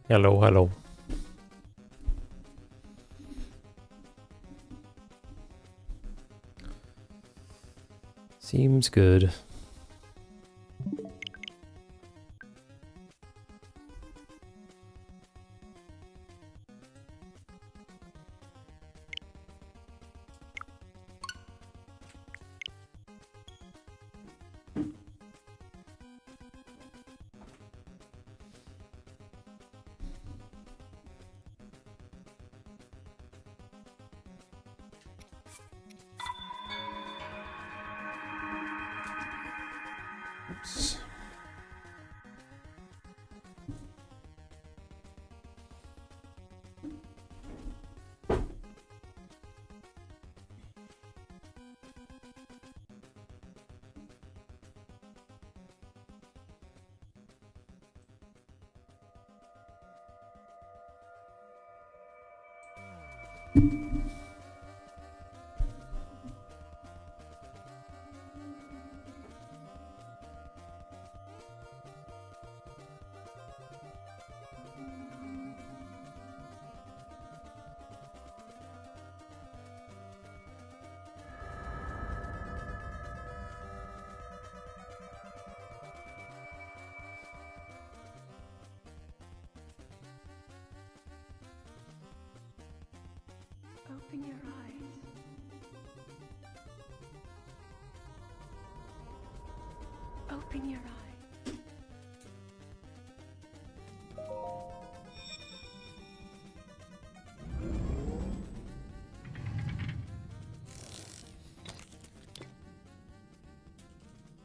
Hello, hello. Seems good. Oops. Open your eyes. Open your eyes.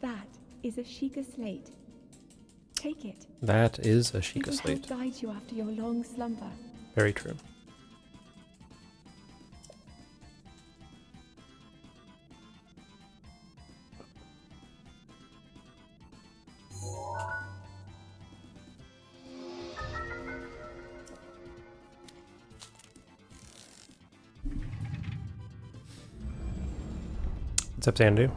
That is a Sheikah slate. Take it. That is a It Sheikah will slate. help guide you after your long slumber. Very true. What's up, Sandu?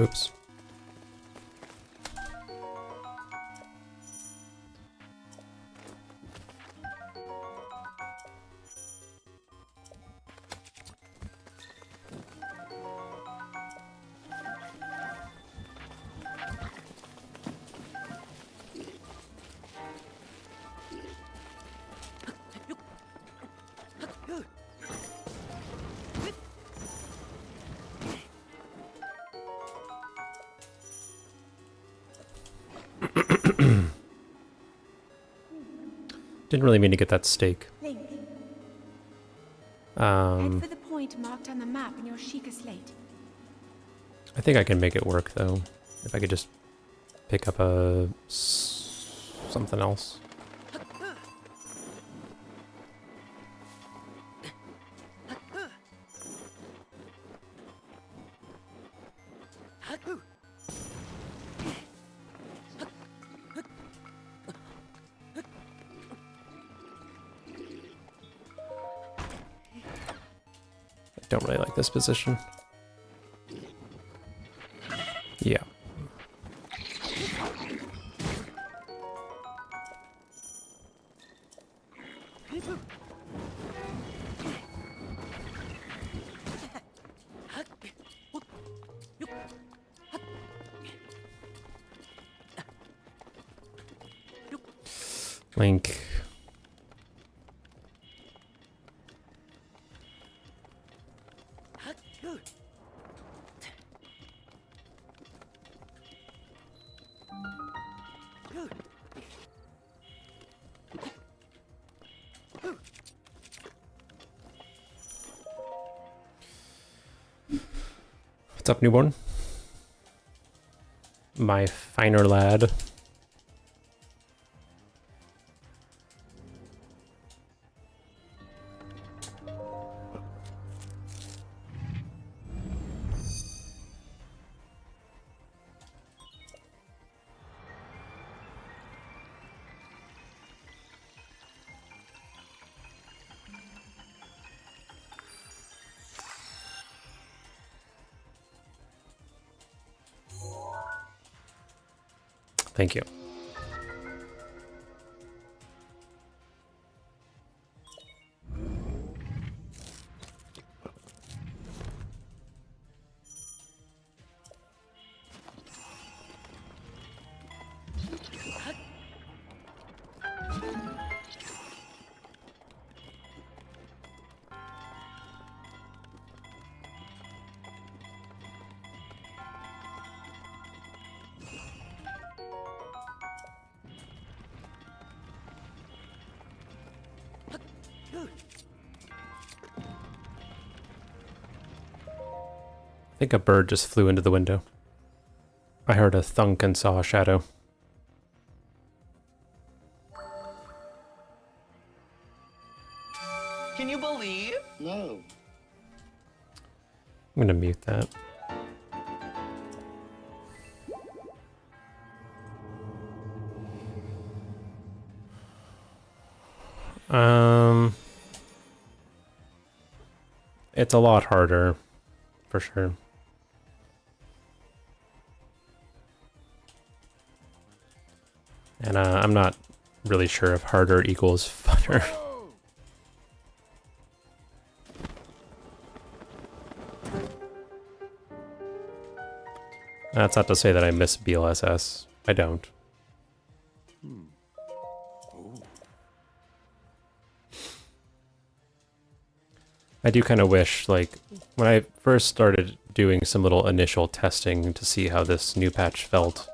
Oops. Didn't really mean to get that steak. Link. Um, Head for the point marked on the map in your Sheikah slate. I think I can make it work though. If I could just pick up something else. I don't really like this position. Yeah. Link. What's up, newborn? My finer lad. Thank you. I think a bird just flew into the window. I heard a thunk and saw a shadow. Can you believe? No. I'm gonna mute that. It's a lot harder, for sure. And I'm not really sure if harder equals funner. That's not to say that I miss BLSS. I don't. I do kind of wish, like, when I first started doing some little initial testing to see how this new patch felt,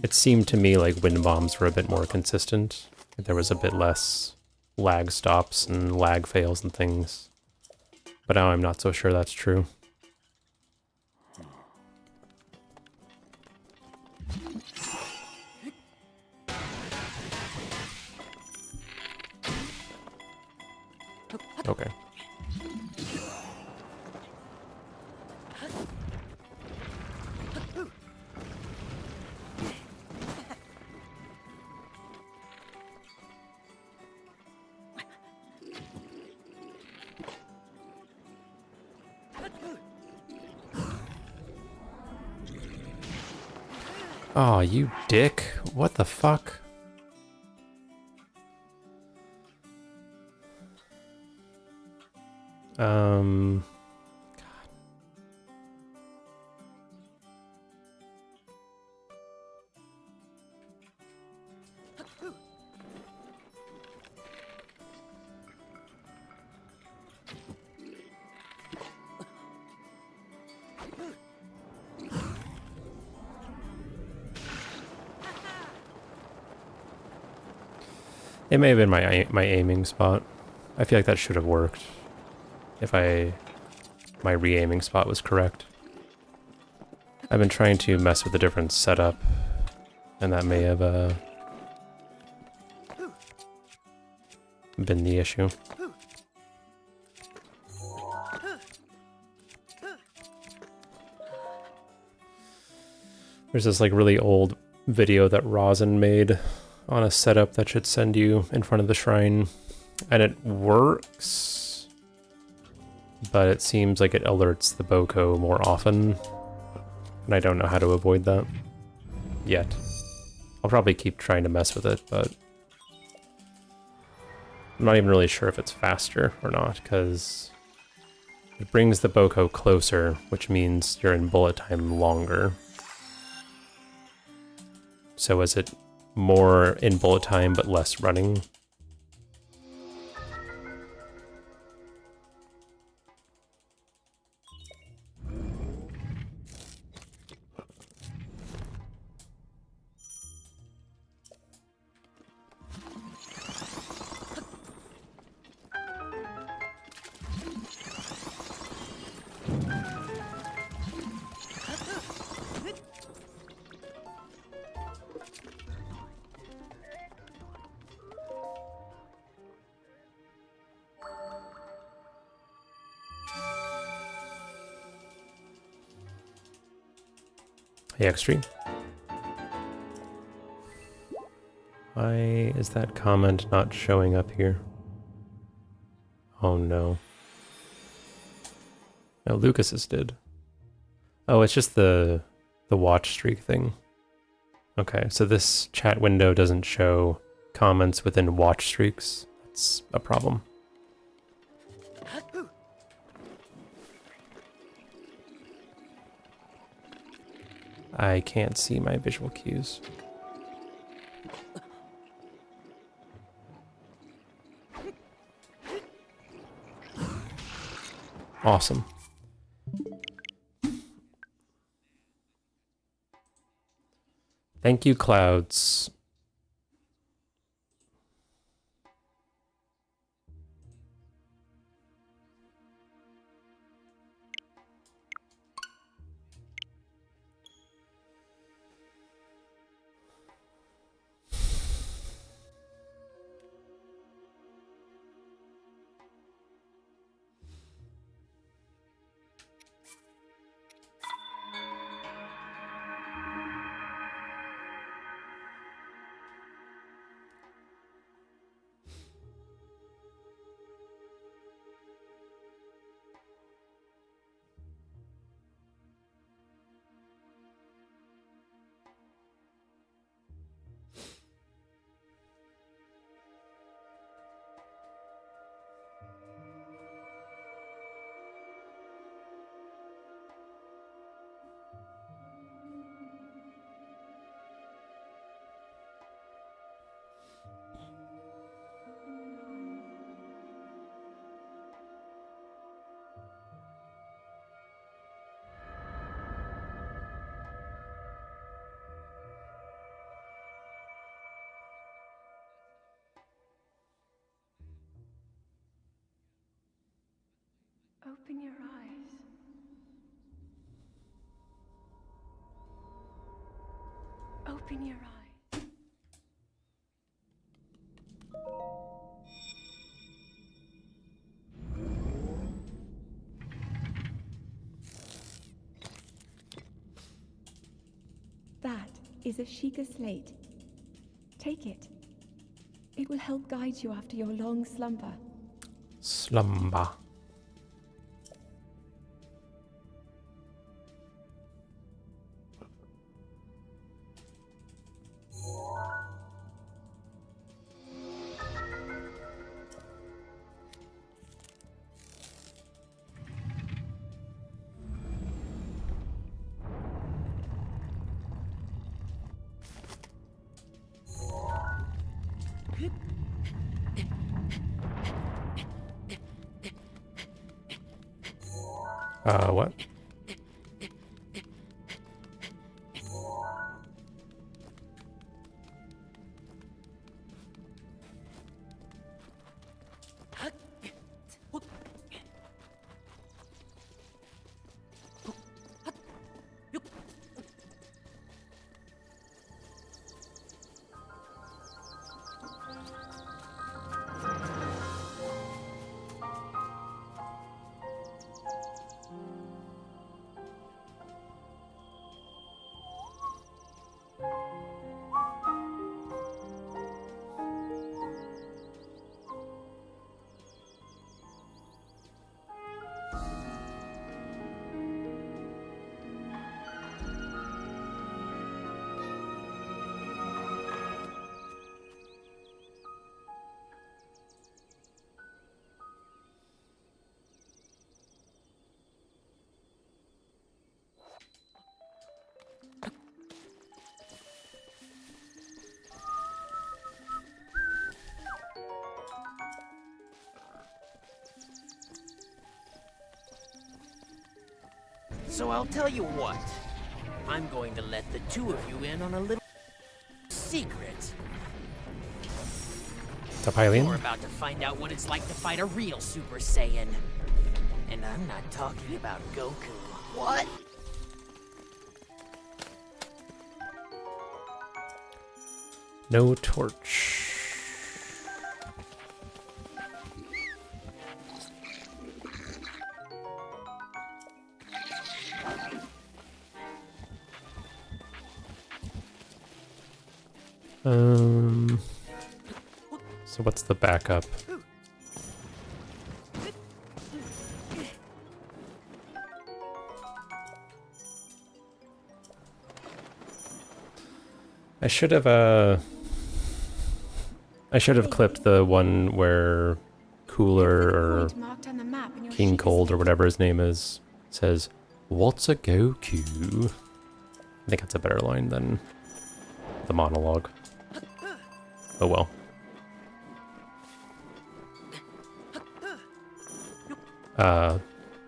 it seemed to me like wind bombs were a bit more consistent. There was a bit less lag stops and lag fails and things. But now I'm not so sure that's true. Okay. Oh, you dick. What the fuck? God. It may have been my aiming spot. I feel like that should have worked if my re-aiming spot was correct. I've been trying to mess with a different setup, and that may have been the issue. There's this like really old video that Rosin made on a setup that should send you in front of the shrine, and it works, but it seems like it alerts the Boko more often, and I don't know how to avoid that yet. I'll probably keep trying to mess with it, but I'm not even really sure if it's faster or not, because it brings the Boko closer, which means you're in bullet time longer. So is it more in bullet time but less running? Hey, Extreme. Why is that comment not showing up here? Oh no. No, Lucas's did. Oh, it's just the watch streak thing. Okay, so this chat window doesn't show comments within watch streaks. That's a problem. I can't see my visual cues. Awesome. Thank you, clouds. Open your eyes. Open your eyes. That is a Sheikah slate. Take it. It will help guide you after your long slumber. Slumber. What? So I'll tell you what. I'm going to let the two of you in on a little secret. What's up, Hylian? We're about to find out what it's like to fight a real Super Saiyan. And I'm not talking about Goku. What? No torch. So what's the backup? I should have clipped the one where Cooler or King Cold or whatever his name is says, "What's a Goku?" I think that's a better line than the monologue. Oh well.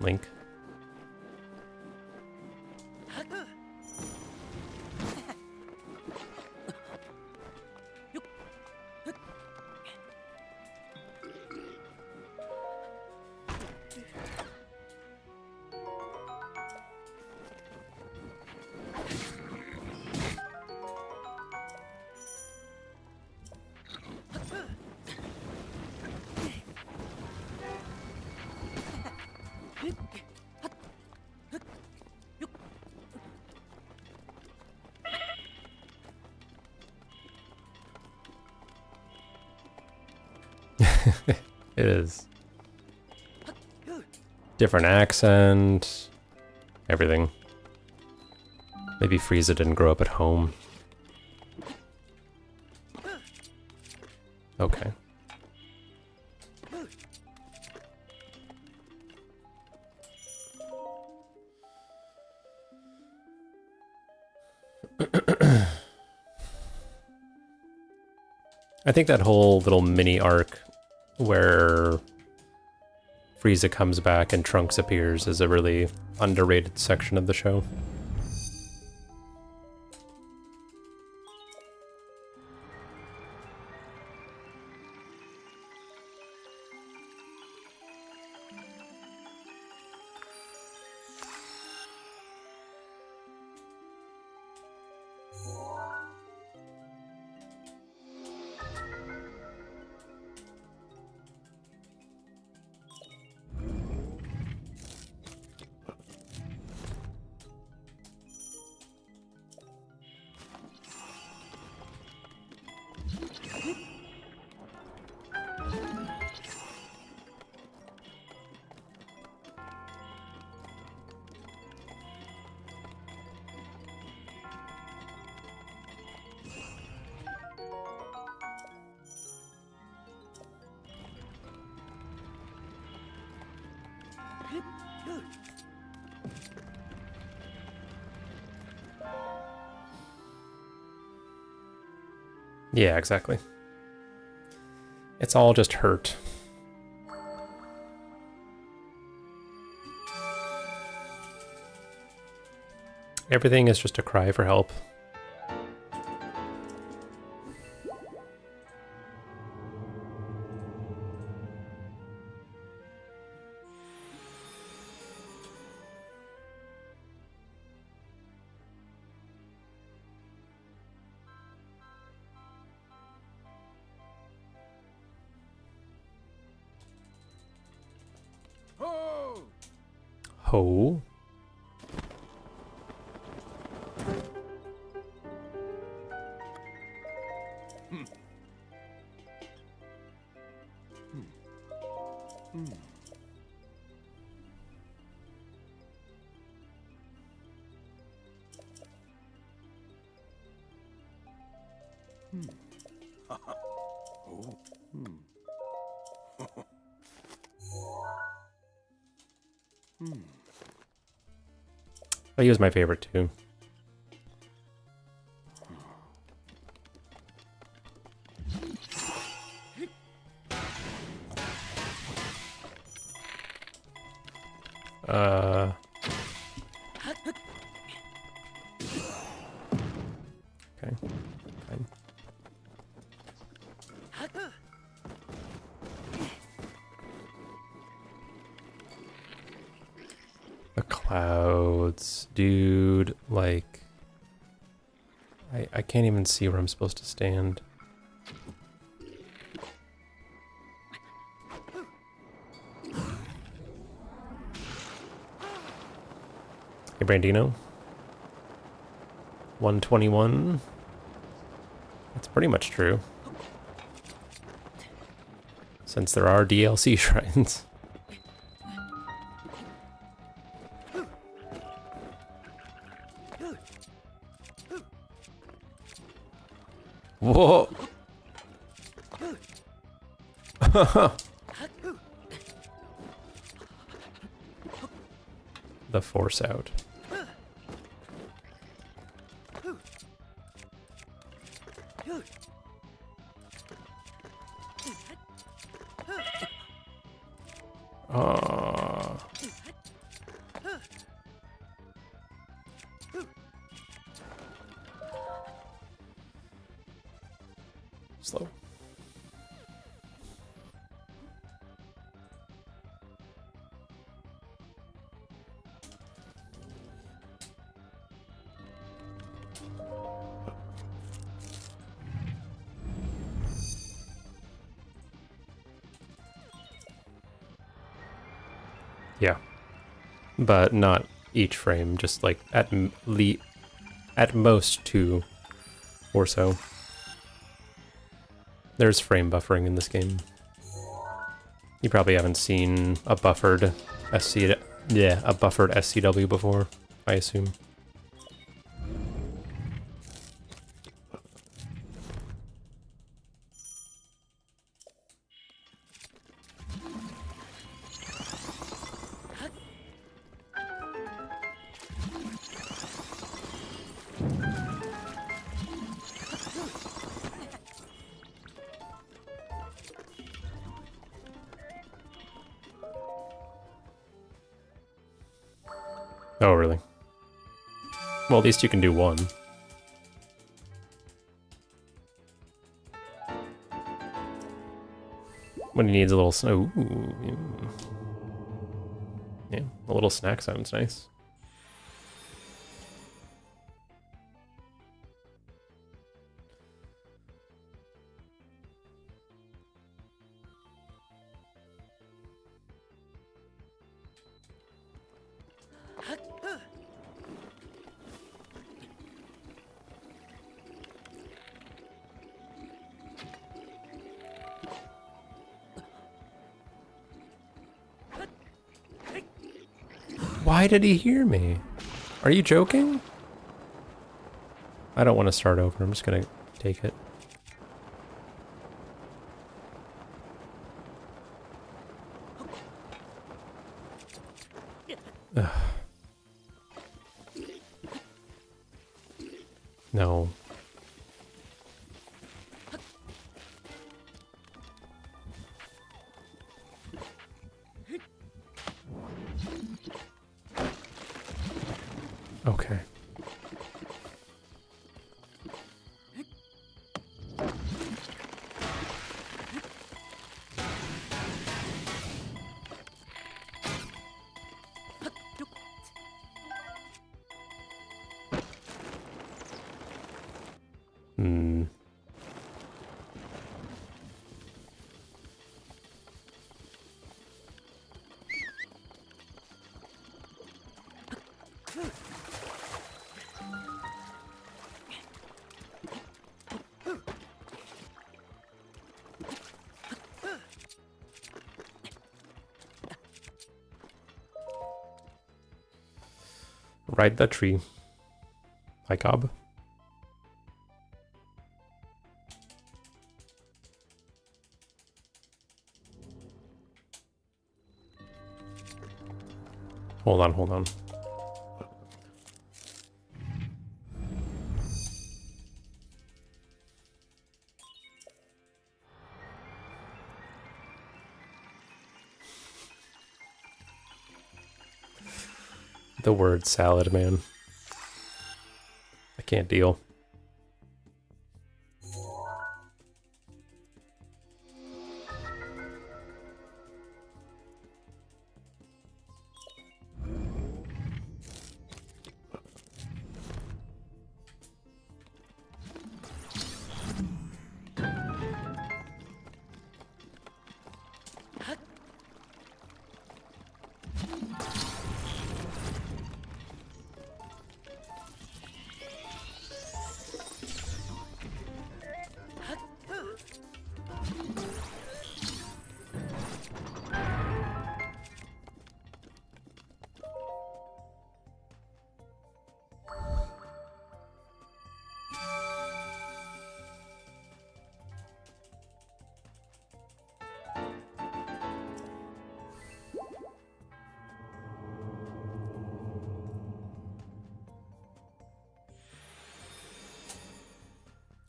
Link. It is. Different accent. Everything. Maybe Frieza didn't grow up at home. Okay. I think that whole little mini arc where Frieza comes back and Trunks appears is a really underrated section of the show. Yeah, exactly. It's all just hurt. Everything is just a cry for help. Ho. He was my favorite too. Okay. Fine. The clouds, dude, like I can't even see where I'm supposed to stand. Hey, Brandino. 121. That's pretty much true. Since there are DLC shrines. Whoa! The force out. Slow. Yeah, but not each frame, just like at most 2 or so. There's frame buffering in this game. You probably haven't seen a buffered SCW before, I assume. Oh, really? Well, at least you can do one. When he needs a little snow. Yeah, a little snack sounds nice. Why did he hear me? Are you joking? I don't want to start over. I'm just gonna take it. Ugh. No. Okay. Hmm. Ride that tree. Hi, Cobb. Hold on, hold on. The word salad, man. I can't deal.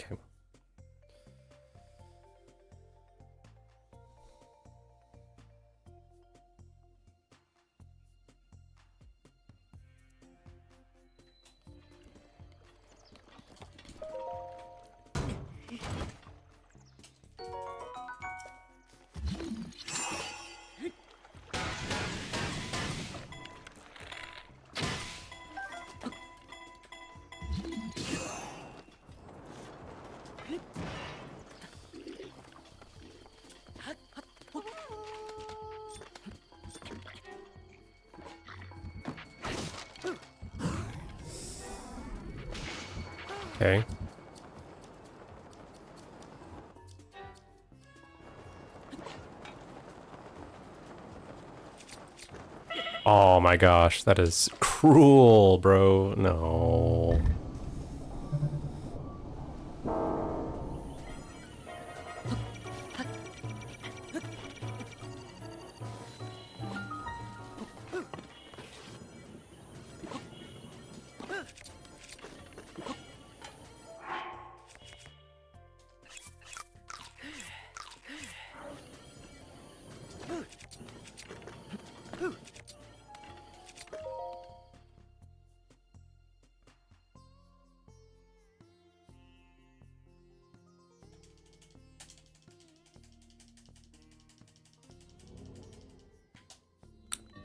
Okay. Okay. Oh my gosh, that is cruel, bro. No.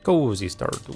Cozy Stardew.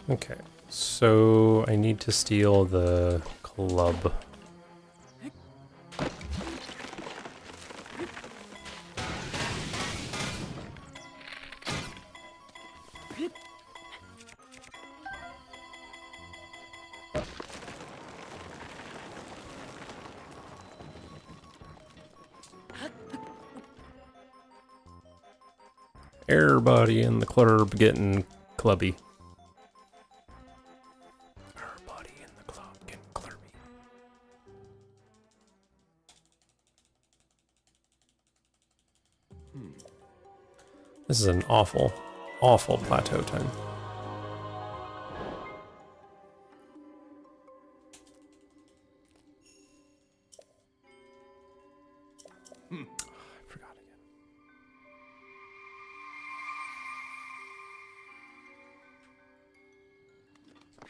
Okay, so I need to steal the club. Everybody in the club getting clubby. Everybody in the club getting clubby. This is an awful, awful plateau time. I forgot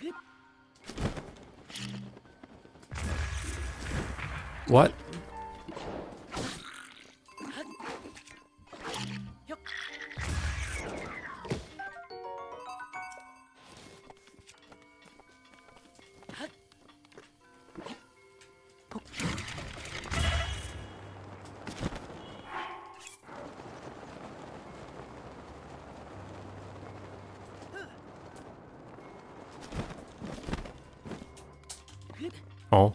again. What? Oh.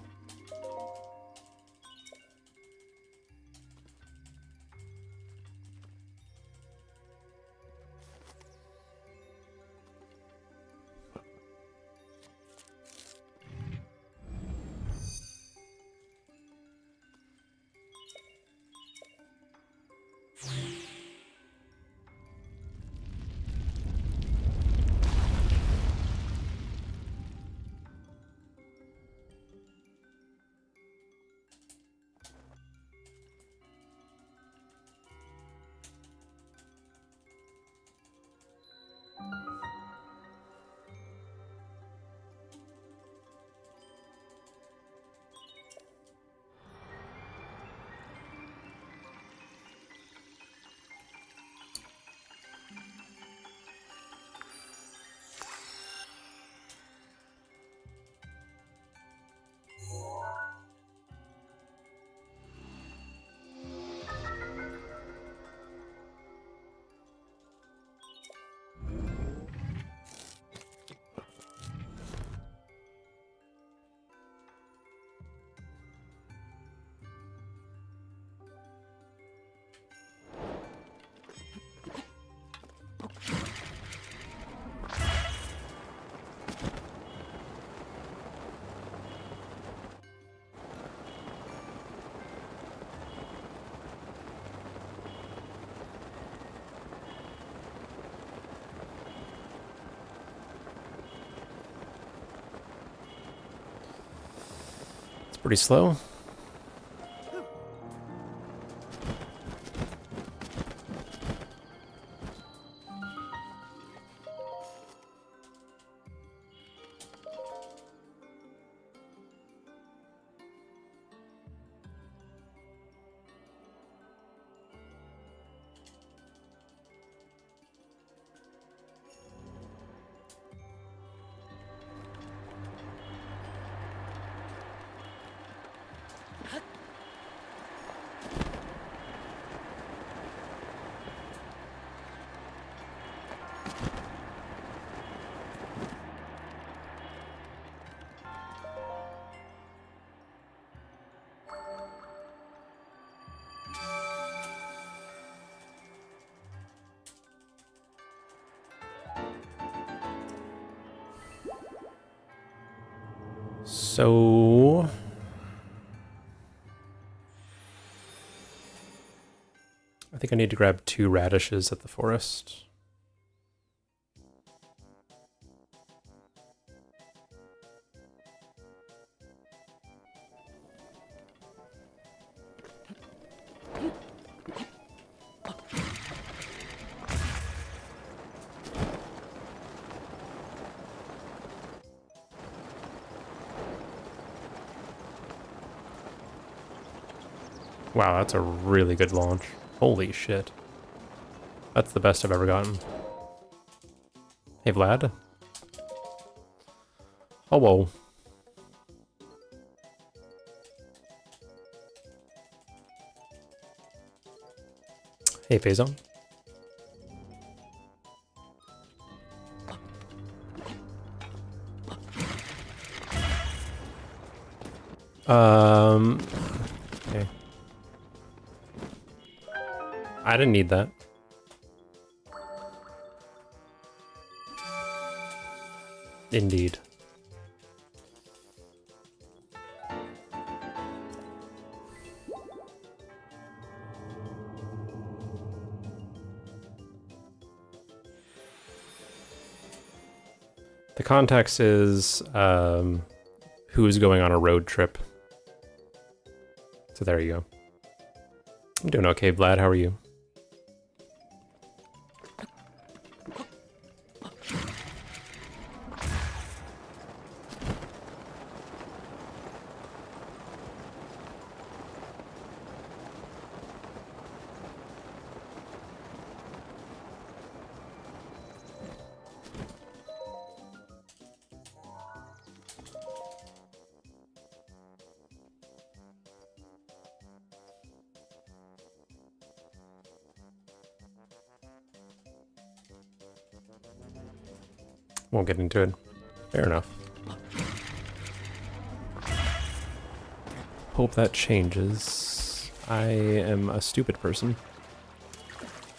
Pretty slow. So I think I need to grab 2 radishes at the forest. Wow, that's a really good launch. Holy shit. That's the best I've ever gotten. Hey, Vlad. Oh, whoa. Hey, Faison. Okay. I didn't need that. Indeed. The context is who's going on a road trip. So there you go. I'm doing okay, Vlad. How are you? Won't get into it. Fair enough. Hope that changes. I am a stupid person.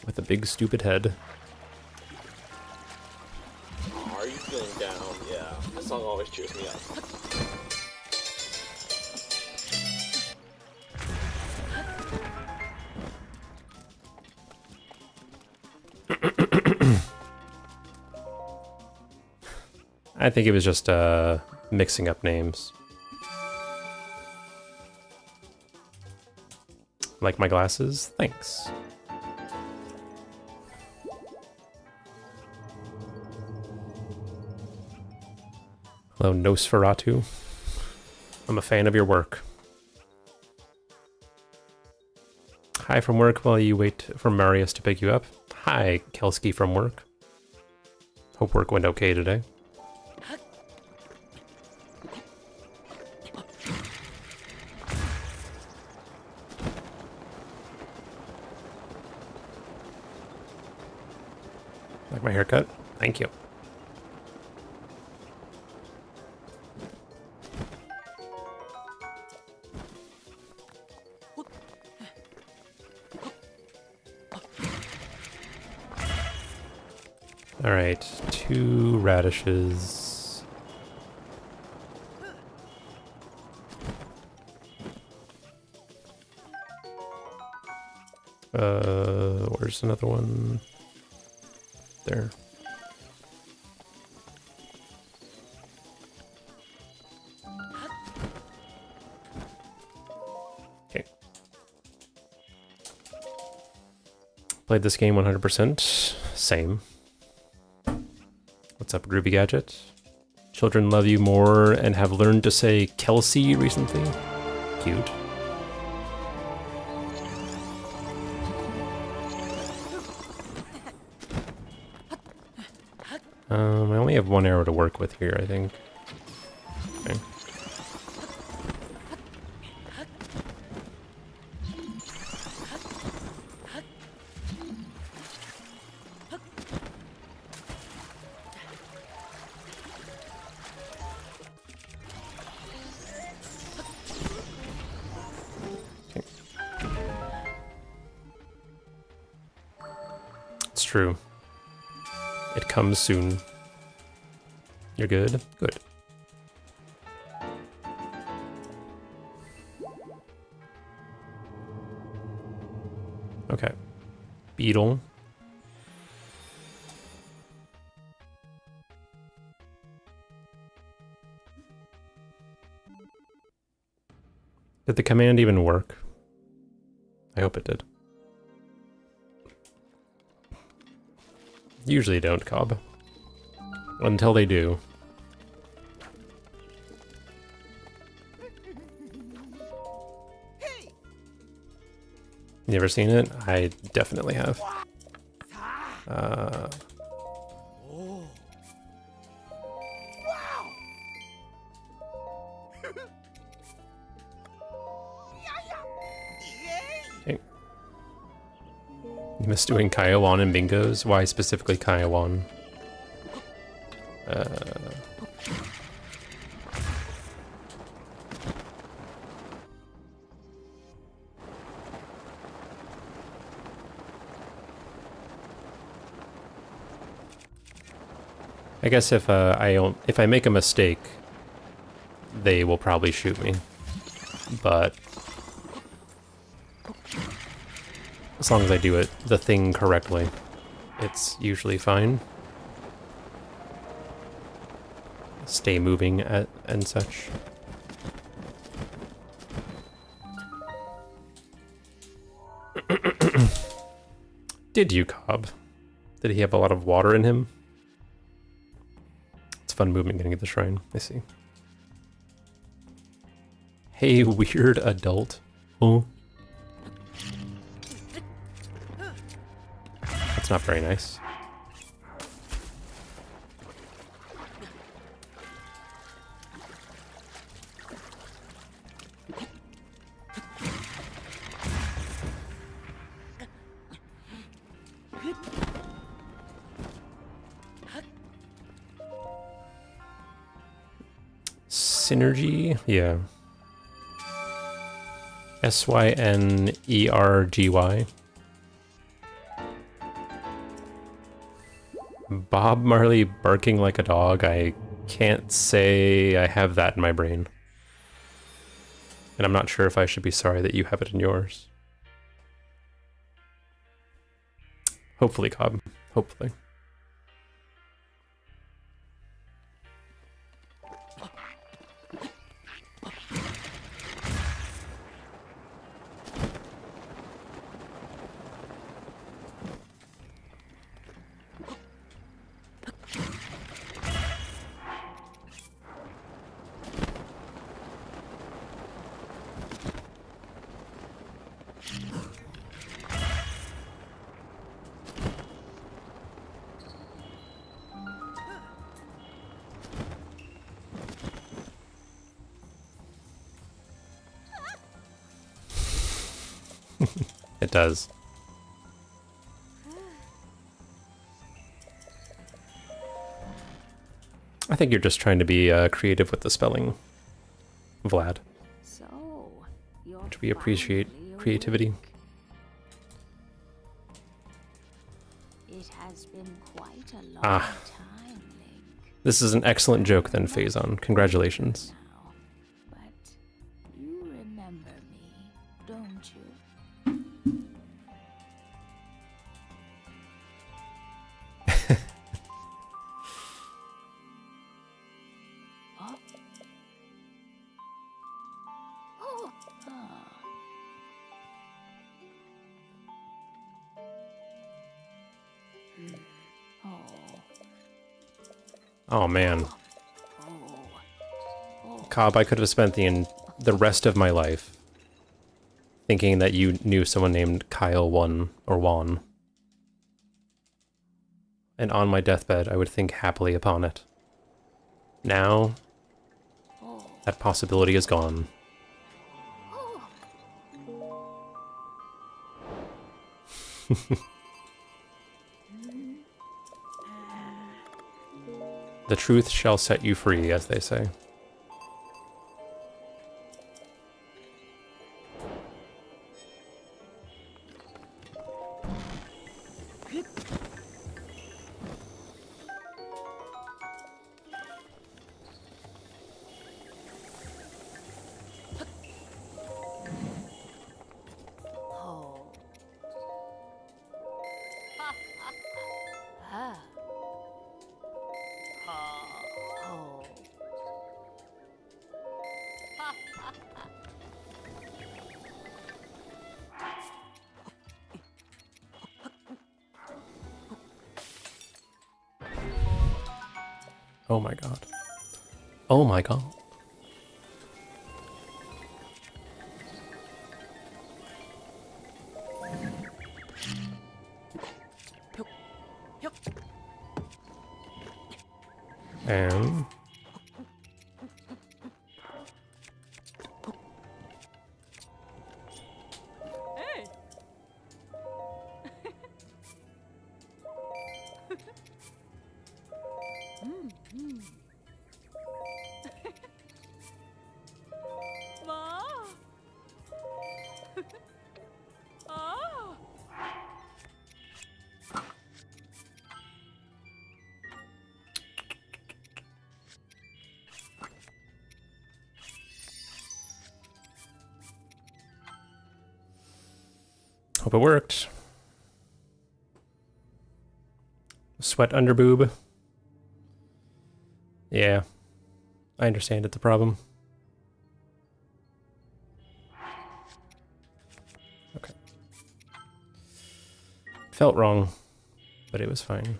With a big stupid head. Are you feeling down? Yeah, this song always cheers me up. I think it was just mixing up names. Like my glasses? Thanks. Hello, Nosferatu. I'm a fan of your work. Hi from work while you wait for Marius to pick you up. Hi, Kelski from work. Hope work went okay today. Like my haircut? Thank you. All right, 2 radishes. Where's another one? There. Okay. Played this game 100%. Same. What's up, Groovy Gadget? Children love you more and have learned to say Kelsey recently. Cute. I only have 1 arrow to work with here, I think. Okay. It's true. It comes soon. You're good? Good. Okay. Beetle. Did the command even work? I hope it did. Usually don't, Cobb. Until they do. You ever seen it? I definitely have. Okay. You miss doing Kaiwan and bingos? Why specifically Kaiwan? I guess if I make a mistake, they will probably shoot me. But as long as I do the thing correctly, it's usually fine. Stay moving and such. Did you, Cobb? Did he have a lot of water in him? It's fun movement getting at the shrine. I see. Hey, weird adult. Oh. That's not very nice. Synergy? Yeah. Synergy. Bob Marley barking like a dog. I can't say I have that in my brain. And I'm not sure if I should be sorry that you have it in yours. Hopefully, Cobb. Hopefully. It does. I think you're just trying to be creative with the spelling, Vlad. So, you're Which we appreciate finally creativity. awake. It has been quite a long time, Link. This is an excellent joke then, Phazon. Congratulations. Now, but you remember me, don't you? Oh. Oh. Ah. Oh. Oh man, Oh. Cobb, I could have spent the rest of my life thinking that you knew someone named Kyle One or Juan. And on my deathbed, I would think happily upon it. Now, that possibility is gone. The truth shall set you free, as they say. Oh. Ah. Oh. Oh my god. Oh my god. And hope it worked. Sweat under boob. Yeah, I understand it's a problem. Okay. Felt wrong, but it was fine.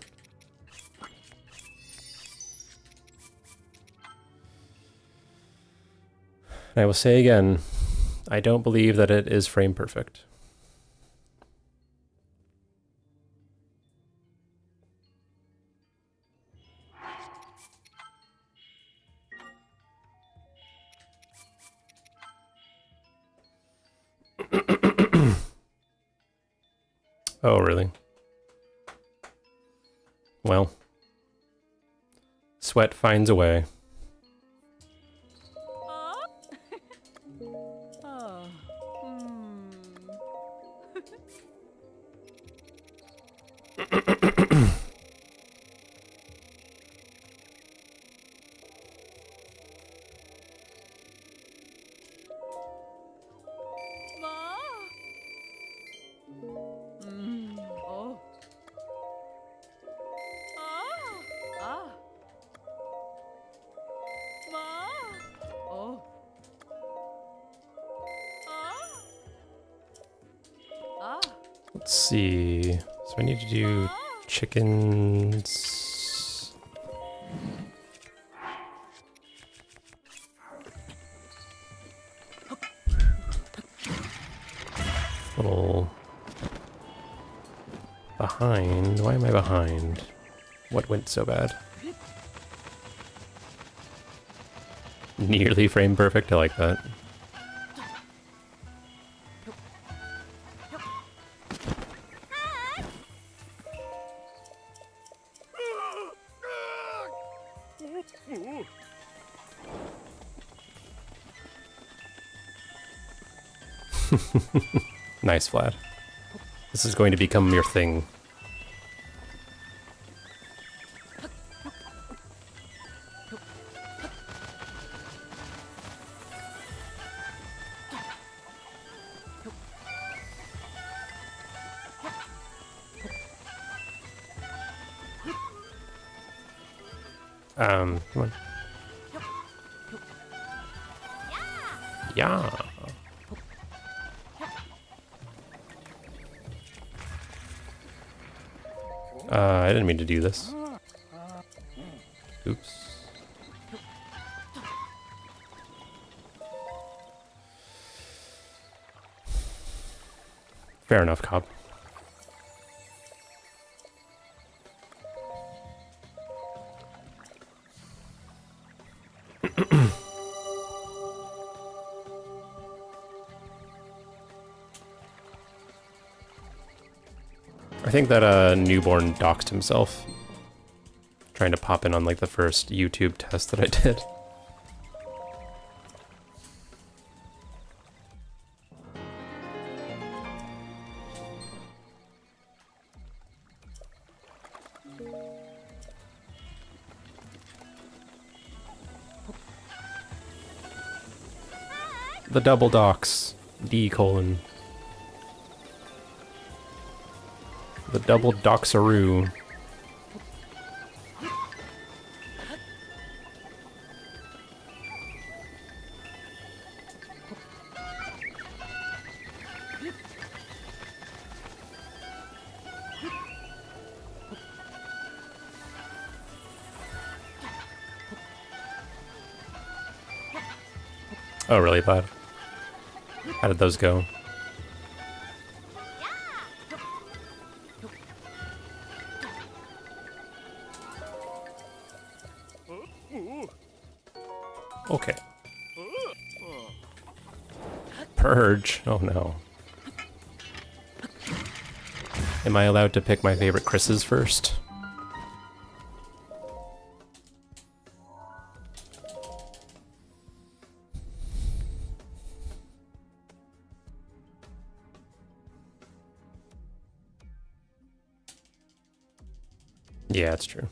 And I will say again, I don't believe that it is frame perfect. Oh, really? Well, Sweat finds a way. Let's see. So I need to do chickens. Little behind. Why am I behind? What went so bad? Nearly frame perfect. I like that. Nice, Vlad. This is going to become your thing. Come on. Yeah. I didn't mean to do this. Oops. Fair enough, Cobb. I think that newborn doxed himself. Trying to pop in on like the first YouTube test that I did. The double dox. D:. The double doxaroo. Oh, really, bud? How did those go? Okay. Purge. Oh no. Am I allowed to pick my favorite Chris's first? Yeah, it's true.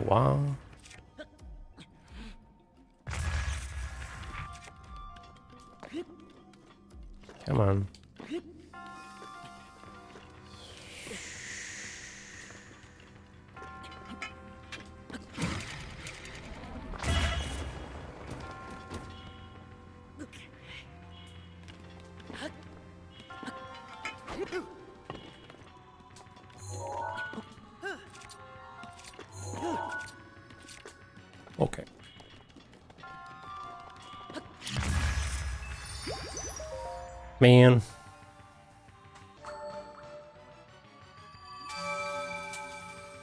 Wow. Come on. Okay. Man.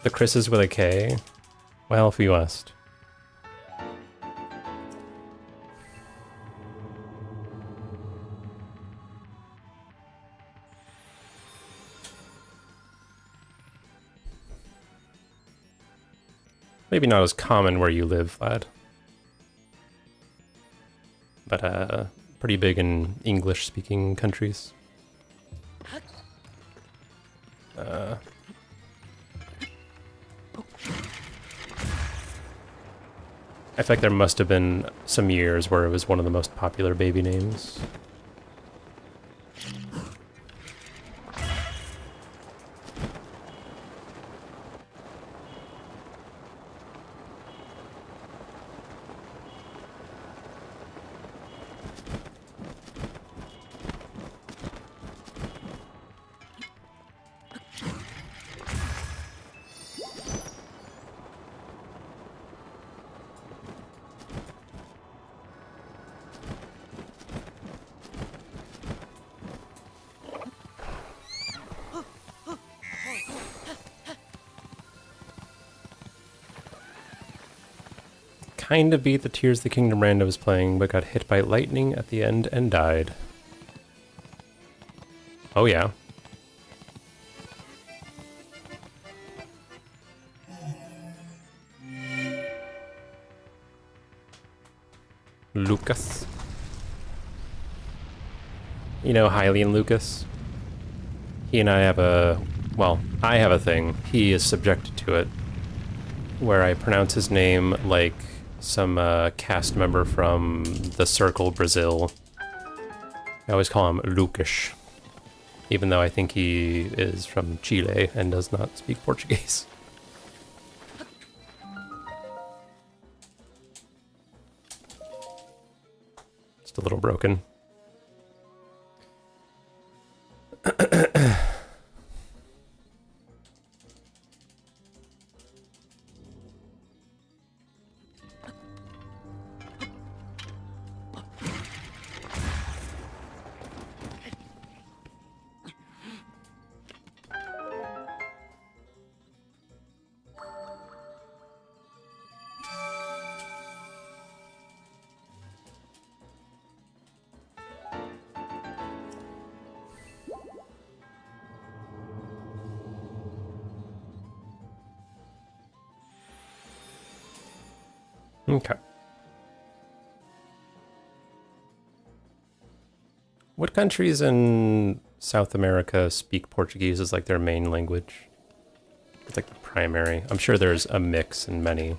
The Chris's with a K? Well, if you asked. Maybe not as common where you live, lad. But, pretty big in English-speaking countries. I feel like there must have been some years where it was one of the most popular baby names. Kind of beat the Tears of the Kingdom rand I was playing, but got hit by lightning at the end and died. Oh yeah. Lucas. You know Hylian Lucas? He and I have a... well, I have a thing. He is subjected to it. Where I pronounce his name like some cast member from The Circle Brazil. I always call him Lucas. Even though I think he is from Chile and does not speak Portuguese. Just a little broken. Okay. What countries in South America speak Portuguese as like their main language? It's like the primary. I'm sure there's a mix in many,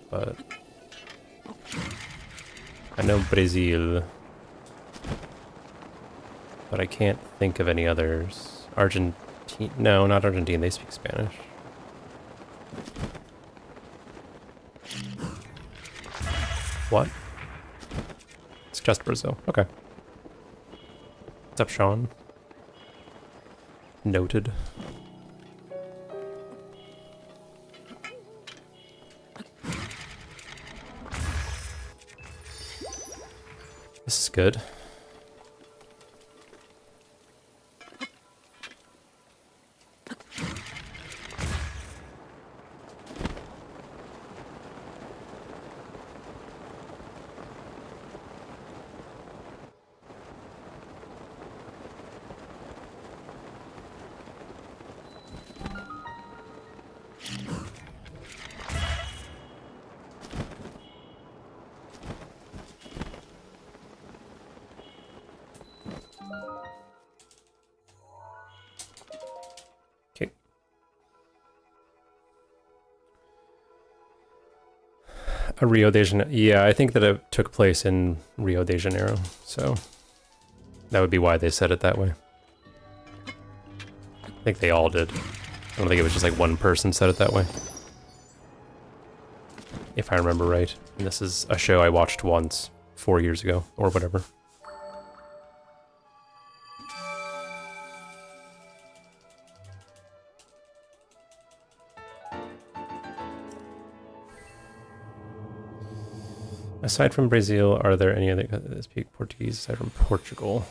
but I know Brazil, but I can't think of any others. Argentine? No, not Argentine. They speak Spanish. What? It's just Brazil. Okay. What's up, Sean? Noted. This is good. A Rio de Janeiro. Yeah, I think that it took place in Rio de Janeiro, so that would be why they said it that way. I think they all did. I don't think it was just like one person said it that way. If I remember right. And this is a show I watched once, 4 years ago, or whatever. Aside from Brazil, are there any other that speak Portuguese aside from Portugal?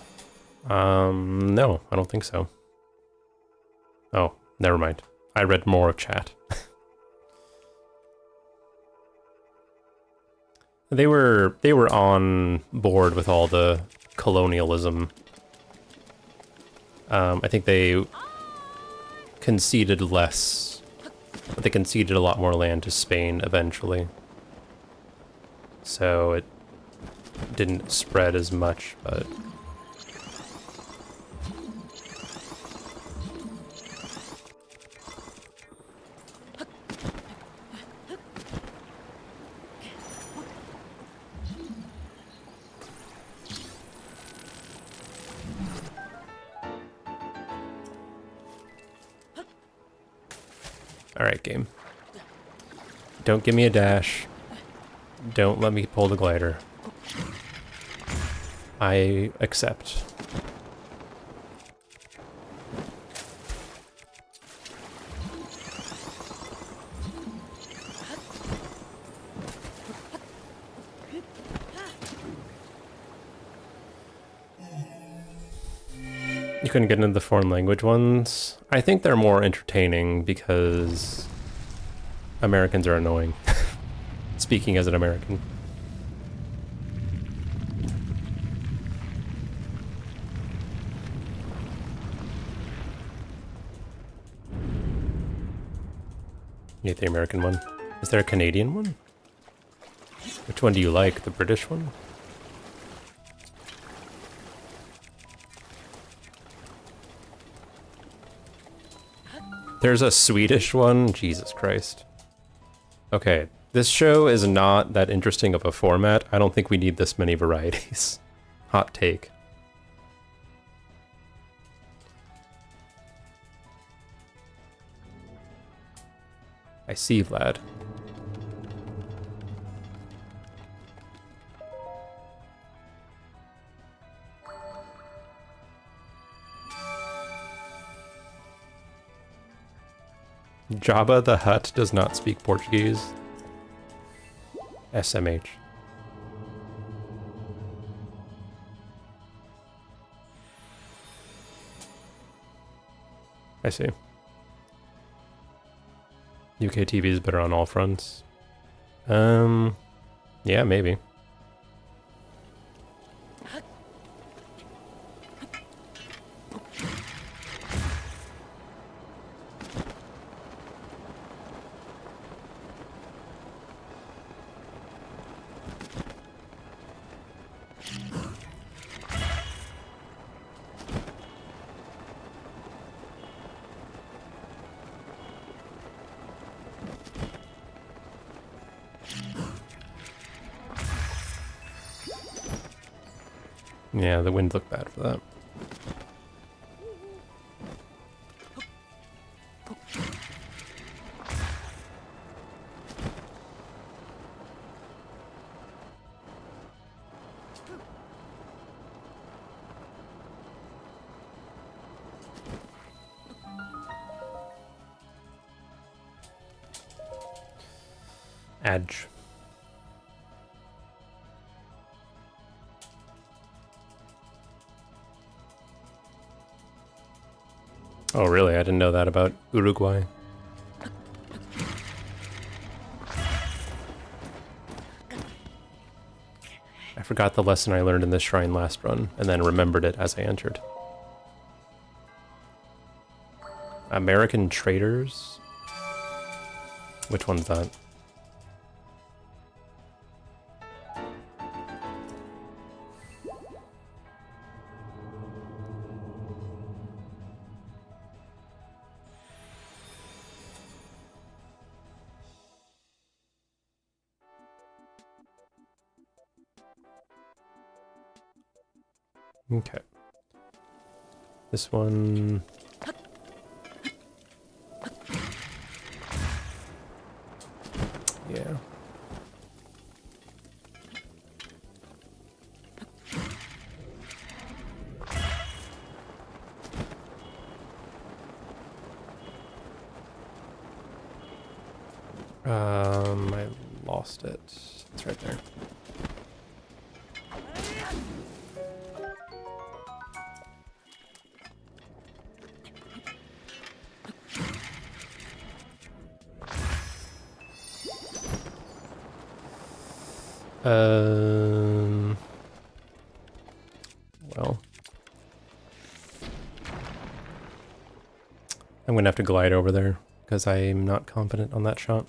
No, I don't think so. Oh, never mind. I read more chat. They were on board with all the colonialism. I think they conceded less, but they conceded a lot more land to Spain eventually. So it didn't spread as much, but... Alright, game. Don't give me a dash. Don't let me pull the glider. I accept. You couldn't get into the foreign language ones? I think they're more entertaining because Americans are annoying. Speaking as an American. You hate the American one. Is there a Canadian one? Which one do you like? The British one? There's a Swedish one? Jesus Christ. Okay, this show is not that interesting of a format. I don't think we need this many varieties. Hot take. I see, Vlad. Jabba the Hutt does not speak Portuguese. SMH. I see. UK TV is better on all fronts. Yeah, maybe. Yeah, the wind looked bad for that. Edge. Oh, really? I didn't know that about Uruguay. I forgot the lesson I learned in this shrine last run, and then remembered it as I entered. American traders? Which one's that? Okay. This one... Yeah. I lost it. It's right there. Well, I'm gonna have to glide over there because I'm not confident on that shot.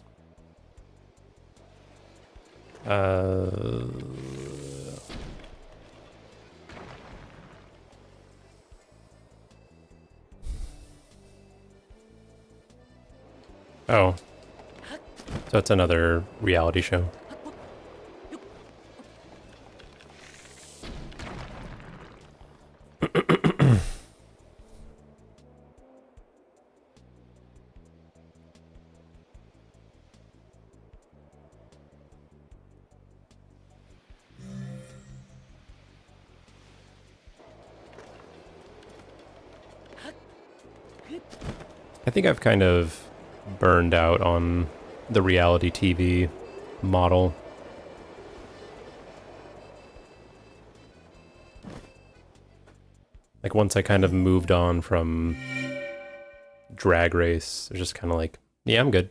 Oh. So it's another reality show. I think I've kind of burned out on the reality TV model. Like once I kind of moved on from Drag Race, it's just kind of like, yeah, I'm good.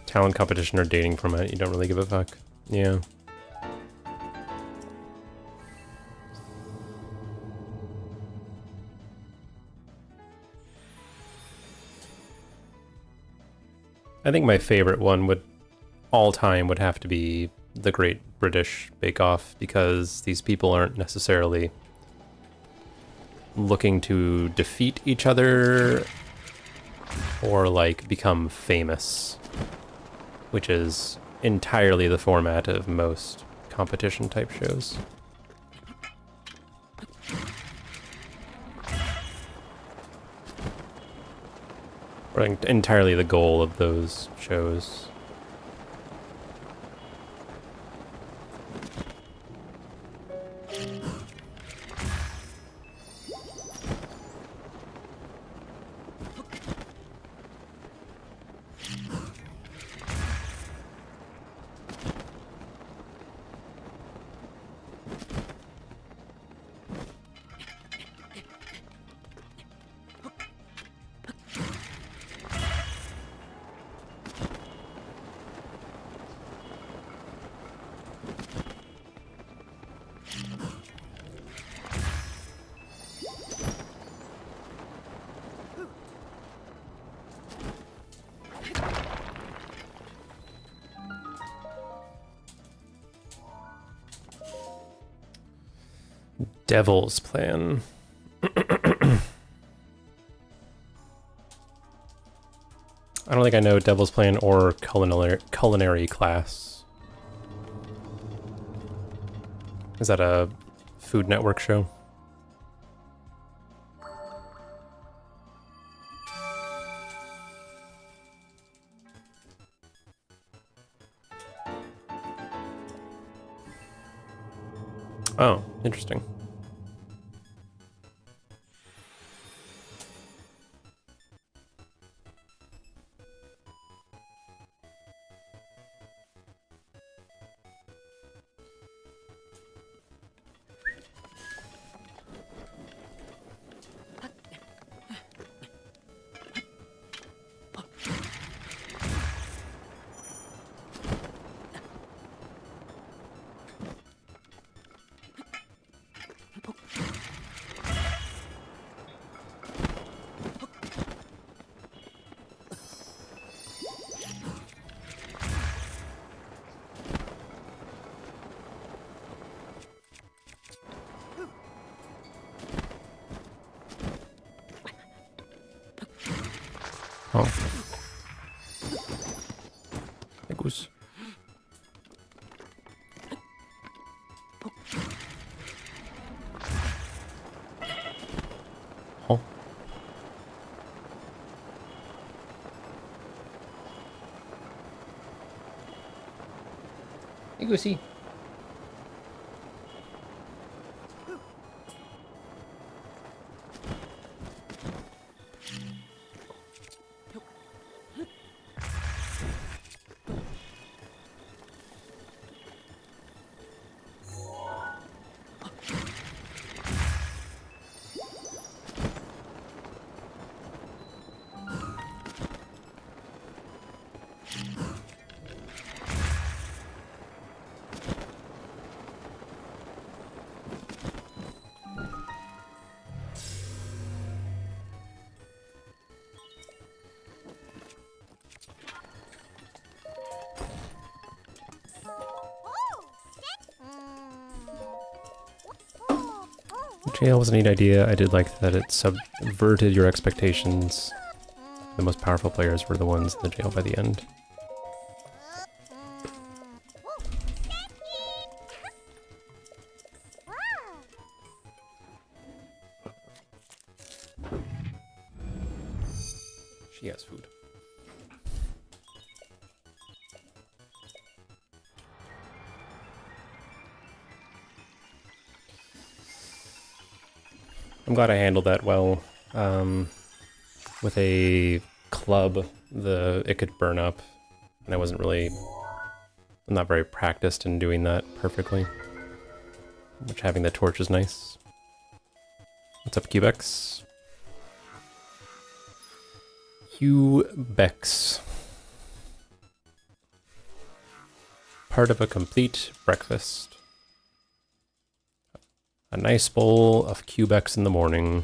Talent competition or dating format, you don't really give a fuck. Yeah. I think my favorite one would, all time, would have to be the Great British Bake Off, because these people aren't necessarily looking to defeat each other or like become famous, which is entirely the format of most competition type shows. Or entirely the goal of those shows. Devil's Plan. I don't think I know Devil's Plan or Culinary Class. Is that a Food Network show? Oh, interesting. Hey, Goosey. Jail was a neat idea. I did like that it subverted your expectations. The most powerful players were the ones in the jail by the end. She has food. I'm glad I handled that well. With a club, it could burn up, and I'm not very practiced in doing that perfectly. Which having the torch is nice. What's up, Cubex? Cubex. Part of a complete breakfast. A nice bowl of Cubex in the morning.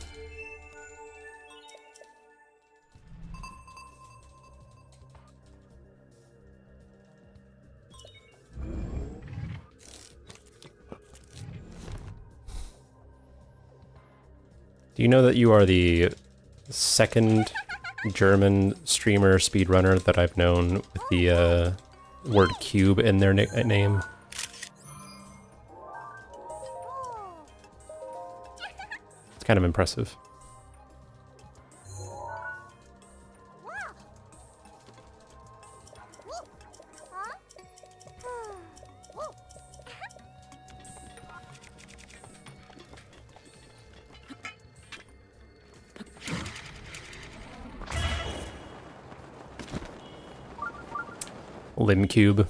Do you know that you are the second German streamer speedrunner that I've known with the word cube in their name? It's kind of impressive. Lim cube.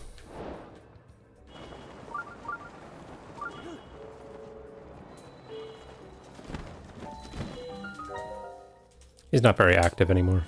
He's not very active anymore.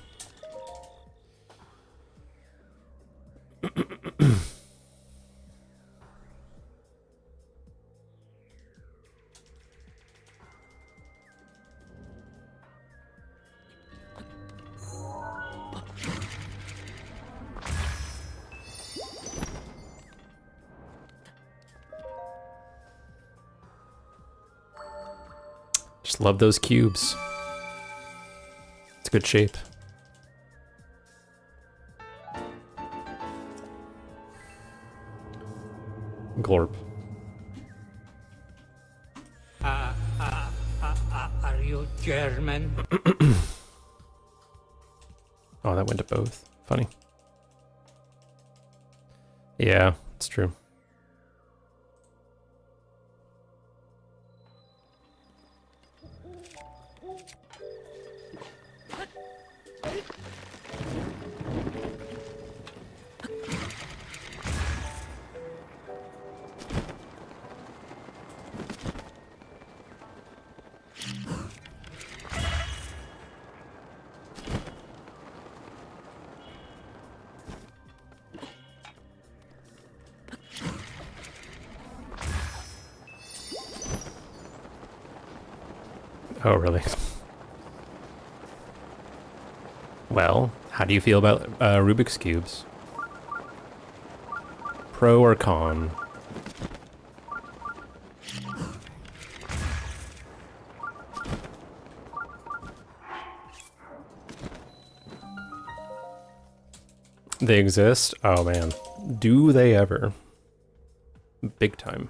Just love those cubes. It's good shape. Glorp. Are you German? Oh, that went to both. Funny. Yeah, it's true. Oh, really? Well, how do you feel about Rubik's Cubes? Pro or con? They exist? Oh man. Do they ever? Big time.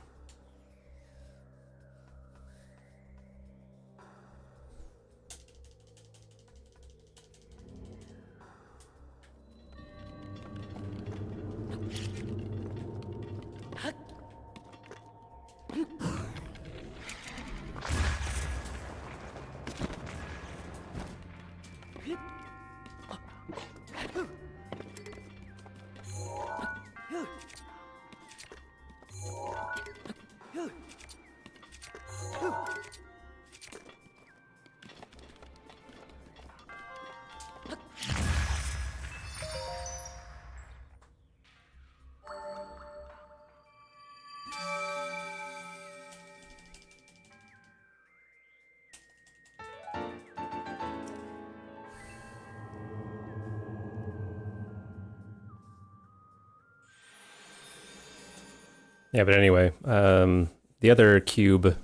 Yeah, but anyway, the other Cube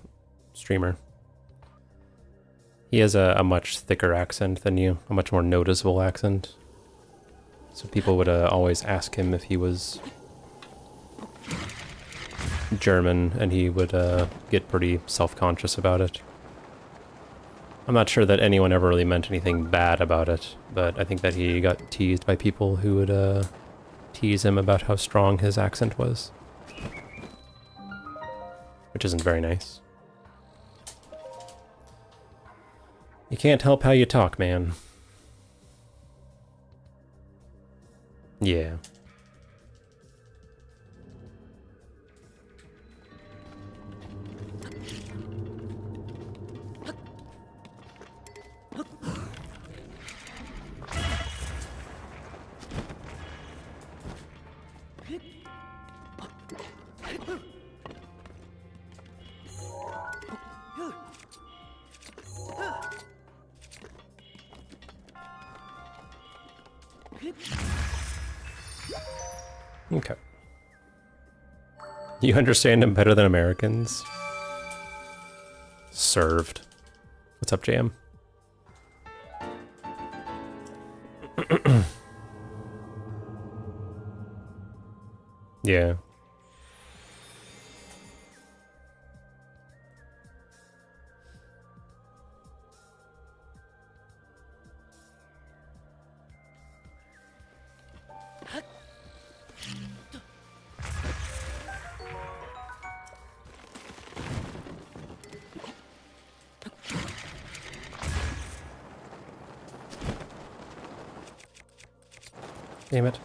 streamer, he has a much thicker accent than you, a much more noticeable accent. So people would always ask him if he was German, and he would get pretty self-conscious about it. I'm not sure that anyone ever really meant anything bad about it, but I think that he got teased by people who would tease him about how strong his accent was. Which isn't very nice. You can't help how you talk, man. Yeah. Okay. You understand him better than Americans? Served. What's up, Jam? Yeah. Damn it.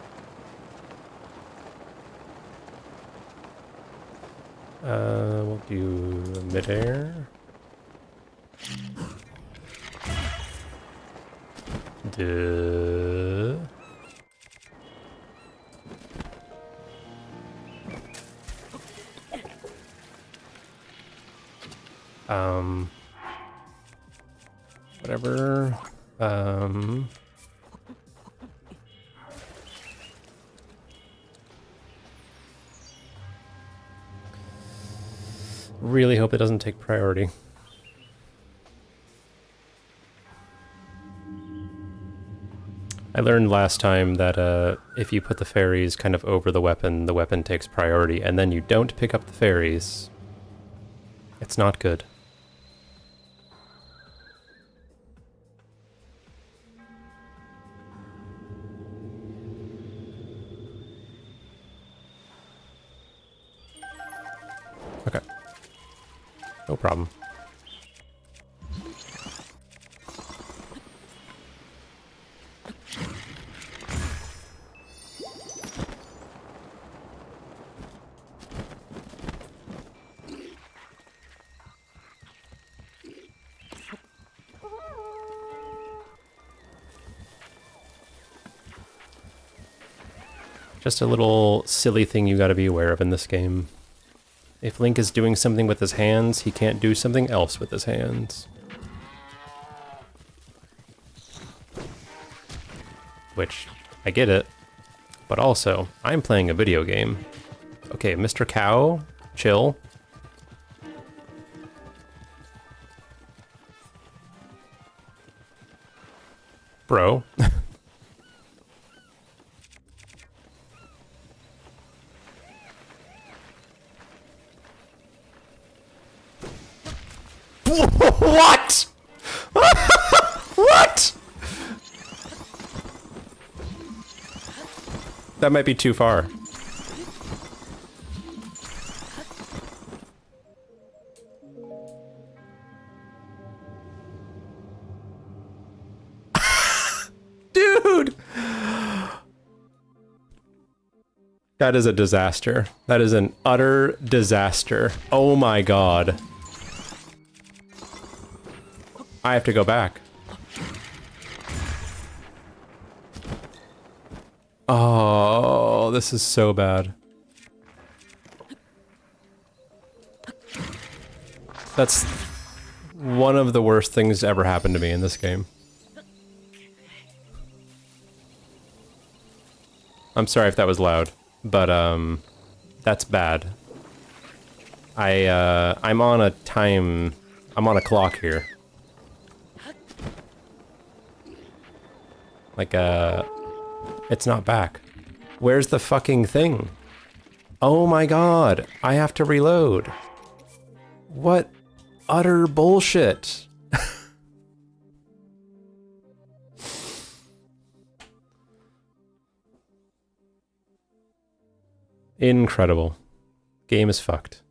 We'll do midair. Duh. Whatever. Really hope it doesn't take priority. I learned last time that if you put the fairies kind of over the weapon takes priority, and then you don't pick up the fairies, it's not good. Okay. No problem. Just a little silly thing you gotta be aware of in this game. If Link is doing something with his hands, he can't do something else with his hands. Which, I get it, but also, I'm playing a video game. Okay, Mr. Cow, chill. Bro. What? What? That might be too far. Dude! That is a disaster. That is an utter disaster. Oh my god. I have to go back. Oh, this is so bad. That's one of the worst things to ever happen to me in this game. I'm sorry if that was loud, but that's bad. I'm on a clock here. Like it's not back. Where's the fucking thing? Oh my god, I have to reload. What utter bullshit. Incredible. Game is fucked.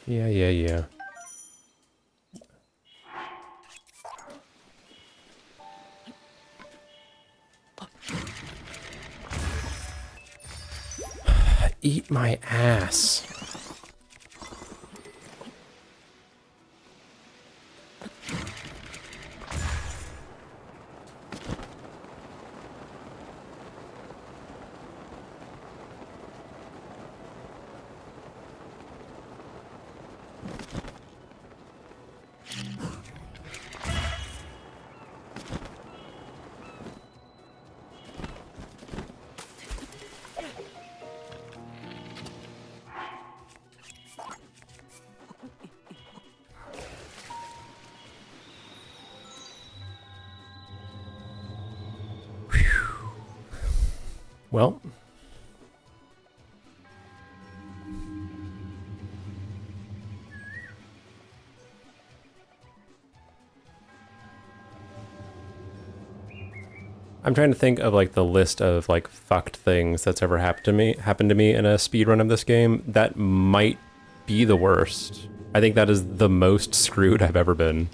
Yeah. Eat my ass. Well, I'm trying to think of like the list of like fucked things that's ever happened to me in a speedrun of this game. That might be the worst. I think that is the most screwed I've ever been.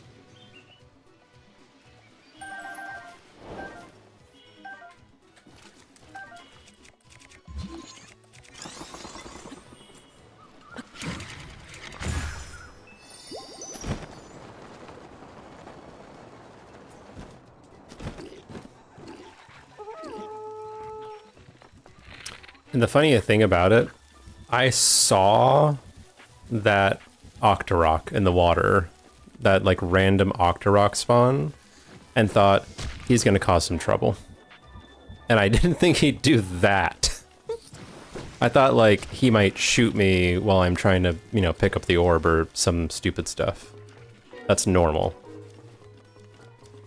And the funny thing about it, I saw that Octorok in the water, that like random Octorok spawn, and thought he's gonna cause some trouble. And I didn't think he'd do that. I thought like he might shoot me while I'm trying to, you know, pick up the orb or some stupid stuff. That's normal.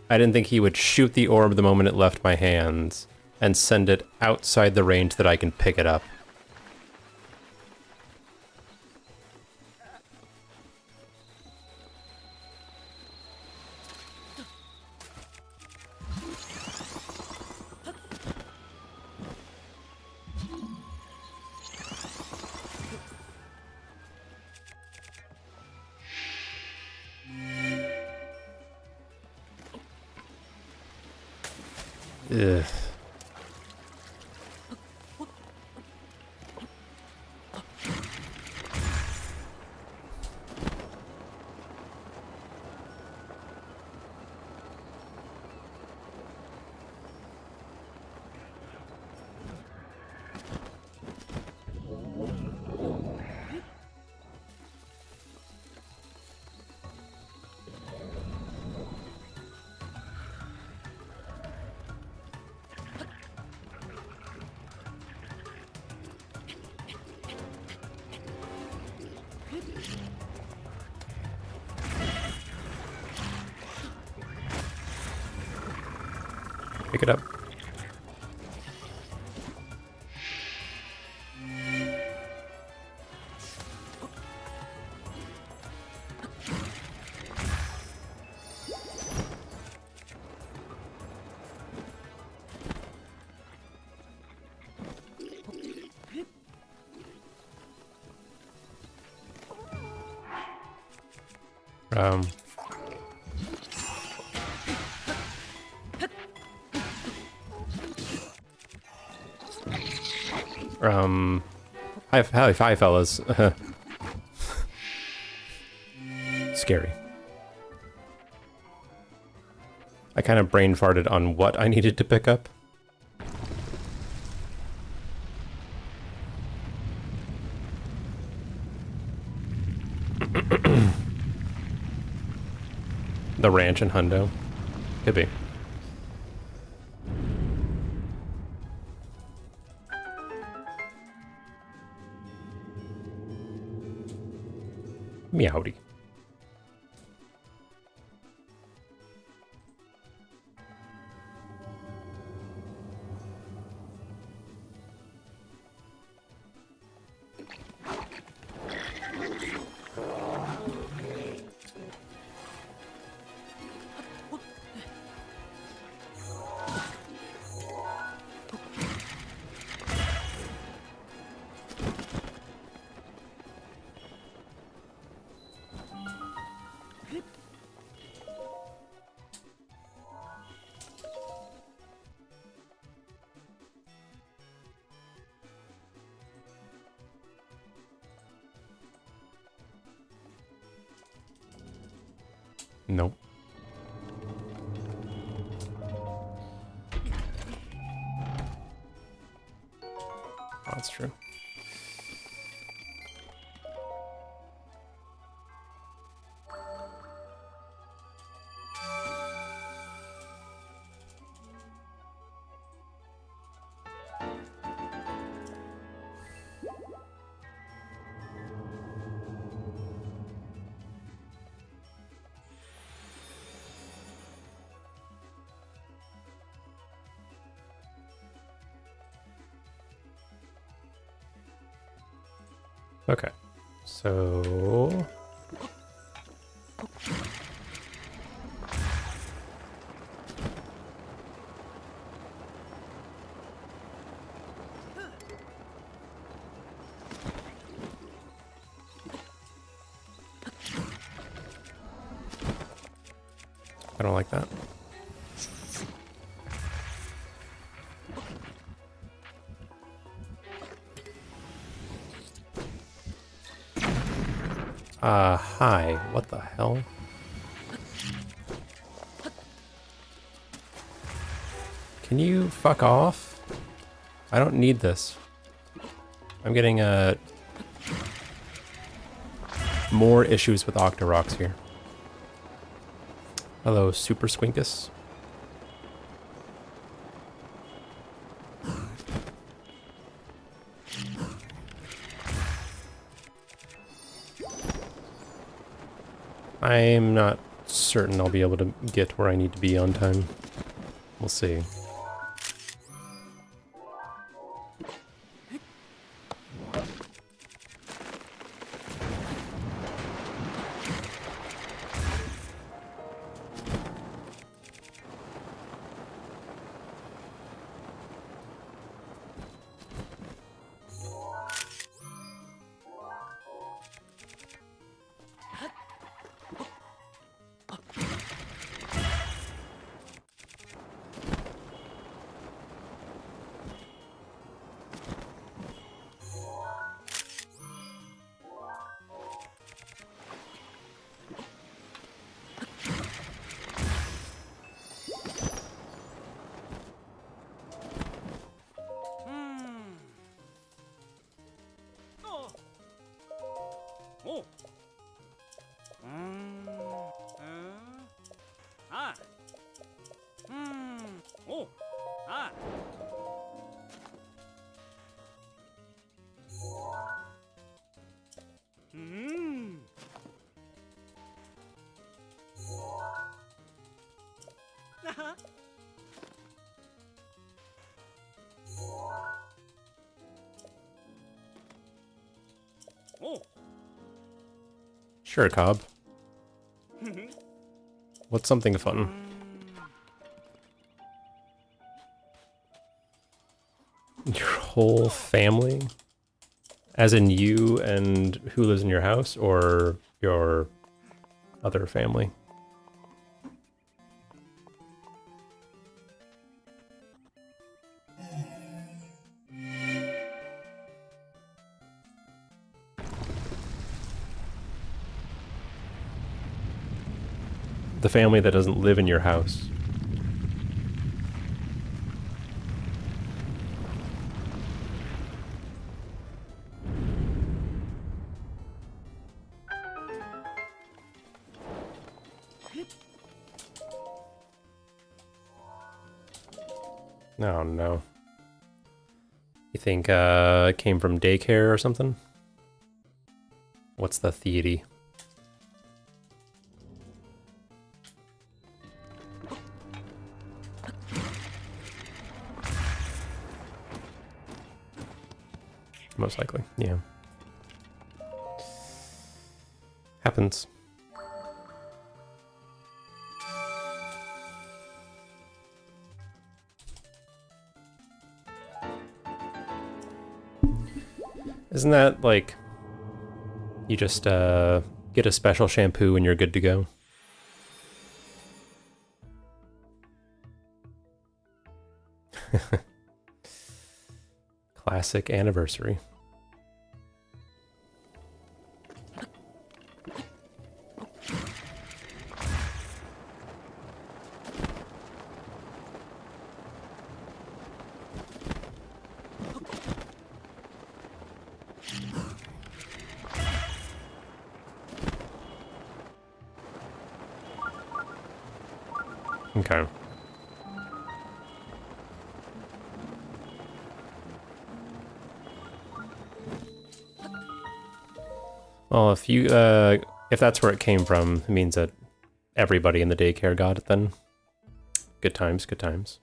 I didn't think he would shoot the orb the moment it left my hands and send it outside the range that I can pick it up. Ugh. Pick it up. Hi, fellas. Scary. I kind of brain farted on what I needed to pick up. The ranch in Hundo. Could be. Meowdy. Nope. Oh, that's true. Okay, so... I don't like that. Hi. What the hell? Can you fuck off? I don't need this. I'm getting, more issues with Octoroks here. Hello, Super Squinkus. I'm not certain I'll be able to get where I need to be on time. We'll see. Sure, Cobb. What's something fun? Your whole family? As in you and who lives in your house, or your other family? the family that doesn't live in your house. Oh no. You think it came from daycare or something? What's the theory? Most likely, yeah. Happens. Isn't that like you just get a special shampoo and you're good to go? Classic anniversary. Okay. Well, if that's where it came from, it means that everybody in the daycare got it then. Good times, good times.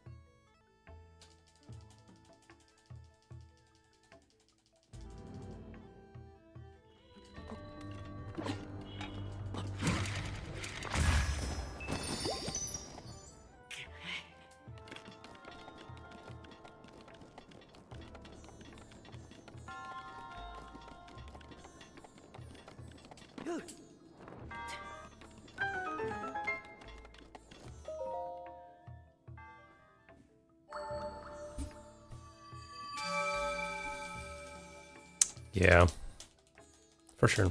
Yeah, for sure.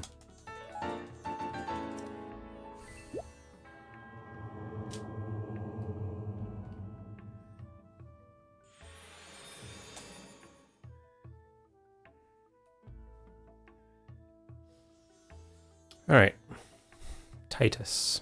All right, Titus.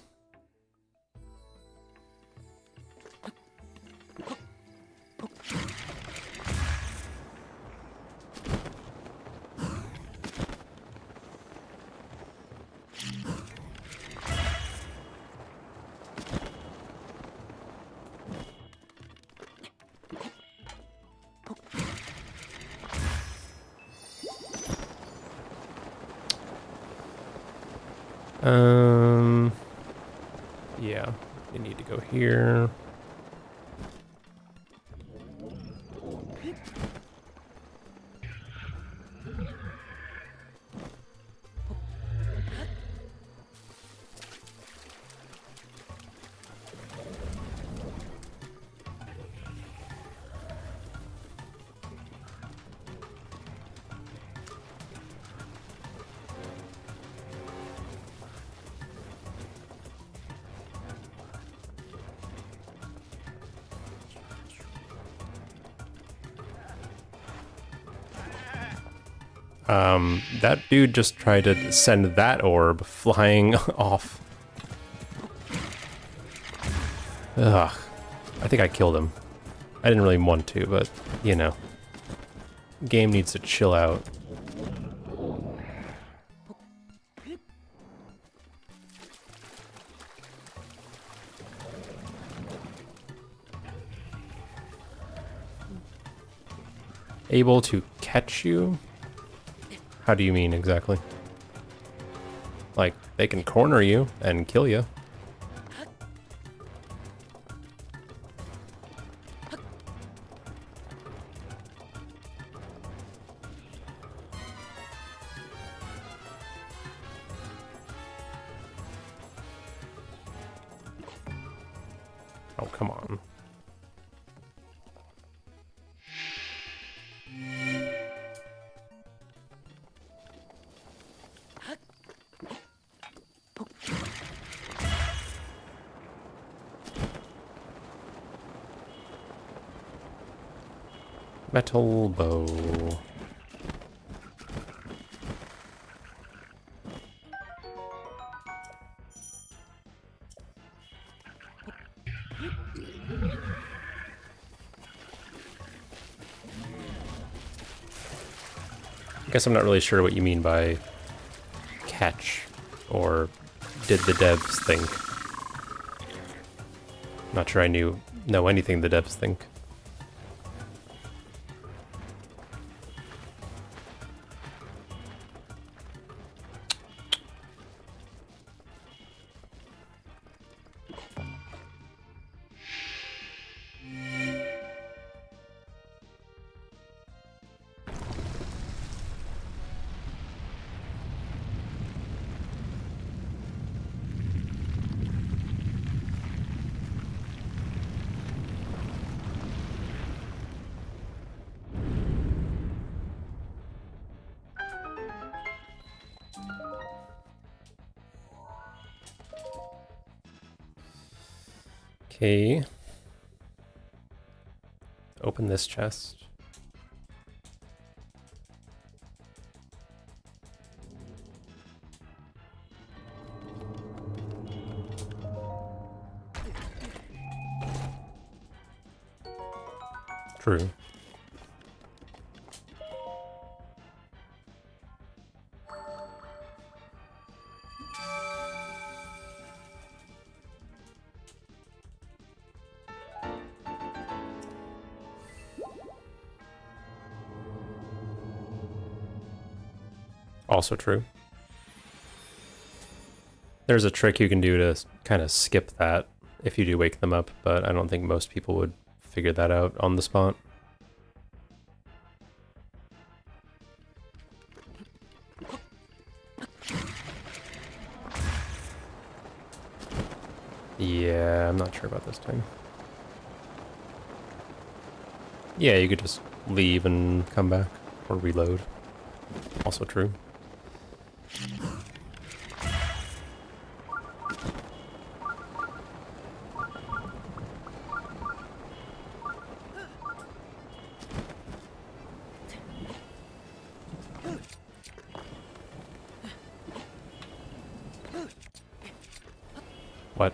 Yeah, you need to go here. That dude just tried to send that orb flying off. Ugh. I think I killed him. I didn't really want to, but, you know. Game needs to chill out. Able to catch you? How do you mean exactly? Like, they can corner you and kill you. Oh, come on. Metal bow. I guess I'm not really sure what you mean by catch, or did the devs think. Not sure I know anything the devs think. Okay. Open this chest. True. Also true. There's a trick you can do to kind of skip that if you do wake them up, but I don't think most people would figure that out on the spot. Yeah, I'm not sure about this time. Yeah, you could just leave and come back, or reload. Also true. What?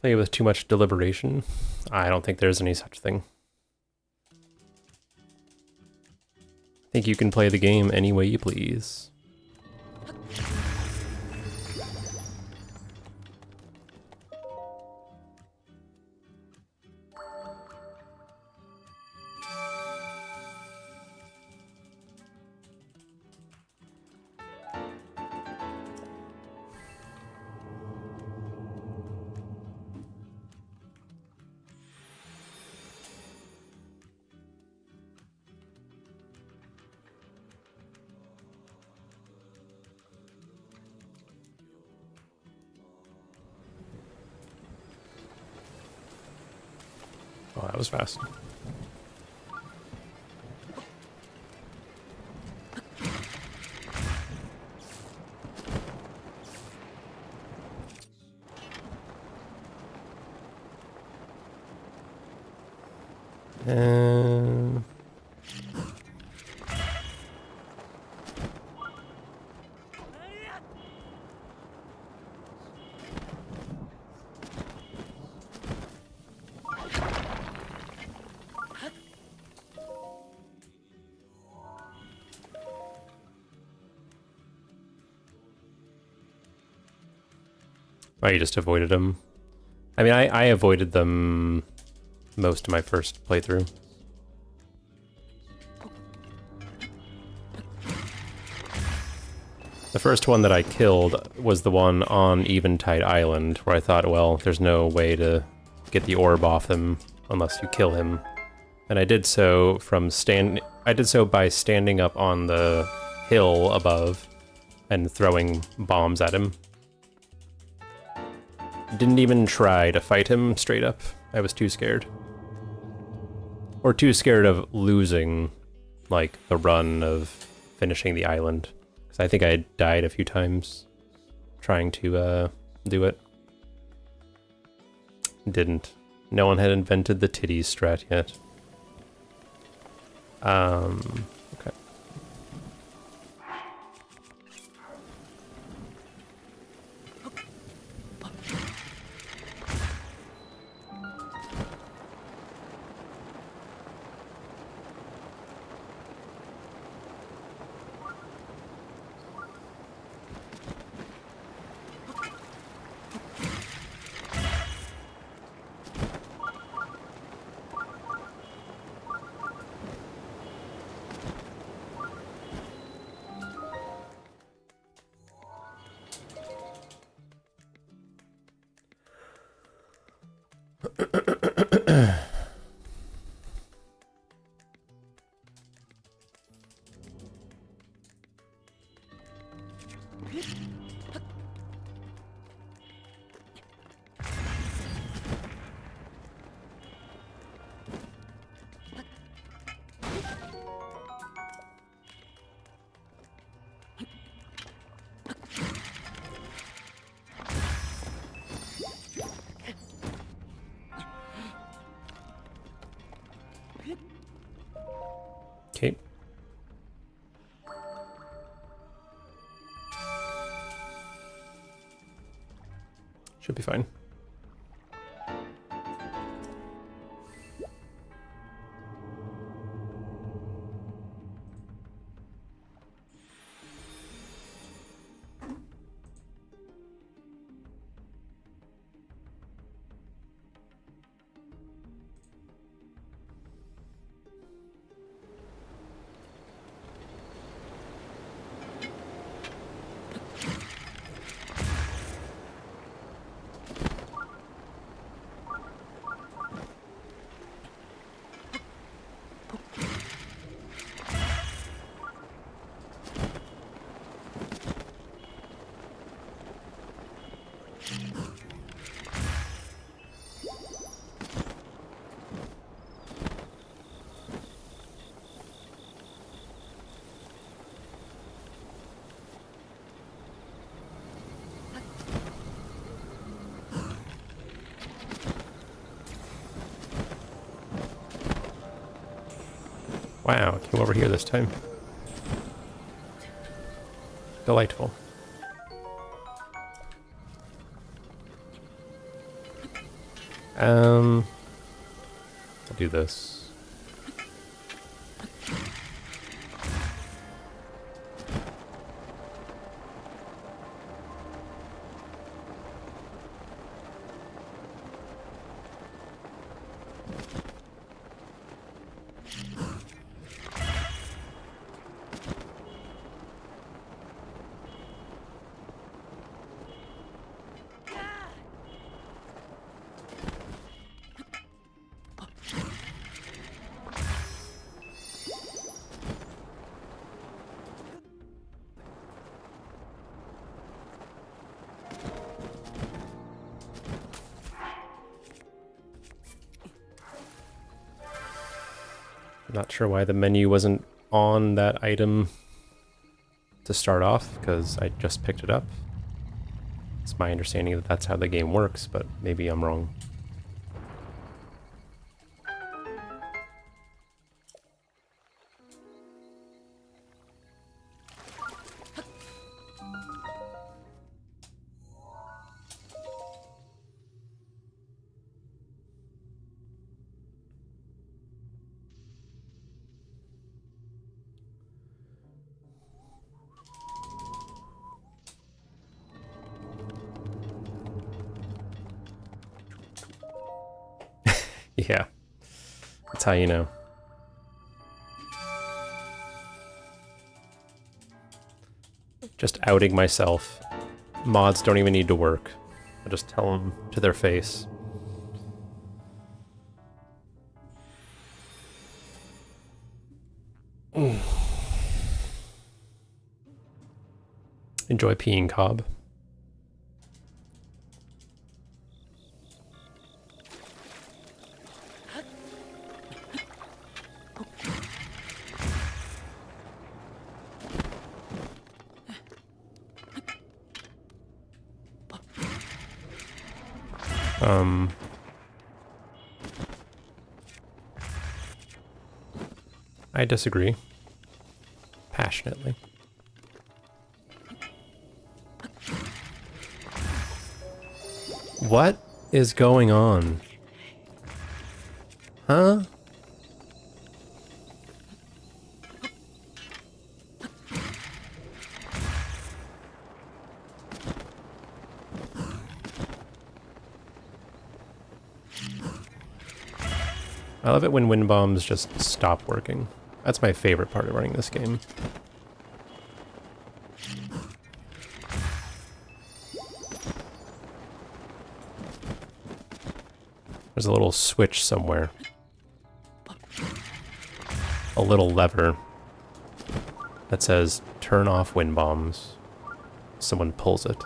Play with too much deliberation? I don't think there's any such thing. I think you can play the game any way you please. Oh, that was fast. Um, Oh, you just avoided them. I mean, I avoided them most of my first playthrough. The first one that I killed was the one on Eventide Island, where I thought, well, there's no way to get the orb off him unless you kill him. And I did so by standing up on the hill above and throwing bombs at him. Didn't even try to fight him straight up. I was too scared. Or too scared of losing, like, the run of finishing the island. 'Cause I think I died a few times trying to do it. Didn't. No one had invented the titties strat yet. Okay. Okay. Should be fine. Wow, came over here this time. Delightful. I'll do this. Not sure why the menu wasn't on that item to start off, because I just picked it up. It's my understanding that that's how the game works, but maybe I'm wrong. Yeah, that's how you know. Just outing myself. Mods don't even need to work. I'll just tell them to their face. Enjoy peeing, Cobb. I disagree. Passionately. What is going on? Huh? I love it when wind bombs just stop working. That's my favorite part of running this game. There's a little switch somewhere. A little lever that says turn off wind bombs. Someone pulls it.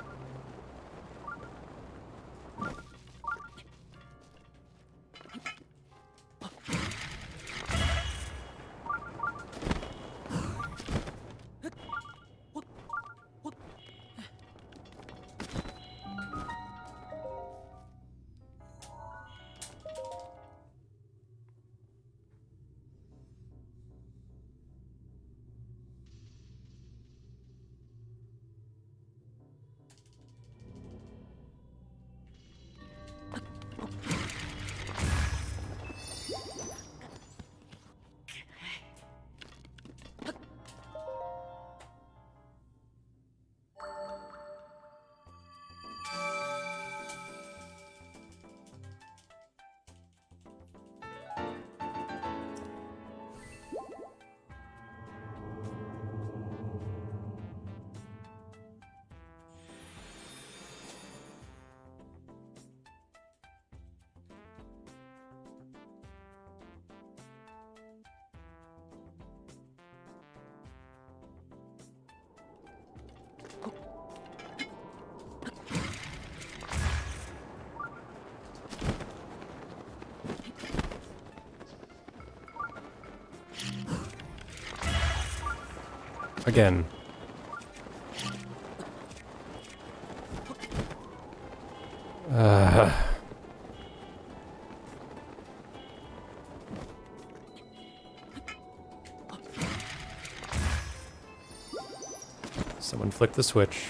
Again. Someone flick the switch.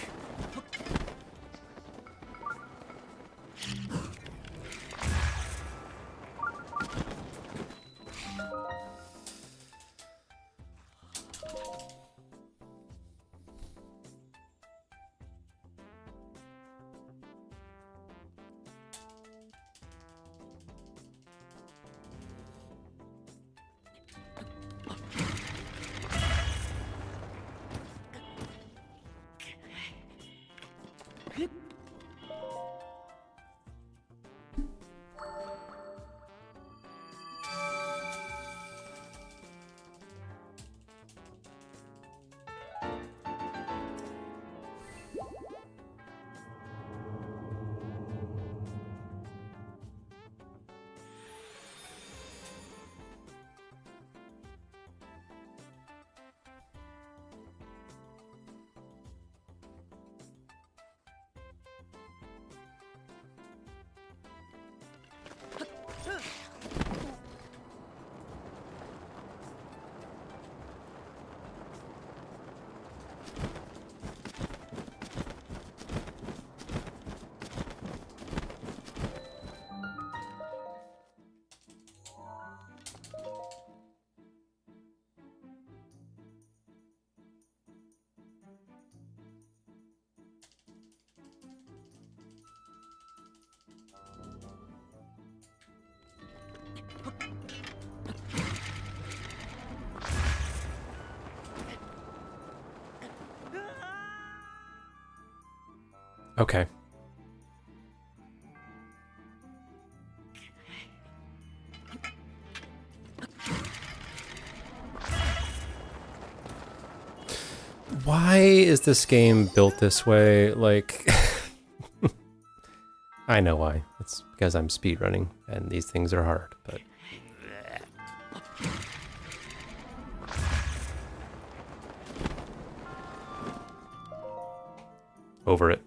Okay. Why is this game built this way? Like, I know why. It's because I'm speedrunning and these things are hard, but... Over it.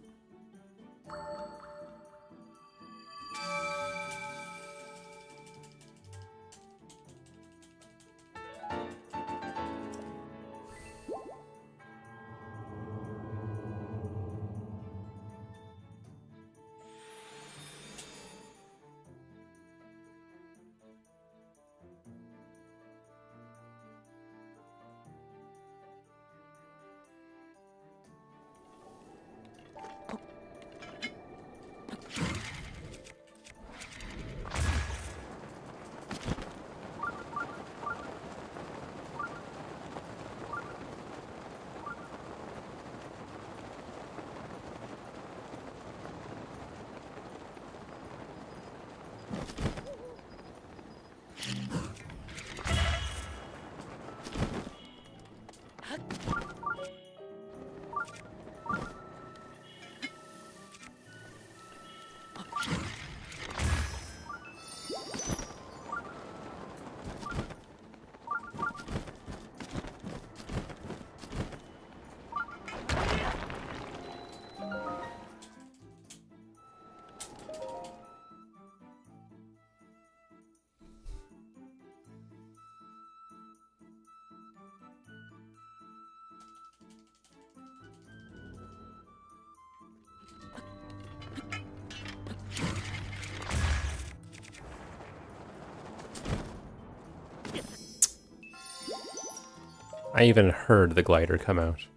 I even heard the glider come out.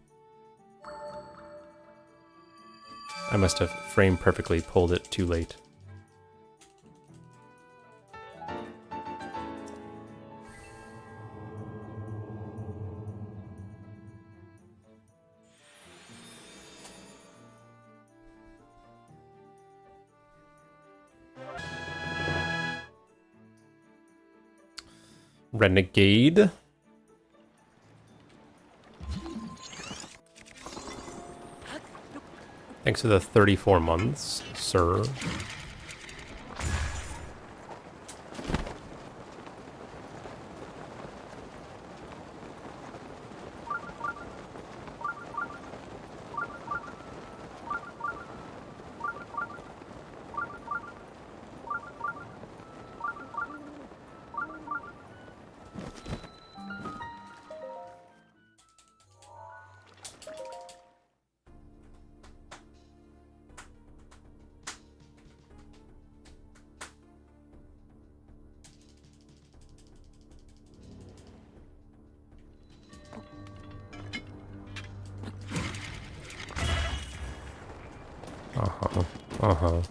I must have frame perfectly pulled it too late. Renegade. Thanks for the 34 months, sir. Uh-huh.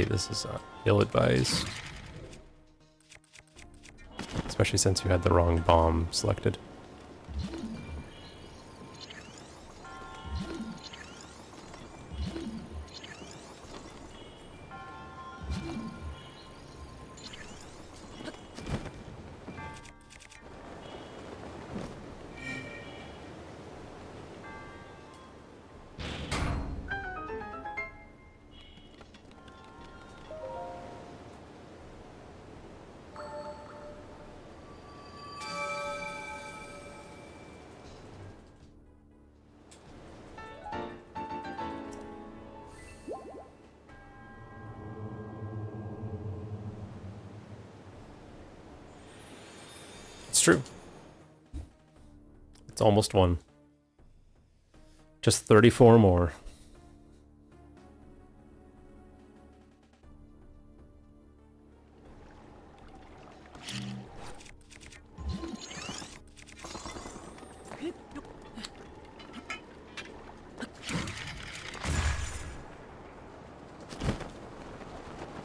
This is ill-advised. Especially since you had the wrong bomb selected. It's true. It's almost one. Just 34 more.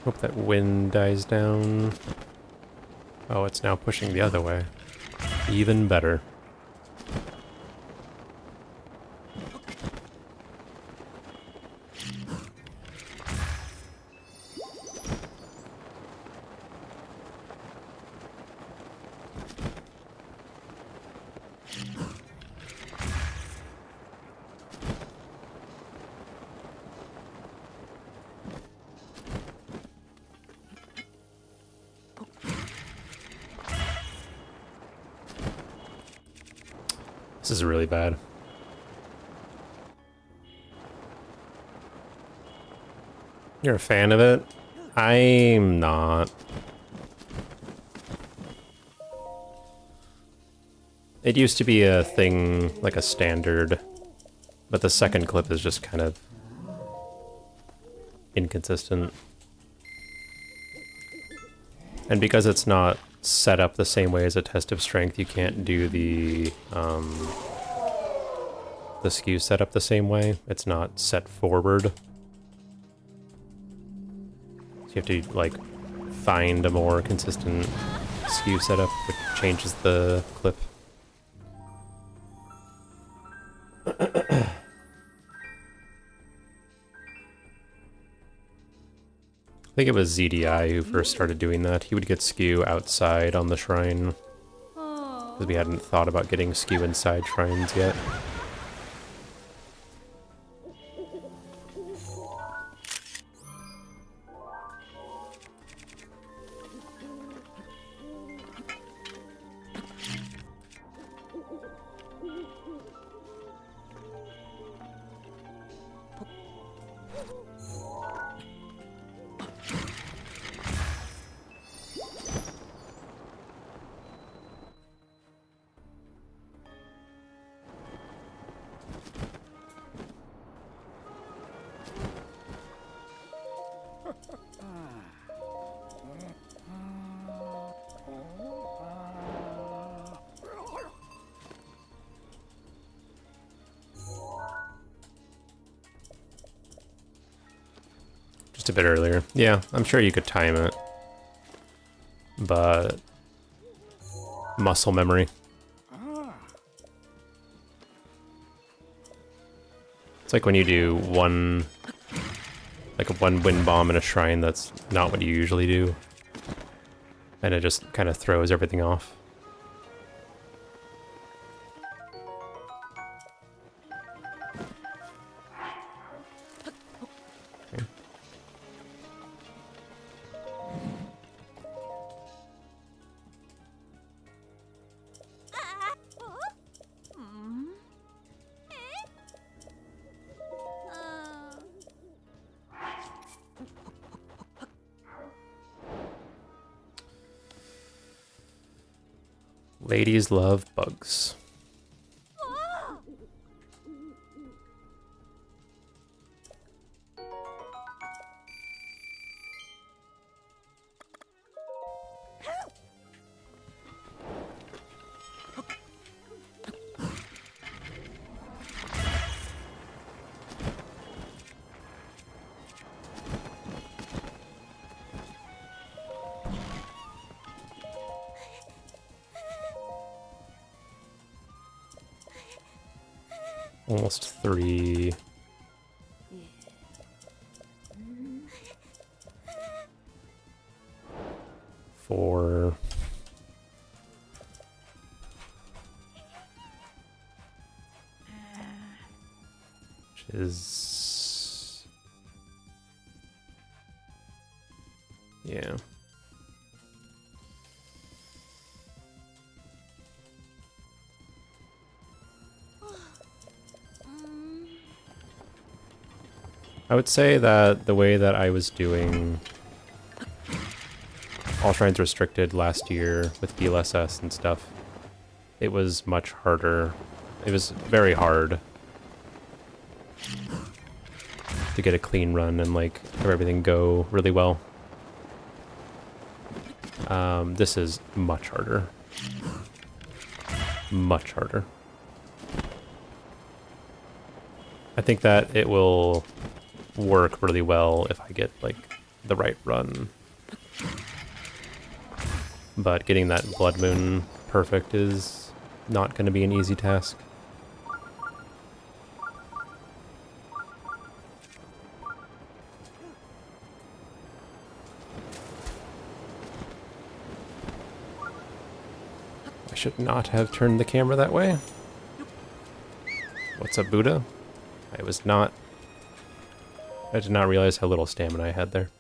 Hope that wind dies down. Oh, it's now pushing the other way. Even better. This is really bad. You're a fan of it? I'm not. It used to be a thing, like a standard, but the second clip is just kind of inconsistent. And because it's not set up the same way as a test of strength, you can't do the skew setup the same way. It's not set forward. So you have to, like, find a more consistent skew setup, which changes the clip. I think it was ZDI who first started doing that. He would get skew outside on the shrine, because we hadn't thought about getting skew inside shrines yet. a bit earlier. Yeah, I'm sure you could time it. But muscle memory. It's like when you do one wind bomb in a shrine that's not what you usually do. And it just kind of throws everything off. Okay. Ladies love bugs. Almost 3. 4. Which is... yeah. I would say that the way that I was doing All Shrines Restricted last year with DLSS and stuff, it was much harder. It was very hard to get a clean run and like have everything go really well. This is much harder. Much harder. I think that it will work really well if I get like the right run. But getting that Blood Moon perfect is not going to be an easy task. I should not have turned the camera that way. What's up, Buddha? I did not realize how little stamina I had there.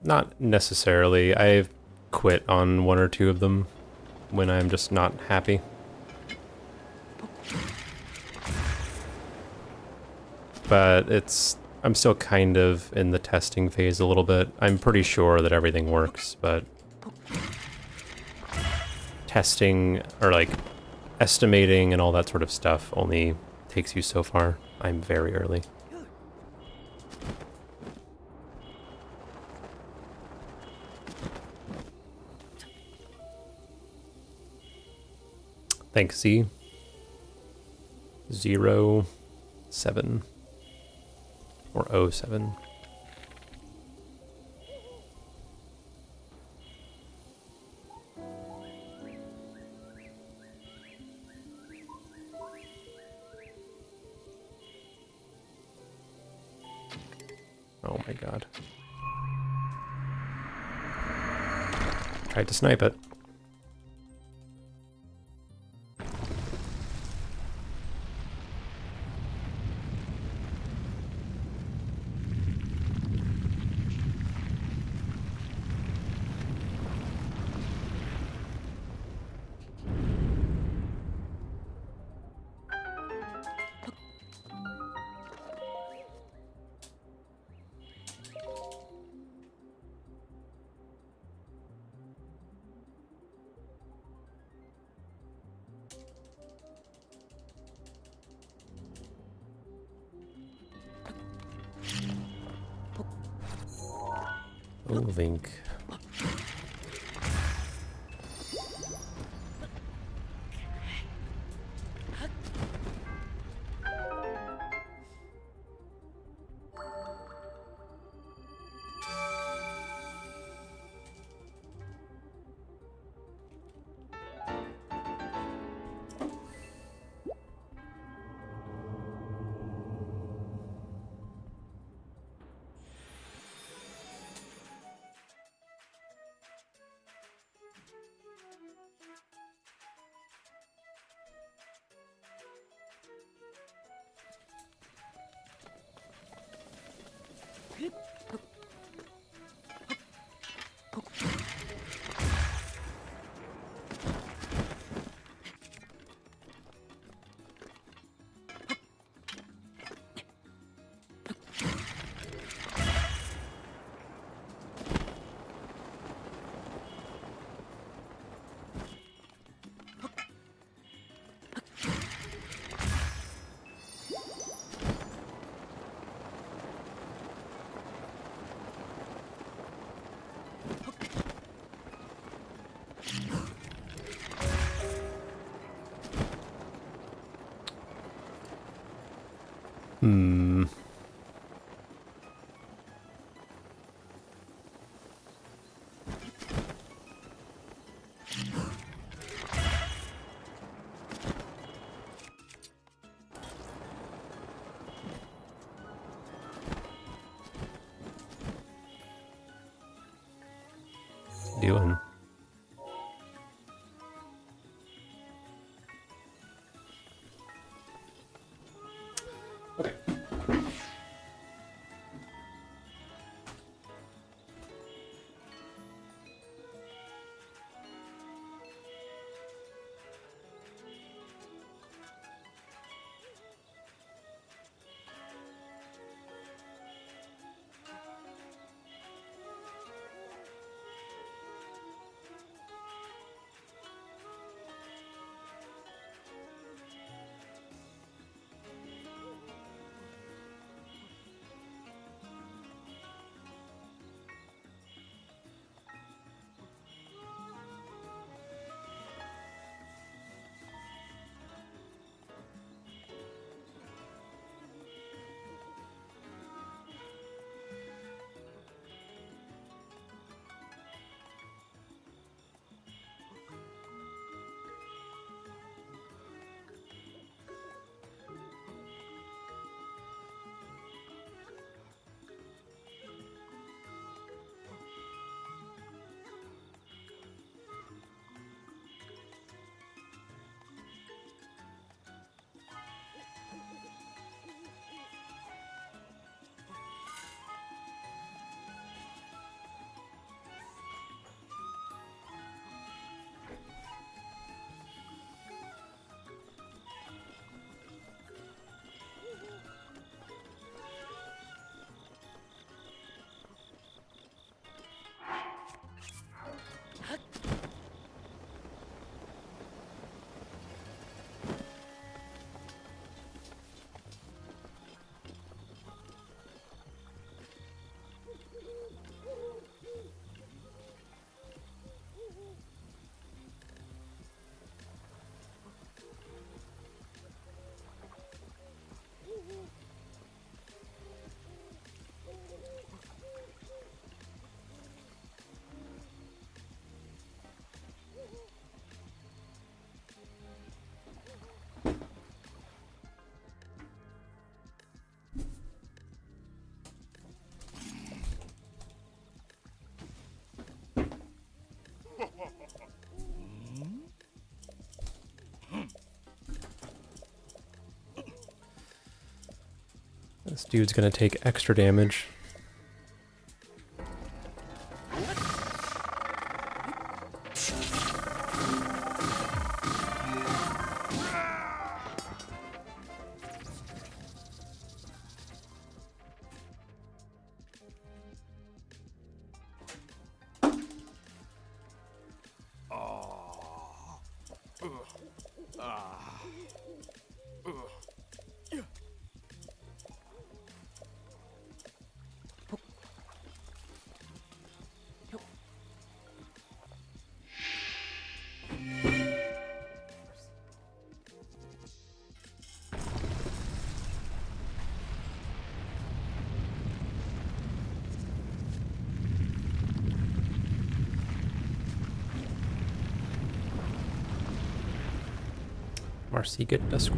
Not necessarily. I've quit on 1 or 2 of them when I'm just not happy. But I'm still kind of in the testing phase a little bit. I'm pretty sure that everything works, but testing or like estimating and all that sort of stuff only takes you so far. I'm very early. Thanks, Z. 07 or 07. Oh my god. Tried to snipe it. Oh, Link. Hmm. Doing. This dude's gonna take extra damage. Marcy, get to school.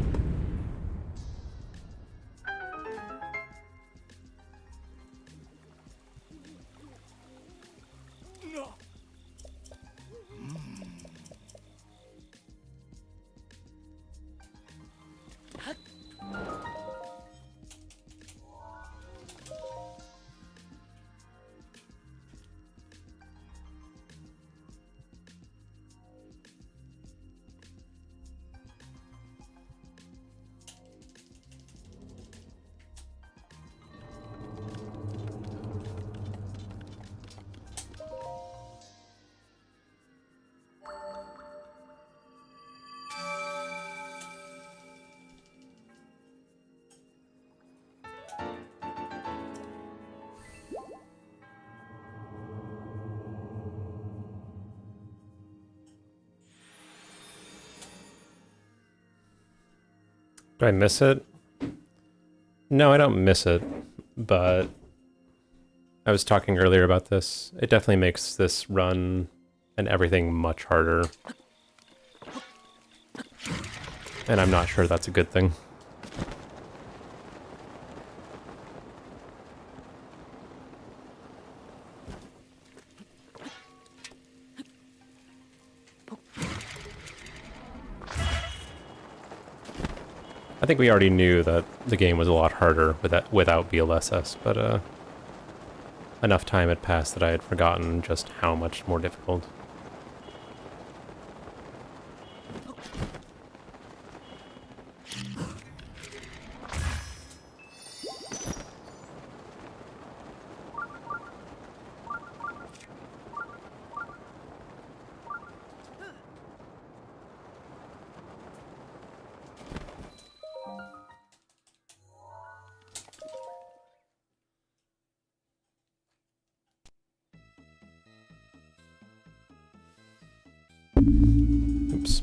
Do I miss it? No, I don't miss it, but I was talking earlier about this. It definitely makes this run and everything much harder. And I'm not sure that's a good thing. I think we already knew that the game was a lot harder without BLSS, but enough time had passed that I had forgotten just how much more difficult. Oops.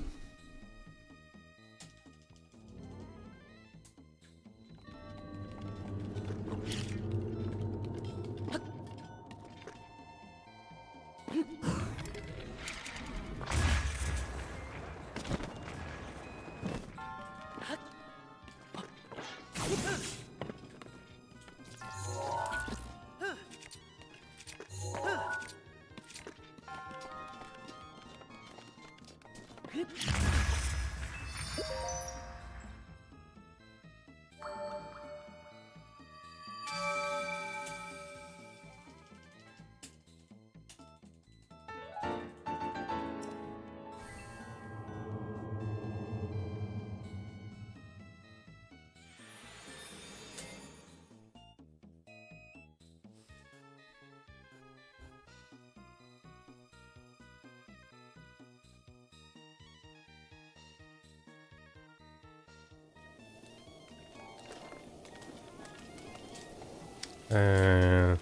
Uh...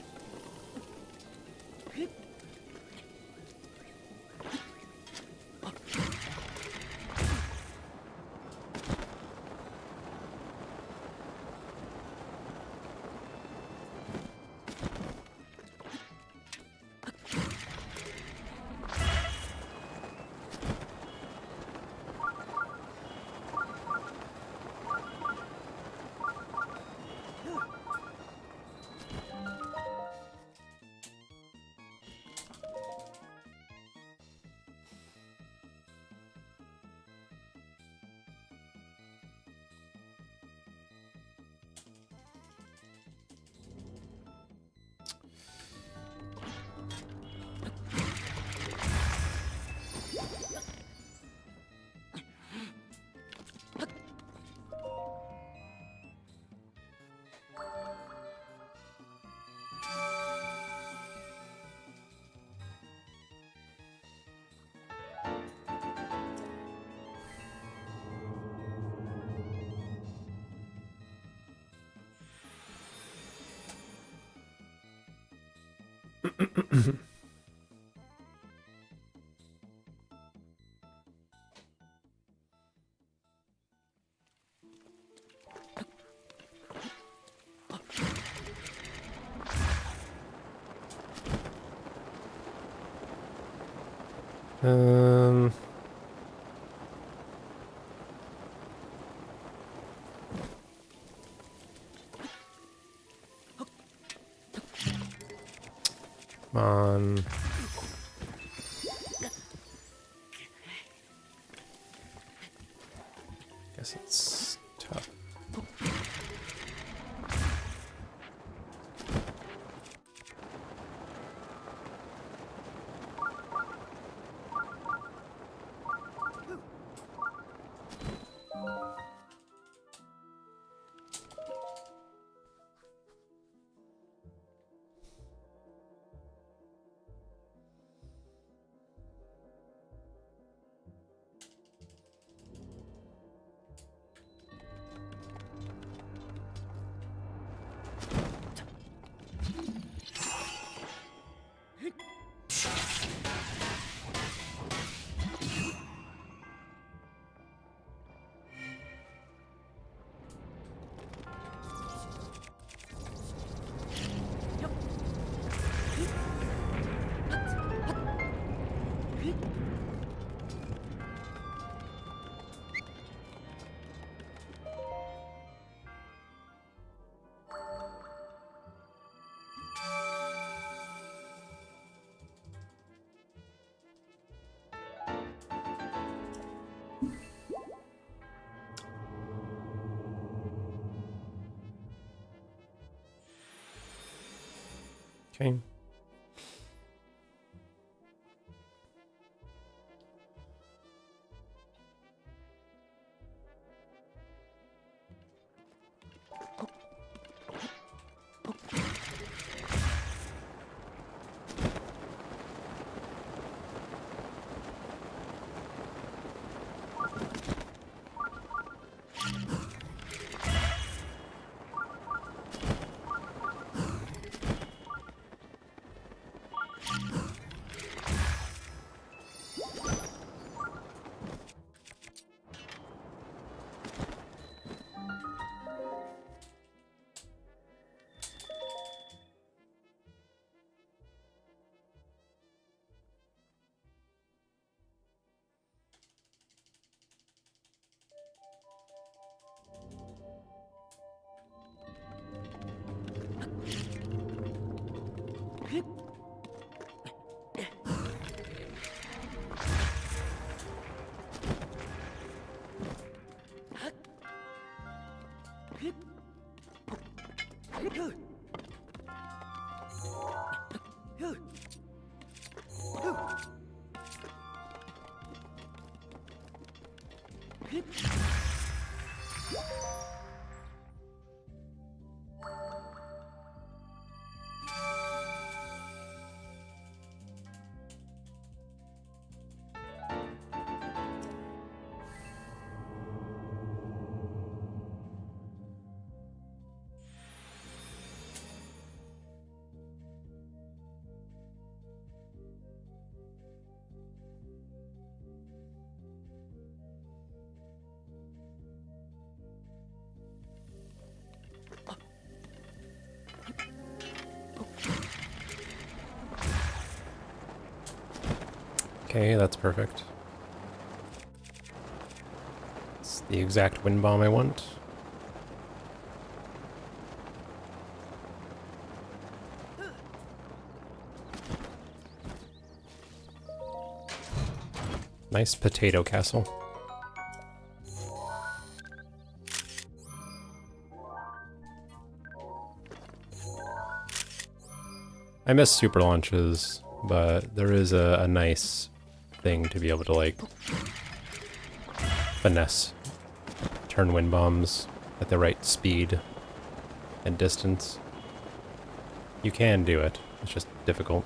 Um... Come on. Guess it's tough. Okay. Okay, that's perfect. It's the exact wind bomb I want. Nice potato castle. I miss super launches, but there is a nice thing to be able to like finesse turn wind bombs at the right speed and distance. You can do it, it's just difficult.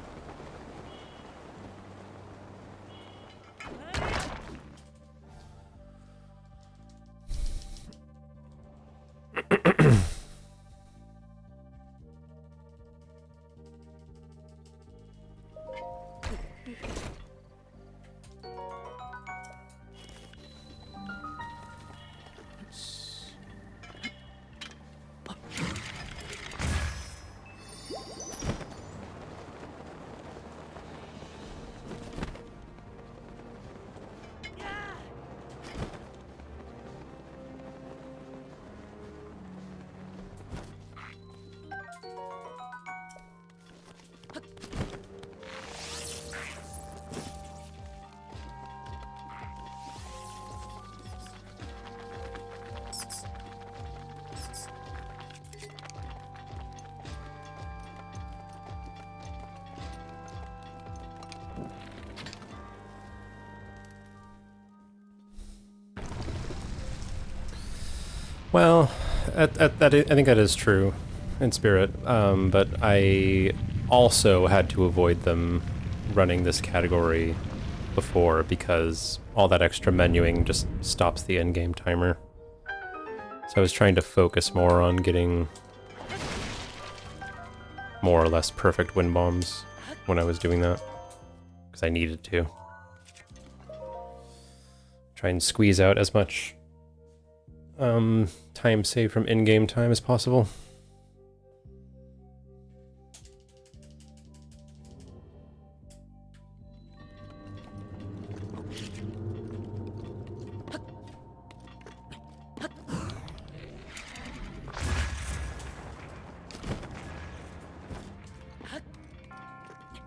Well, I think that is true in spirit, but I also had to avoid them running this category before because all that extra menuing just stops the endgame timer. So I was trying to focus more on getting more or less perfect wind bombs when I was doing that, because I needed to. Try and squeeze out as much time saved from in-game time as possible.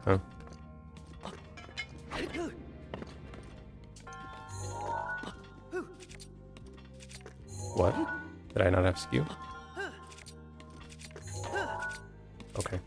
Huh? What? Did I not have skew? Okay.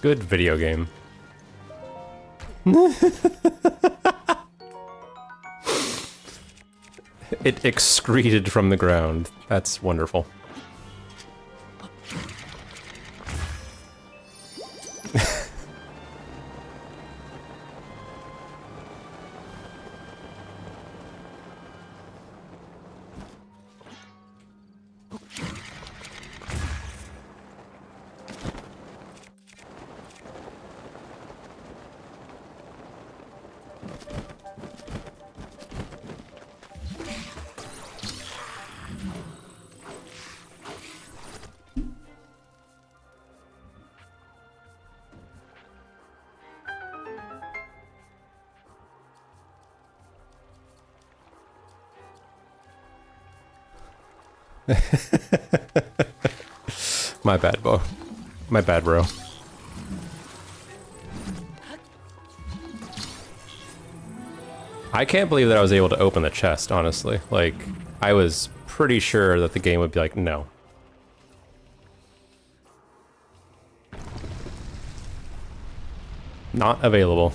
Good video game. It excreted from the ground. That's wonderful. My bad, Bo. My bad, bro. I can't believe that I was able to open the chest, honestly. Like, I was pretty sure that the game would be like, no. Not available.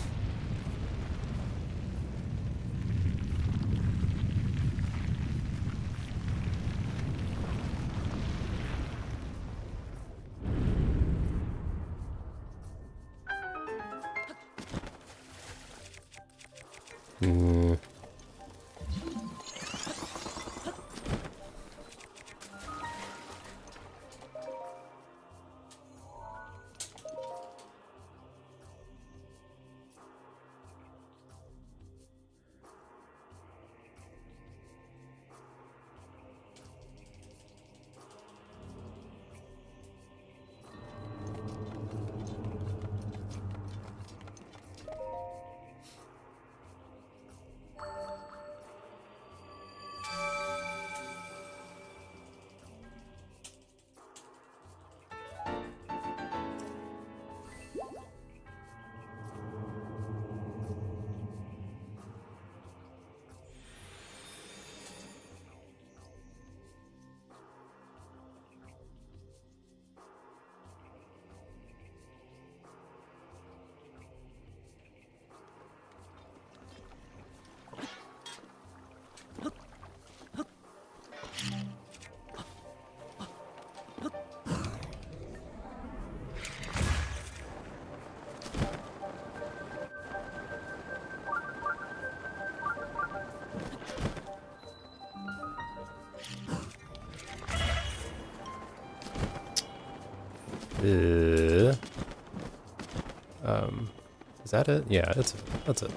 Is that it? Yeah, that's it.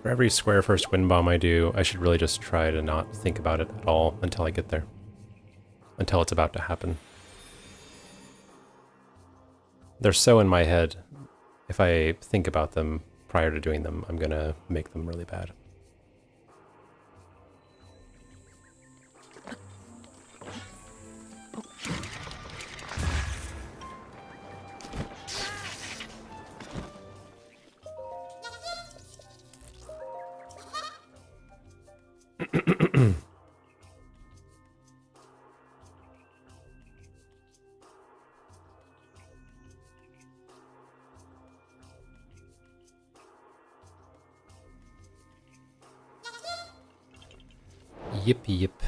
For every square first wind bomb I do, I should really just try to not think about it at all until I get there. Until it's about to happen. They're so in my head, if I think about them prior to doing them, I'm gonna make them really bad. Yip yip.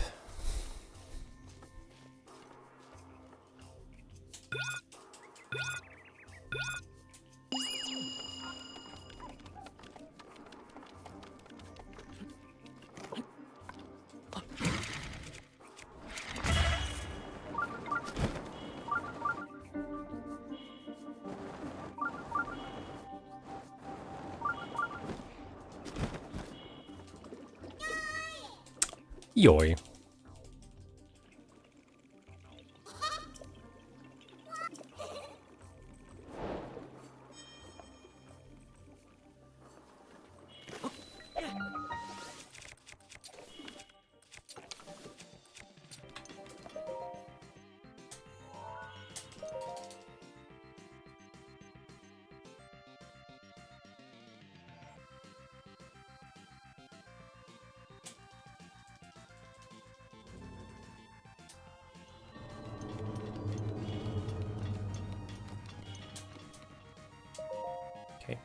Yoy. Okay.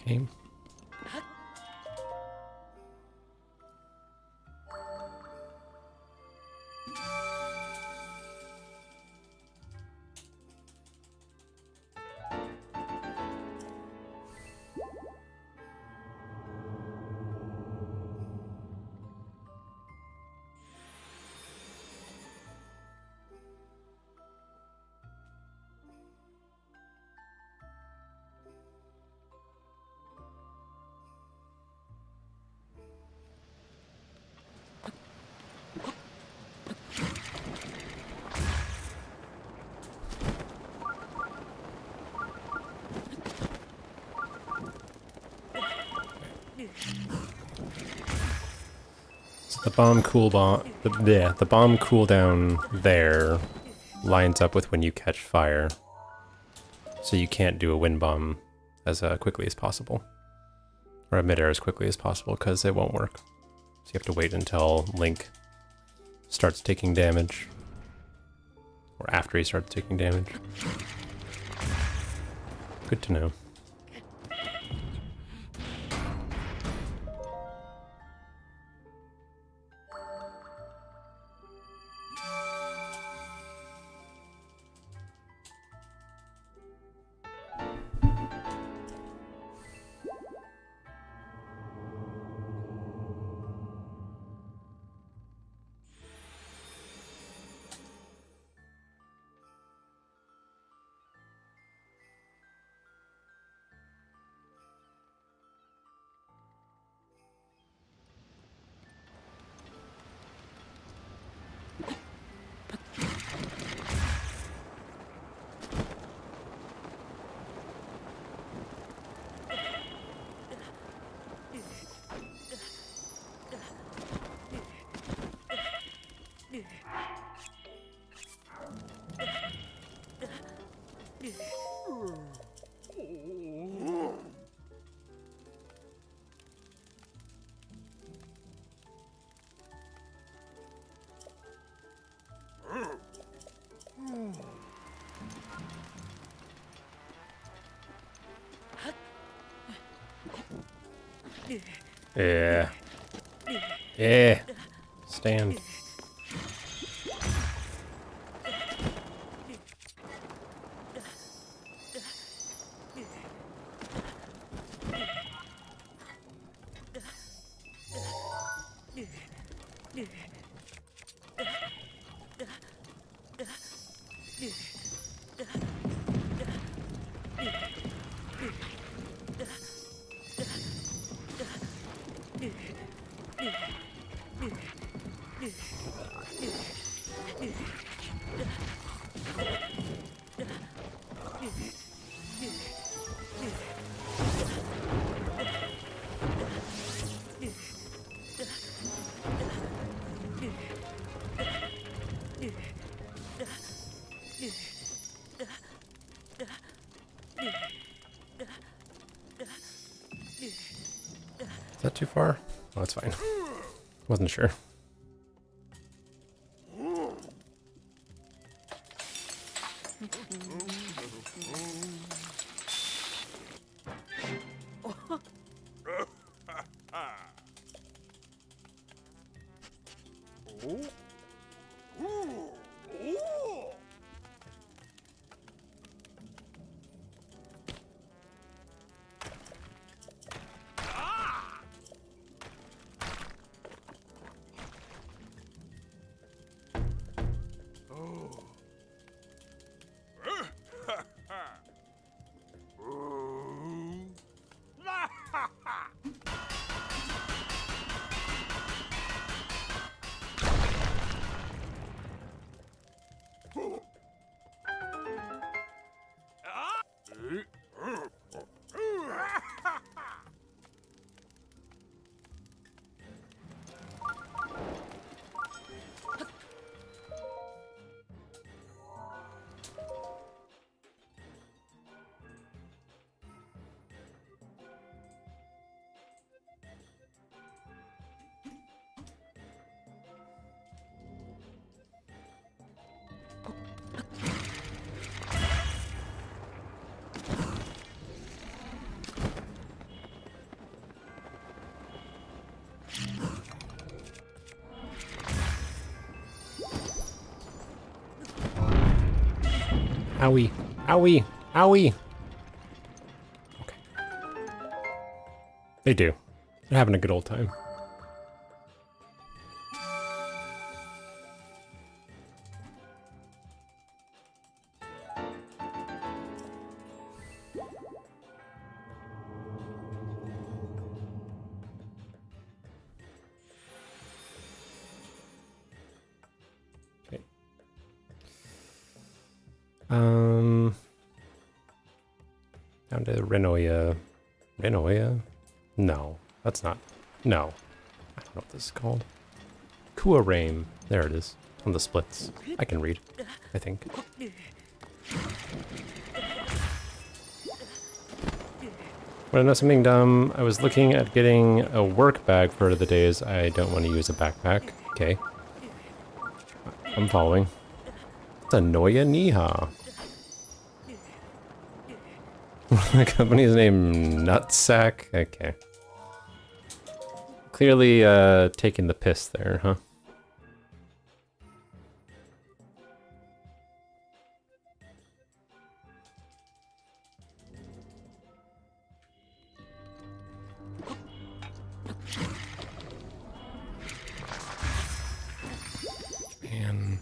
Okay. So the bomb the bomb cooldown there lines up with when you catch fire. So you can't do a wind bomb as quickly as possible. Or a midair as quickly as possible, because it won't work. So you have to wait until Link starts taking damage. Or after he starts taking damage. Good to know. Yeah. Yeah. Stand. Is that too far? Oh, that's fine. Wasn't sure. Owie. Owie. Owie. Okay. They do. They're having a good old time. Down to Renoya. Renoya? No, that's not. No. I don't know what this is called. Kuaraim. There it is. On the splits. I can read, I think. Want to know something dumb? I was looking at getting a work bag for the days I don't want to use a backpack. Okay. I'm following. It's a Noya Niha. The company's name Nutsack? Okay. Clearly, taking the piss there, huh? Man.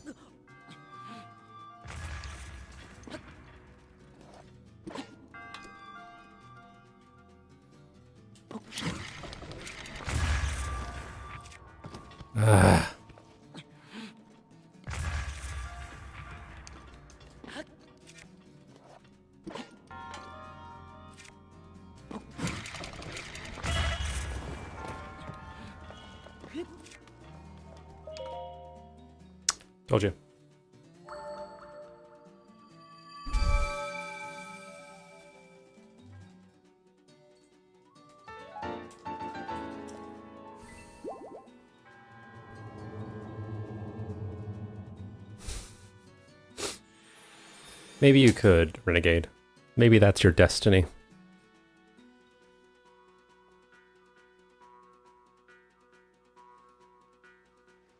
Ah. Told you. Maybe you could, Renegade. Maybe that's your destiny.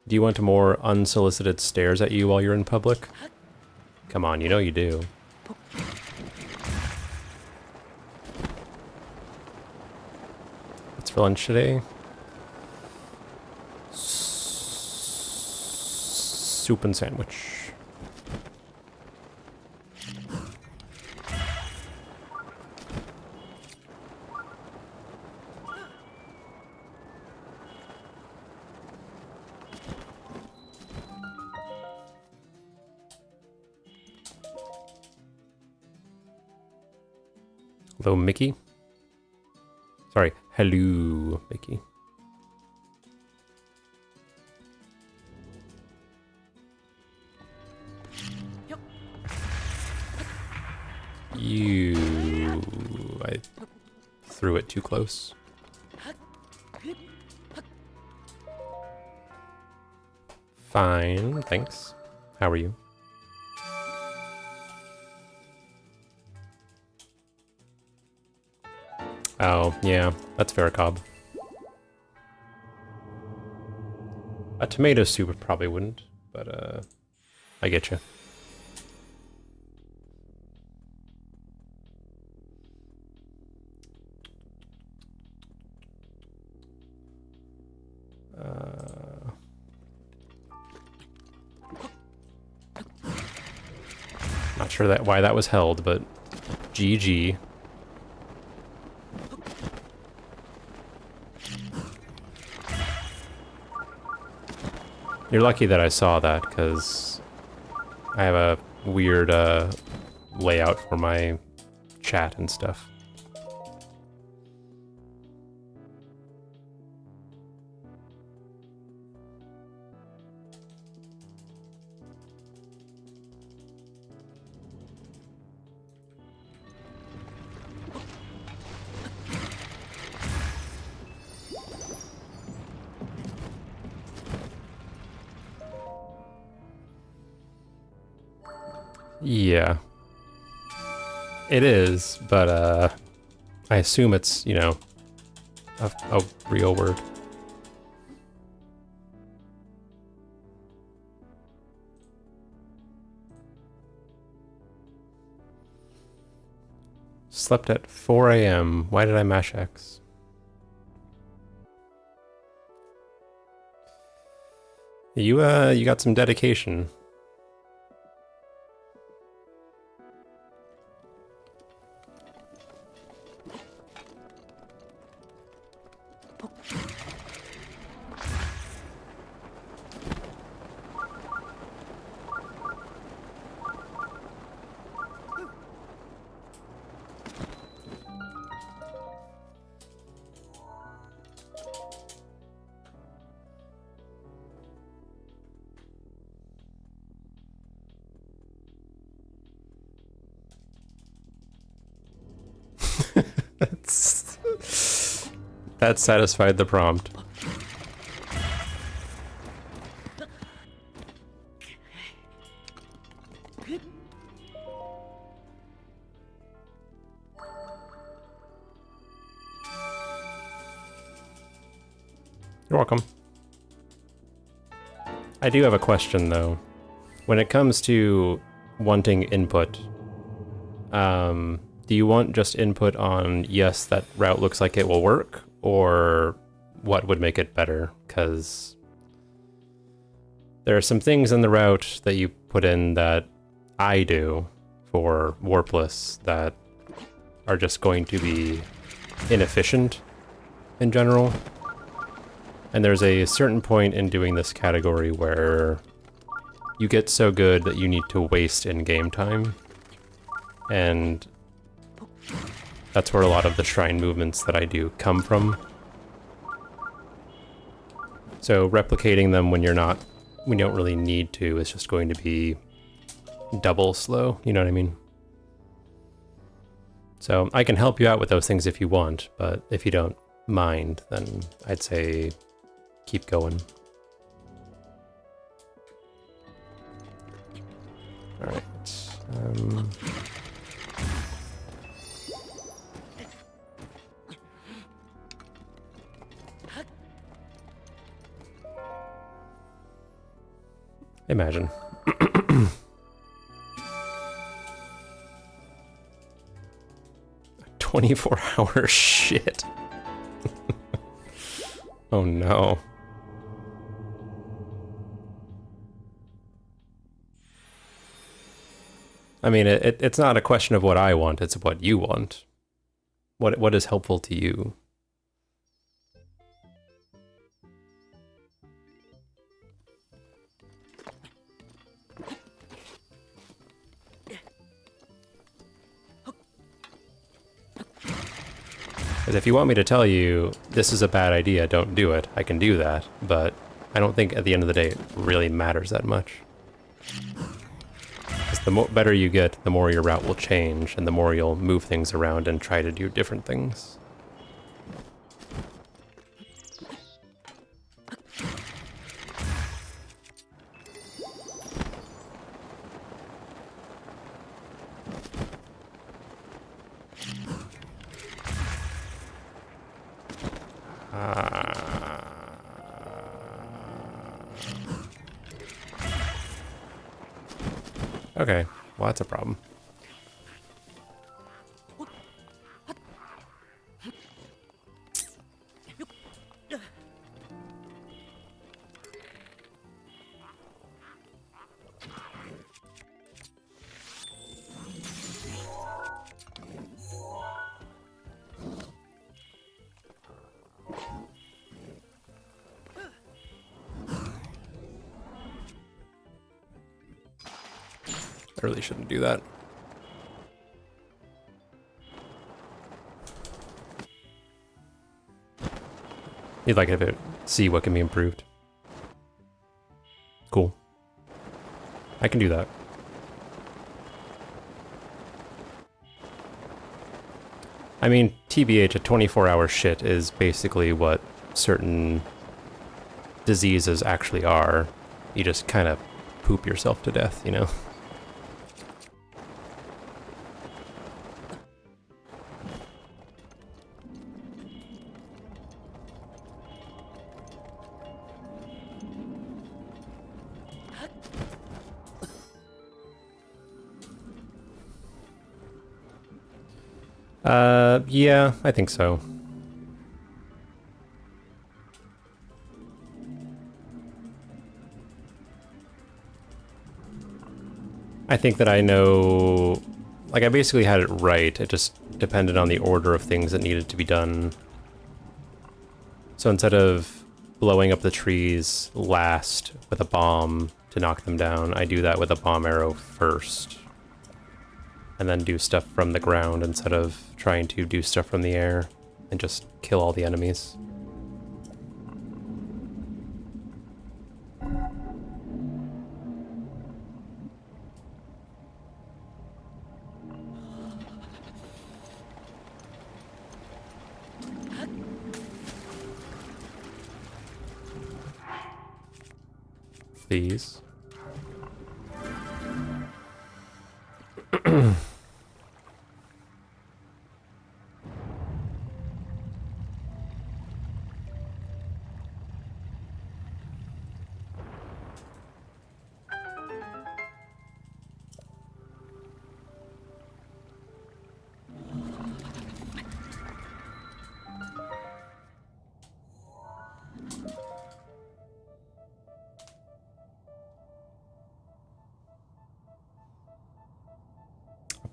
Do you want more unsolicited stares at you while you're in public? Come on, you know you do. What's for lunch today? Soup and sandwich. Hello, Mickey. Sorry, hello, Mickey. I threw it too close. Fine, thanks. How are you? Oh, yeah, that's fair, Cobb. A tomato soup probably wouldn't, but, I get you. Not sure why that was held, but GG. You're lucky that I saw that, because I have a weird layout for my chat and stuff. Yeah. It is, but I assume it's, you know, a real word. slept at 4 a.m. Why did I mash X? You got some dedication. That satisfied the prompt. You're welcome. I do have a question though. When it comes to wanting input, do you want just input on, yes, that route looks like it will work, or what would make it better? Because there are some things in the route that you put in that I do for warpless that are just going to be inefficient in general. And there's a certain point in doing this category where you get so good that you need to waste in-game time. And that's where a lot of the shrine movements that I do come from. So replicating them when you don't really need to is just going to be double slow, you know what I mean? So I can help you out with those things if you want, but if you don't mind, then I'd say keep going. Alright. Imagine. 24-hour shit. Oh no. I mean, it's not a question of what I want, it's what you want. What is helpful to you? Because if you want me to tell you, this is a bad idea, don't do it, I can do that, but I don't think at the end of the day it really matters that much. Because the better you get, the more your route will change, and the more you'll move things around and try to do different things. Okay, well that's a problem. I really shouldn't do that. You'd like to see what can be improved. Cool. I can do that. I mean, TBH, a 24-hour shit is basically what certain diseases actually are. You just kind of poop yourself to death, you know? Yeah, I think so. I think that I know... Like, I basically had it right. It just depended on the order of things that needed to be done. So instead of blowing up the trees last with a bomb to knock them down, I do that with a bomb arrow first. And then do stuff from the ground instead of trying to do stuff from the air and just kill all the enemies. Please.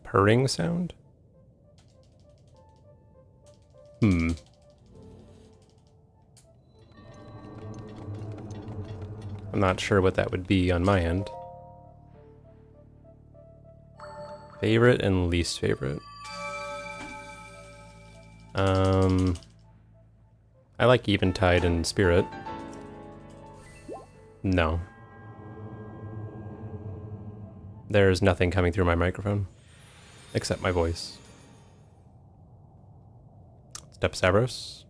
Purring sound? I'm not sure what that would be on my end. Favorite and least favorite. I like Eventide and Spirit. No. There's nothing coming through my microphone. Except my voice. Step Stavros.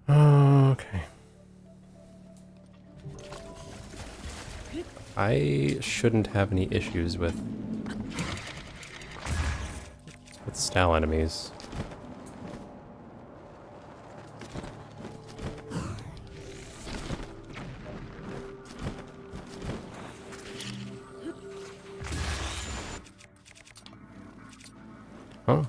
Okay. I shouldn't have any issues with style enemies. Huh?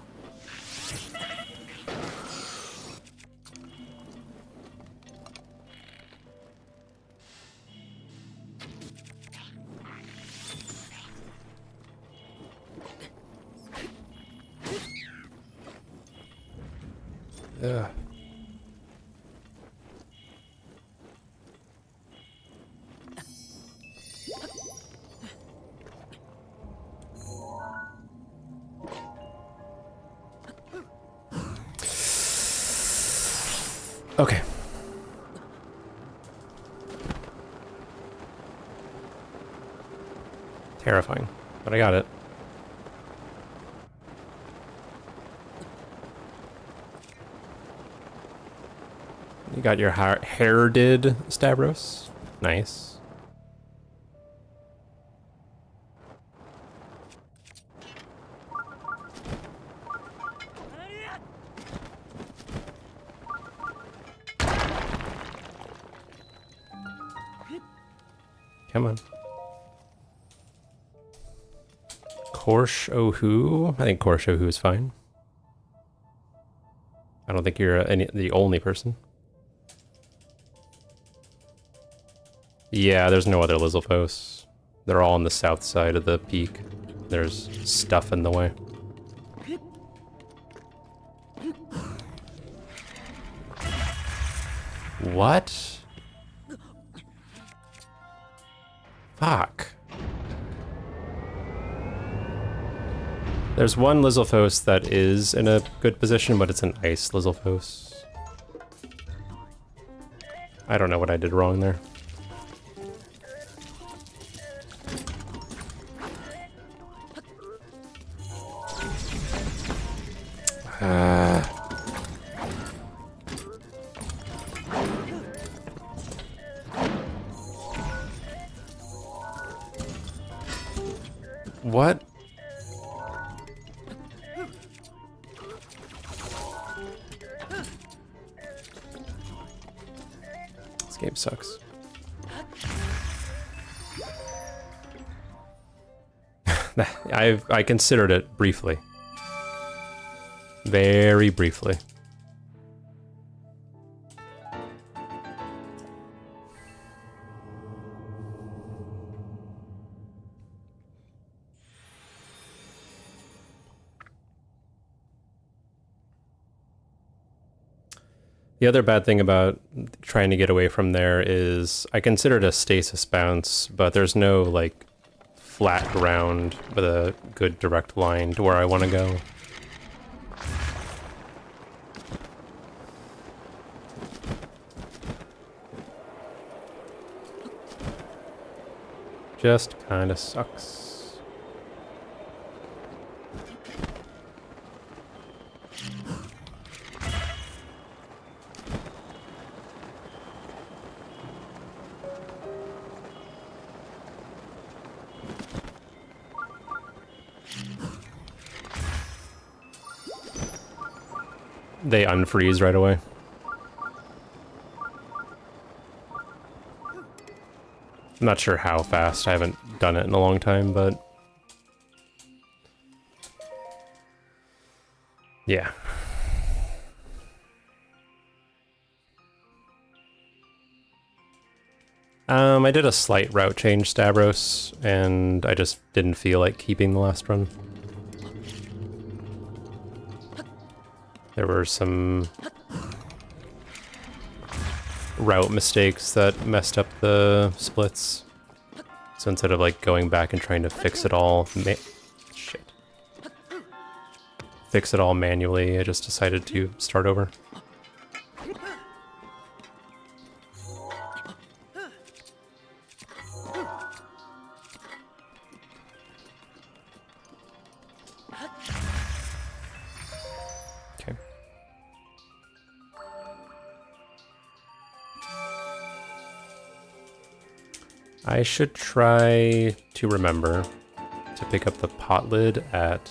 Ugh. Okay. Terrifying, but I got it. You got your hair did, Stavros. Nice. Come on. Korsh Ohu? I think Korsh Ohu is fine. I don't think you're the only person. Yeah, there's no other Lizalfos. They're all on the south side of the peak. There's stuff in the way. What? Fuck. There's one Lizalfos that is in a good position, but it's an ice Lizalfos. I don't know what I did wrong there. What? This game sucks. I considered it briefly. Very briefly. The other bad thing about trying to get away from there is I considered a stasis bounce, but there's no, like, flat ground with a good direct line to where I want to go. Just kind of sucks. They unfreeze right away. I'm not sure how fast. I haven't done it in a long time, but yeah. I did a slight route change, Stavros, and I just didn't feel like keeping the last run. There were some route mistakes that messed up the splits. So instead of like going back and trying to fix it all, fix it all manually, I just decided to start over. Okay. I should try to remember to pick up the pot lid at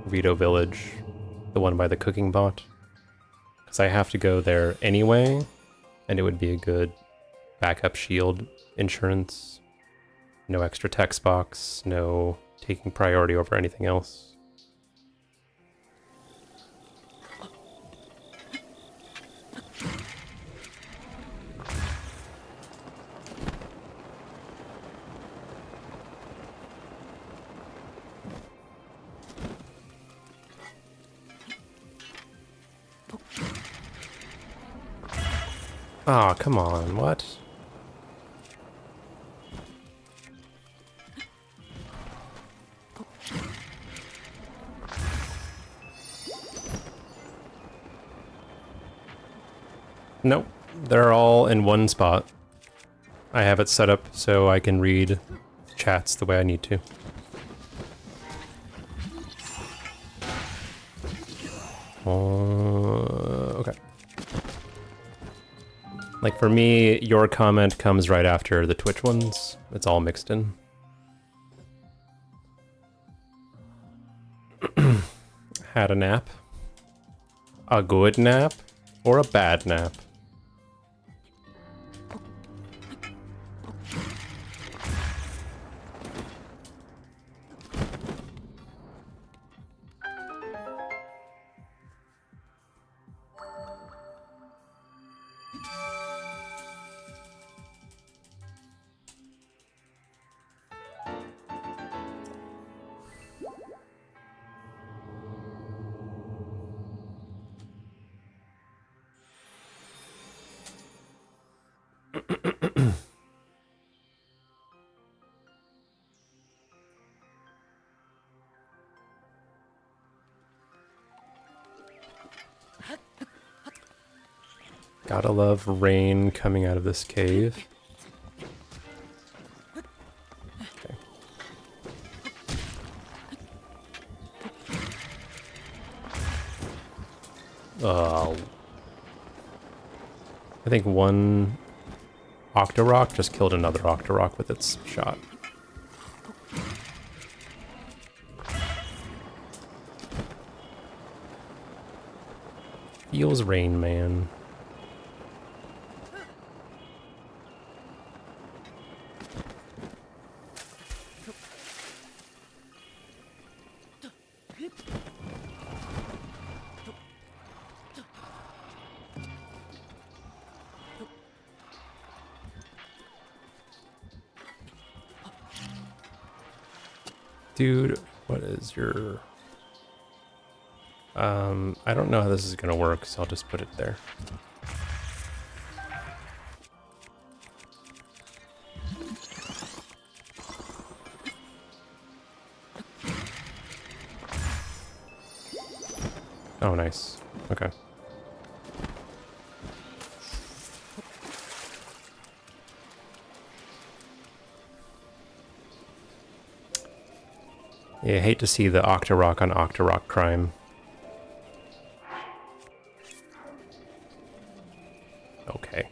Rito Village, the one by the cooking pot, because I have to go there anyway, and it would be a good backup shield insurance. No extra text box, no taking priority over anything else. Aw, oh, come on, what? Nope, they're all in one spot. I have it set up so I can read chats the way I need to. Okay. Like for me, your comment comes right after the Twitch ones. It's all mixed in. Had a nap? A good nap? Or a bad nap? Gotta love rain coming out of this cave. Okay. Oh. I think one Octorok just killed another Octorok with its shot. Feels rain, man. Dude, what is your... I don't know how this is gonna work, so I'll just put it there. Oh, nice. Okay. Yeah, I hate to see the Octorok on Octorok crime. Okay.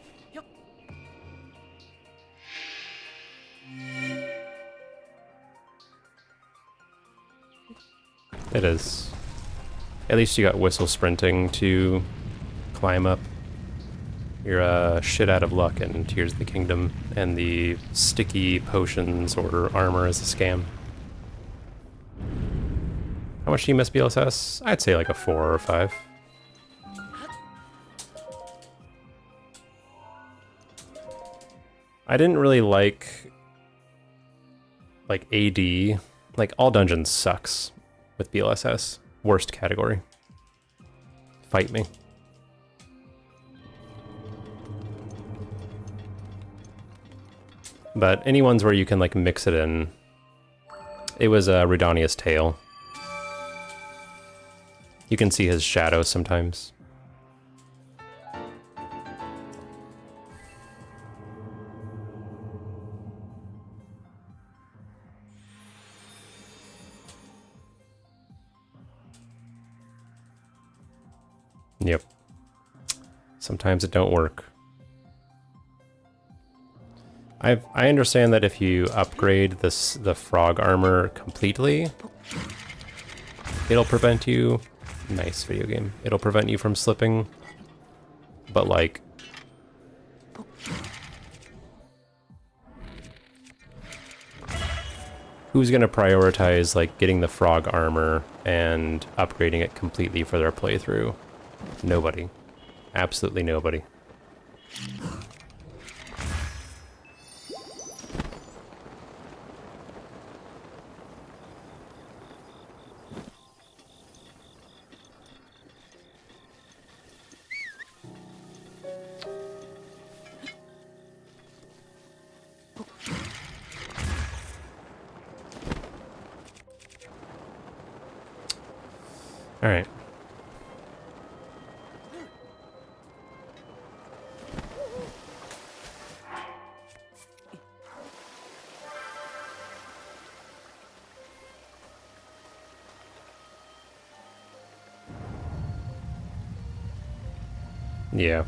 It is. At least you got whistle sprinting to climb up. You're shit out of luck in Tears of the Kingdom, and the sticky potions or armor is a scam. How much do you miss BLSS? I'd say like a 4 or 5. I didn't really like AD. Like, all dungeons sucks with BLSS. Worst category. Fight me. But any ones where you can like mix it in. It was Rudania's tail. You can see his shadow sometimes. Yep. Sometimes it don't work. I understand that if you upgrade the frog armor completely, it'll prevent you... Nice video game. It'll prevent you from slipping, but like... Who's gonna prioritize like getting the frog armor and upgrading it completely for their playthrough? Nobody. Absolutely nobody. All right. Yeah.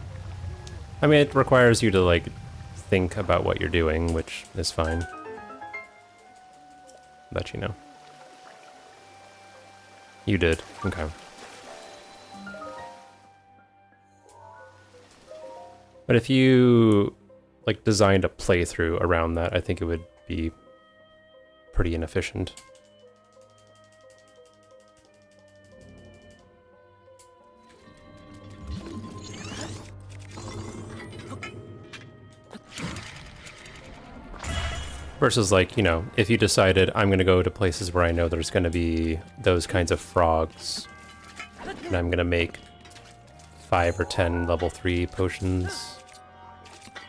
I mean, it requires you to, like, think about what you're doing, which is fine. But, you know. You did. Okay. But if you, like, designed a playthrough around that, I think it would be pretty inefficient. Versus, like, you know, if you decided I'm going to go to places where I know there's going to be those kinds of frogs, and I'm going to make 5 or 10 level 3 potions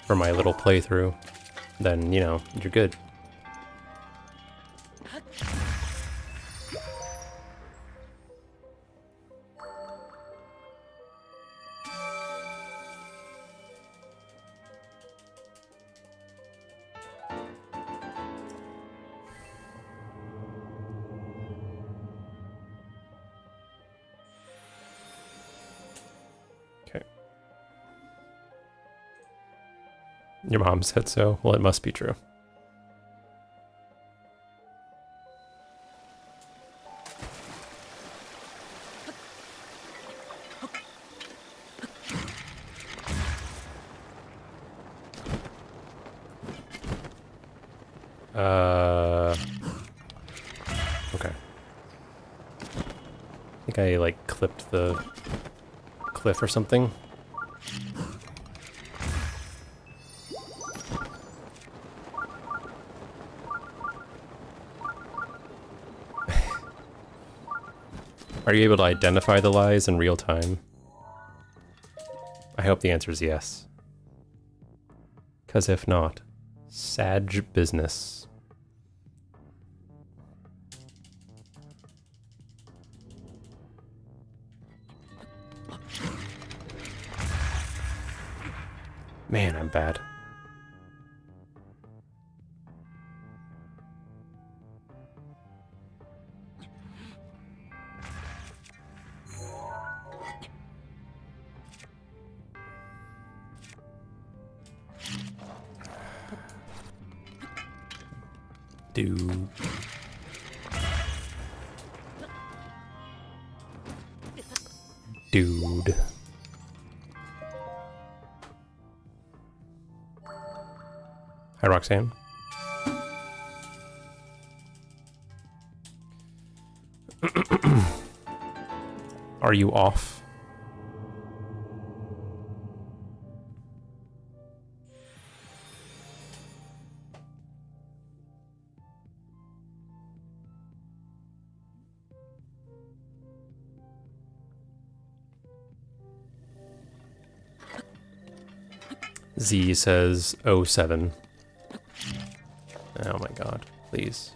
for my little playthrough, then, you know, you're good. Your mom said so. Well, it must be true. Okay. I think I, like, clipped the cliff or something. Are you able to identify the lies in real time? I hope the answer is yes. Because if not, sad business. Man, I'm bad. Dude. Dude. Hi, Roxanne. Are you off? Z says 07. Oh my god, please.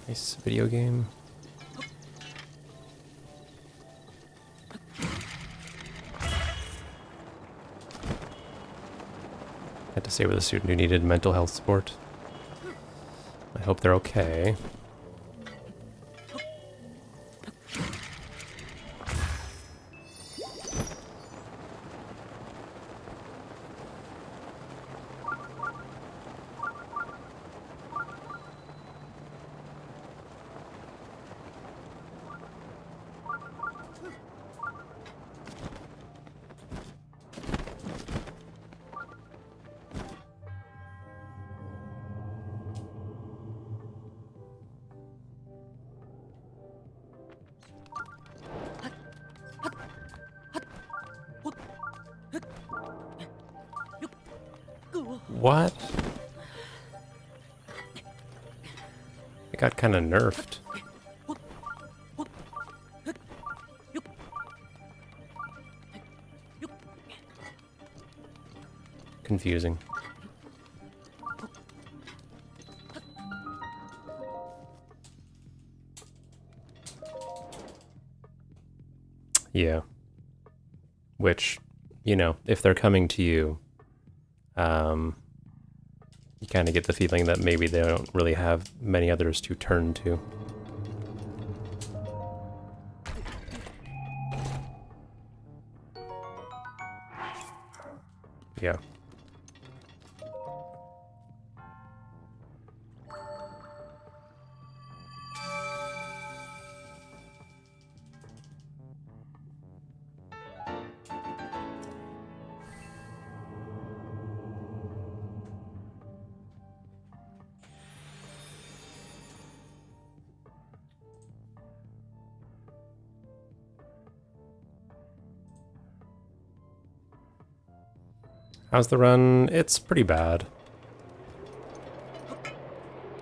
Nice video game. Had to stay with a student who needed mental health support. I hope they're okay. What? It got kind of nerfed. Confusing. Yeah. Which, you know, if they're coming to you, you kind of get the feeling that maybe they don't really have many others to turn to. Yeah. How's the run? It's pretty bad.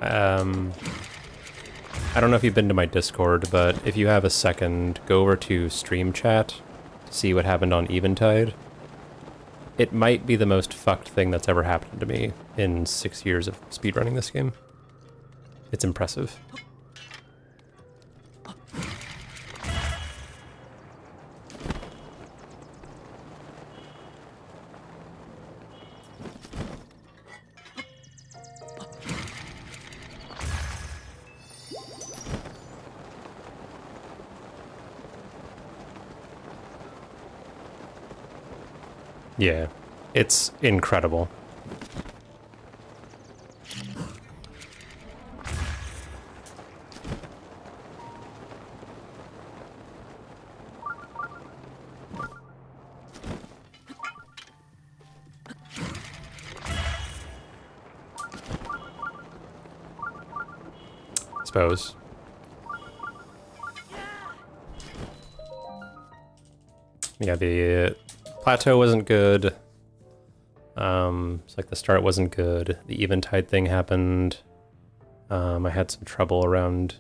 I don't know if you've been to my Discord, but if you have a second, go over to Stream Chat to see what happened on Eventide. It might be the most fucked thing that's ever happened to me in 6 years of speedrunning this game. It's impressive. Yeah, it's incredible. Suppose. Yeah, the plateau wasn't good. It's like the start wasn't good. The eventide thing happened. I had some trouble around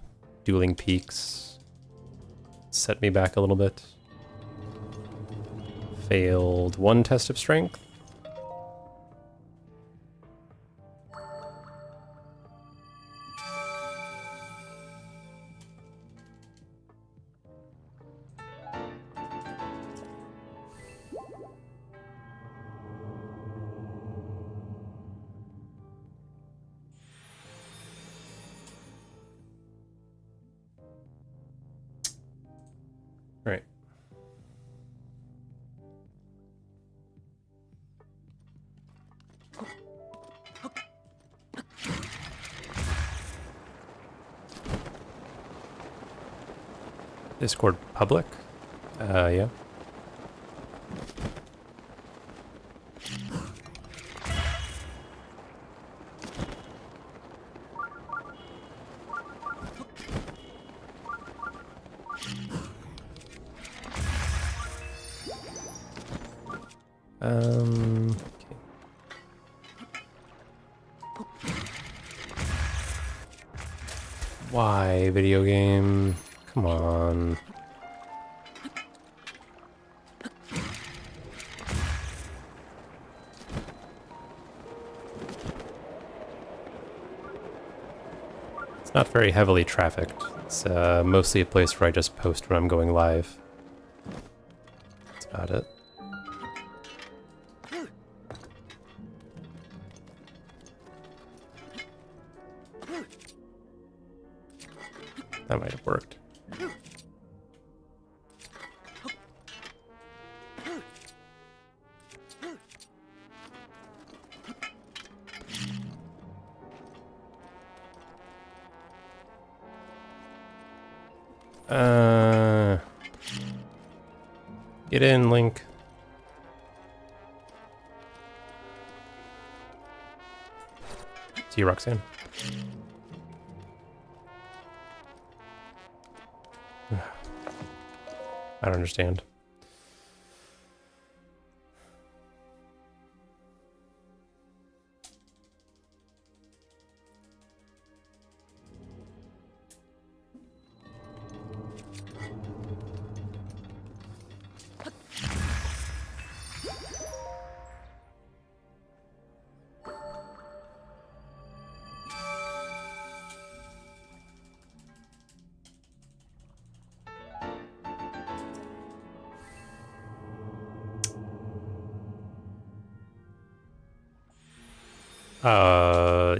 dueling peaks. Set me back a little bit. Failed one test of strength. Right. Discord public? Yeah. Okay. Why, video game? Come on. It's not very heavily trafficked. It's mostly a place where I just post when I'm going live. That's about it. That might have worked. Get in, Link. See you, Roxanne. I don't understand.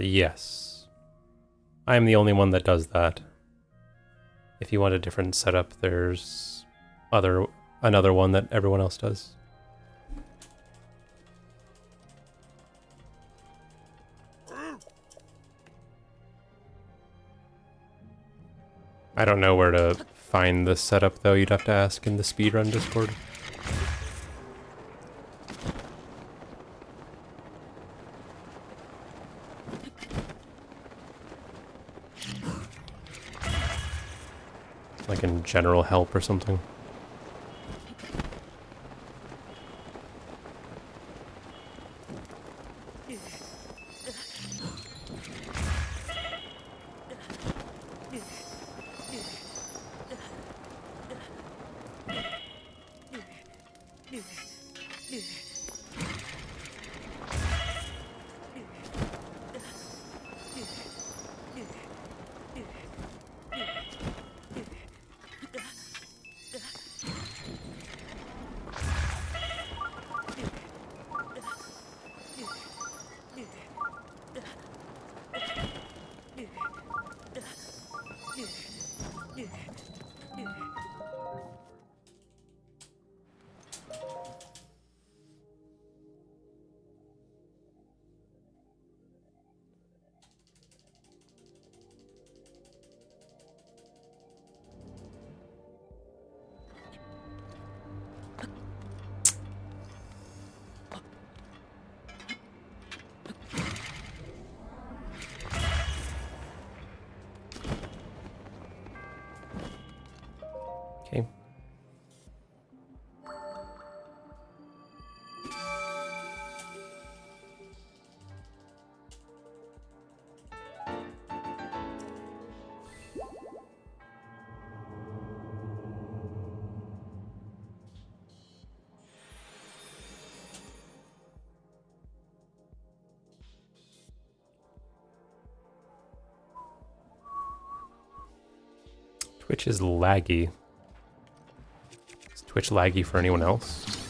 Yes. I'm the only one that does that. If you want a different setup, there's another one that everyone else does. I don't know where to find this setup though, you'd have to ask in the speedrun Discord. Like in general help or something. Twitch is laggy. Is Twitch laggy for anyone else?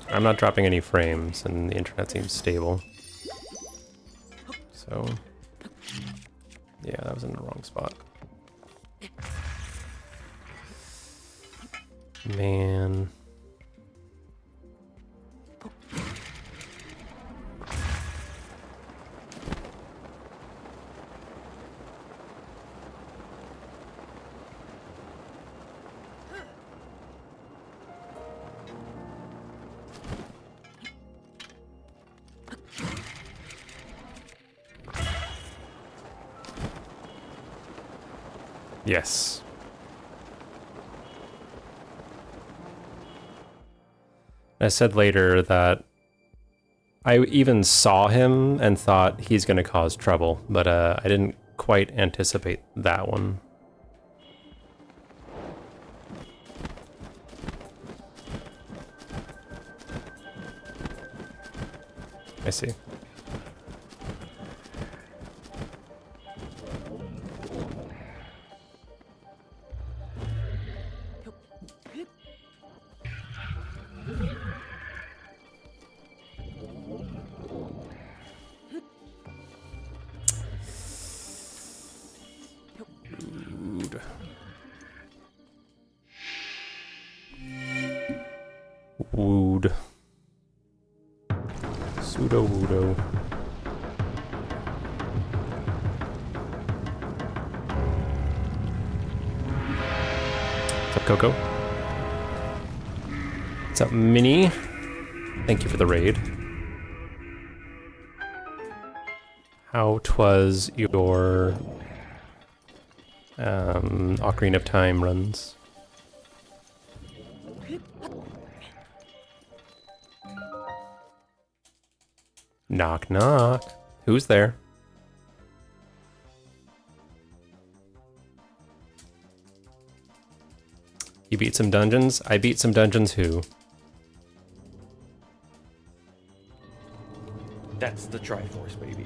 I'm not dropping any frames, and the internet seems stable. So, yeah, that was in the wrong spot. Man. Yes. I said later that I even saw him and thought he's going to cause trouble, but I didn't quite anticipate that one. I see. Wooed. Pseudo woodo. What's up, Coco? What's up, Minnie? Thank you for the raid. How 'twas your Ocarina of Time runs? Knock knock. Who's there? You beat some dungeons? I beat some dungeons who? That's the Triforce, baby.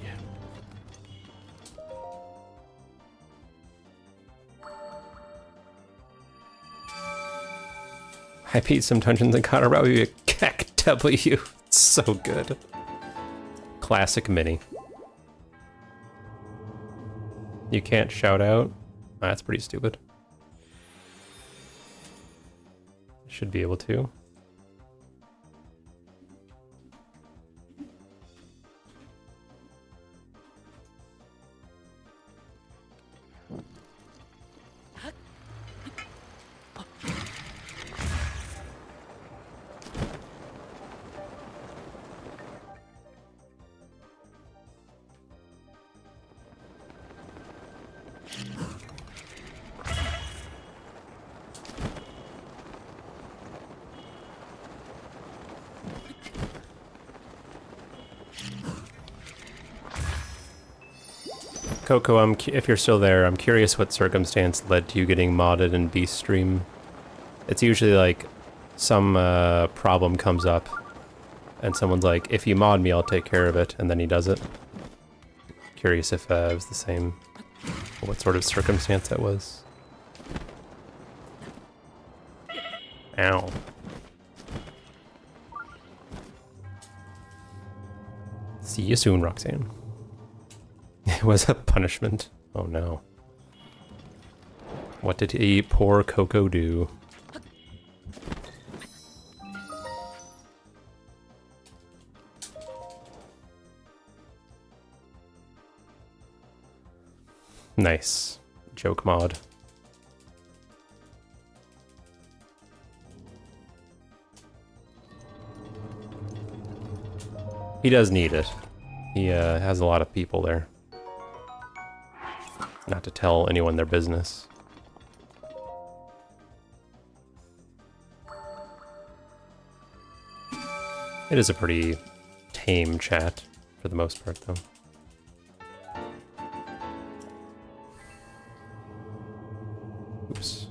I beat some dungeons and got a Robbie Keck W. It's so good. Classic Mini. You can't shout out? That's pretty stupid. Should be able to. Coco, if you're still there, I'm curious what circumstance led to you getting modded in Beast Stream. It's usually like some problem comes up, and someone's like, if you mod me, I'll take care of it, and then he does it. Curious if it was the same, what sort of circumstance that was. Ow. See you soon, Roxanne. It was a punishment. Oh no. What did poor Coco do? Nice. Joke mod. He does need it. He has a lot of people there. Not to tell anyone their business. It is a pretty tame chat, for the most part, though. Oops.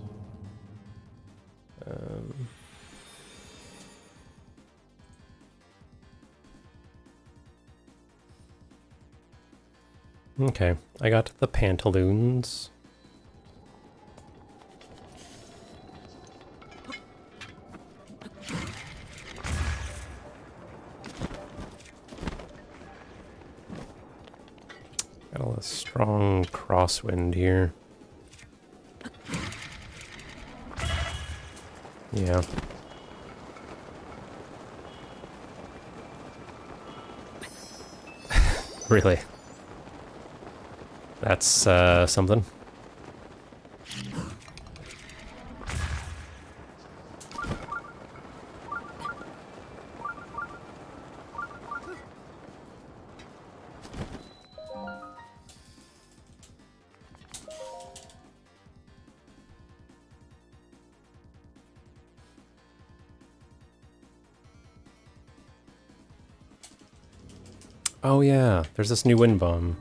Okay, I got the pantaloons. Got a strong crosswind here. Yeah. Really? That's something. Oh yeah, there's this new wind bomb.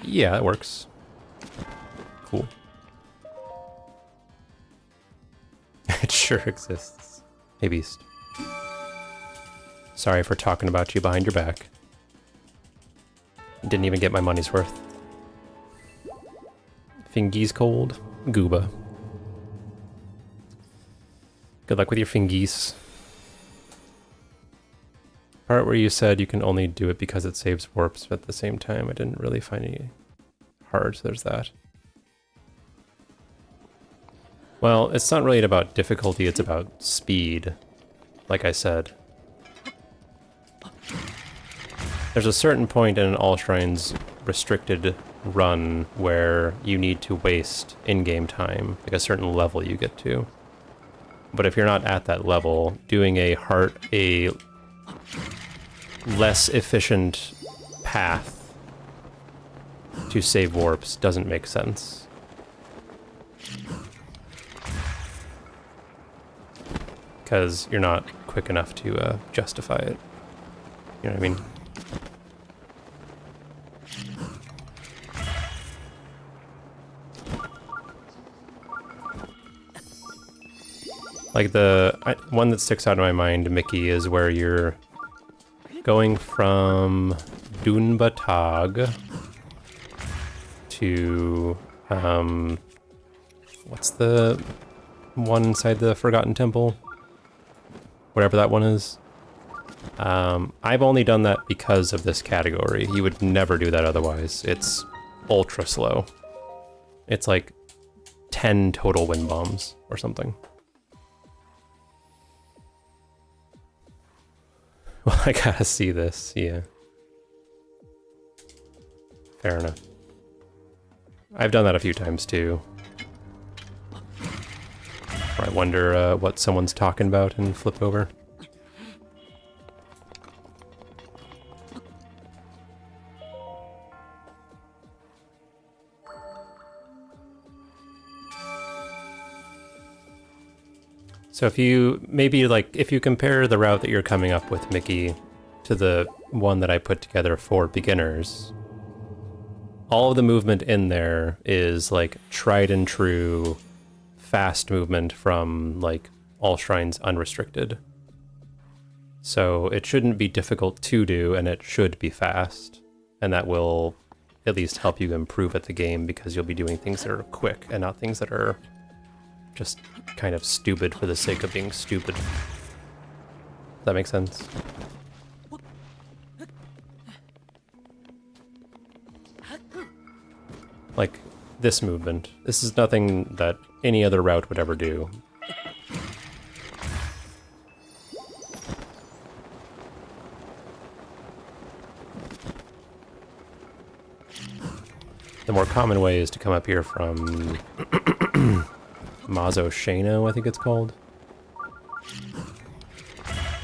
Yeah, it works. Cool. It sure exists. Hey, Beast. Sorry for talking about you behind your back. Didn't even get my money's worth. Fingies cold. Gooba. Good luck with your fingies. Part where you said you can only do it because it saves warps, but at the same time I didn't really find any hard, so there's that. Well, it's not really about difficulty, it's about speed, like I said. There's a certain point in an All Shrines restricted run where you need to waste in-game time, like a certain level you get to. But if you're not at that level, doing a less efficient path to save warps doesn't make sense. Because you're not quick enough to justify it. You know what I mean? Like the one that sticks out in my mind, Mickey, is where you're going from Dunbatag to what's the one inside the Forgotten Temple? Whatever that one is. I've only done that because of this category. You would never do that otherwise. It's ultra slow. It's like 10 total wind bombs or something. Well, I gotta see this, yeah. Fair enough. I've done that a few times too. Or I wonder what someone's talking about and flip over. So if you, maybe like, if you compare the route that you're coming up with, Mickey, to the one that I put together for beginners, all of the movement in there is like tried and true fast movement from like All Shrines Unrestricted. So it shouldn't be difficult to do, and it should be fast. And that will at least help you improve at the game, because you'll be doing things that are quick and not things that are just kind of stupid for the sake of being stupid. Does that make sense? Like this movement. This is nothing that any other route would ever do. The more common way is to come up here from Mazo Shano, I think it's called.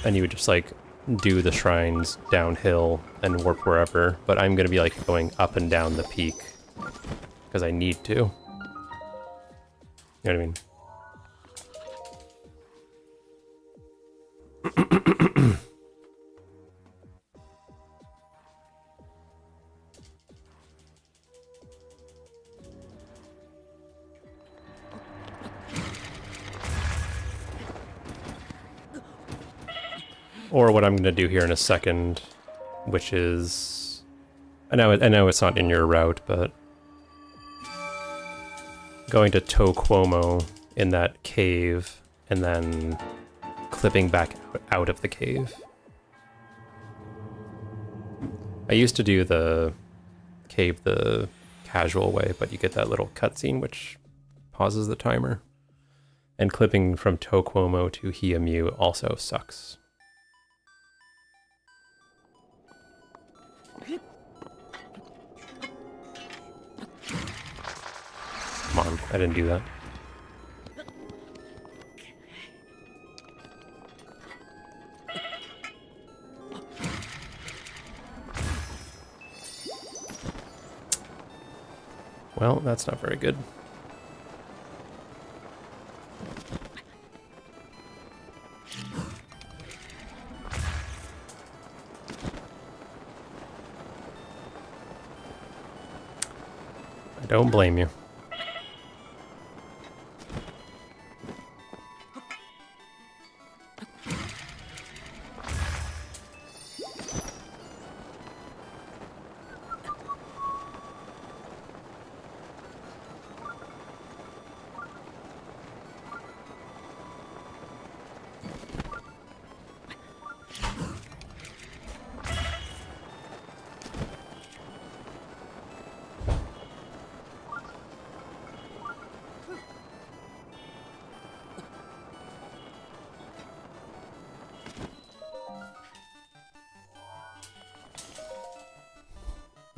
And you would just like do the shrines downhill and warp wherever, but I'm gonna be like going up and down the peak because I need to. You know what I mean? Or what I'm going to do here in a second, which is... I know it's not in your route, but... going to Toquomo in that cave, and then clipping back out of the cave. I used to do the cave the casual way, but you get that little cutscene which pauses the timer. And clipping from Toquomo to Hiamu also sucks. Come on, I didn't do that. Well, that's not very good. I don't blame you.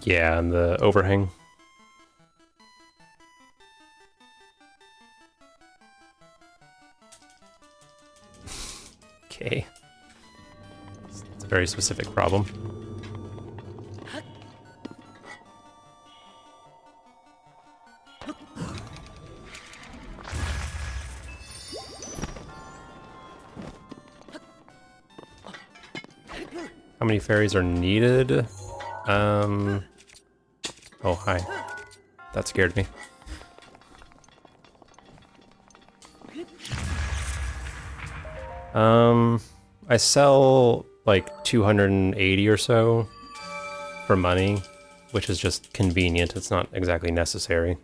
Yeah, and the overhang. Okay. It's a very specific problem. How many fairies are needed? Oh, hi. That scared me. I sell like 280 or so for money, which is just convenient. It's not exactly necessary.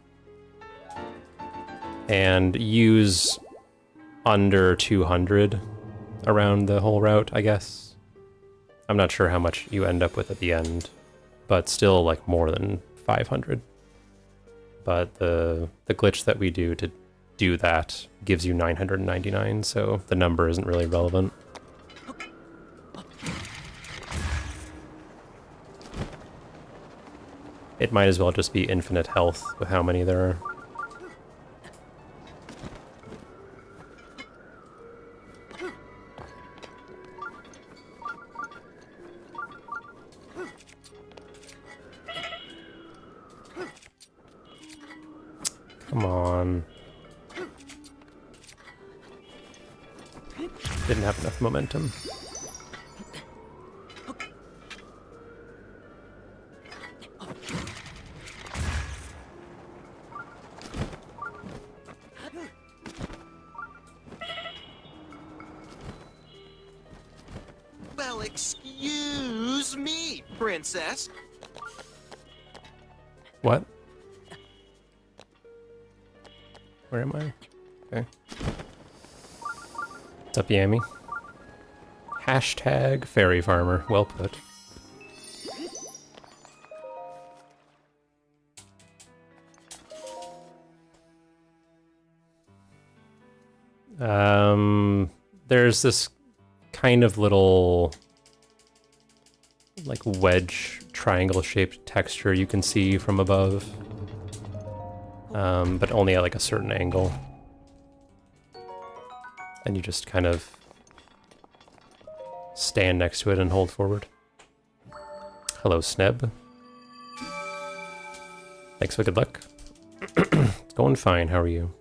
And use under 200 around the whole route, I guess. I'm not sure how much you end up with at the end, but still like more than 500. But the glitch that we do to do that gives you 999, so the number isn't really relevant. It might as well just be infinite health with how many there are. Come on. Didn't have enough momentum. Well, excuse me, princess. What? Where am I? Okay. What's up, Yami? Hashtag fairy farmer. Well put. There's this kind of little like wedge triangle shaped texture you can see from above. But only at like a certain angle. And you just kind of stand next to it and hold forward. Hello, Sneb. Thanks for good luck. Going fine, how are you?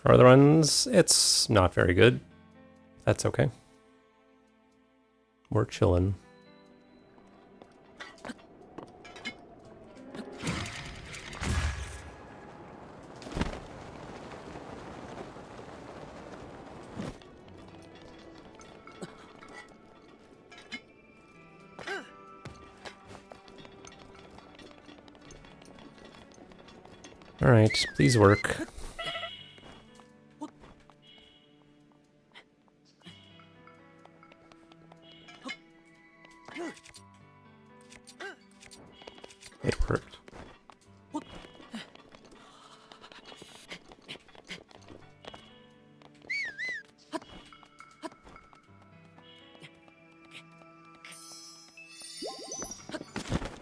Are the runs? It's not very good. That's okay. We're chillin'. Alright, please work. It worked.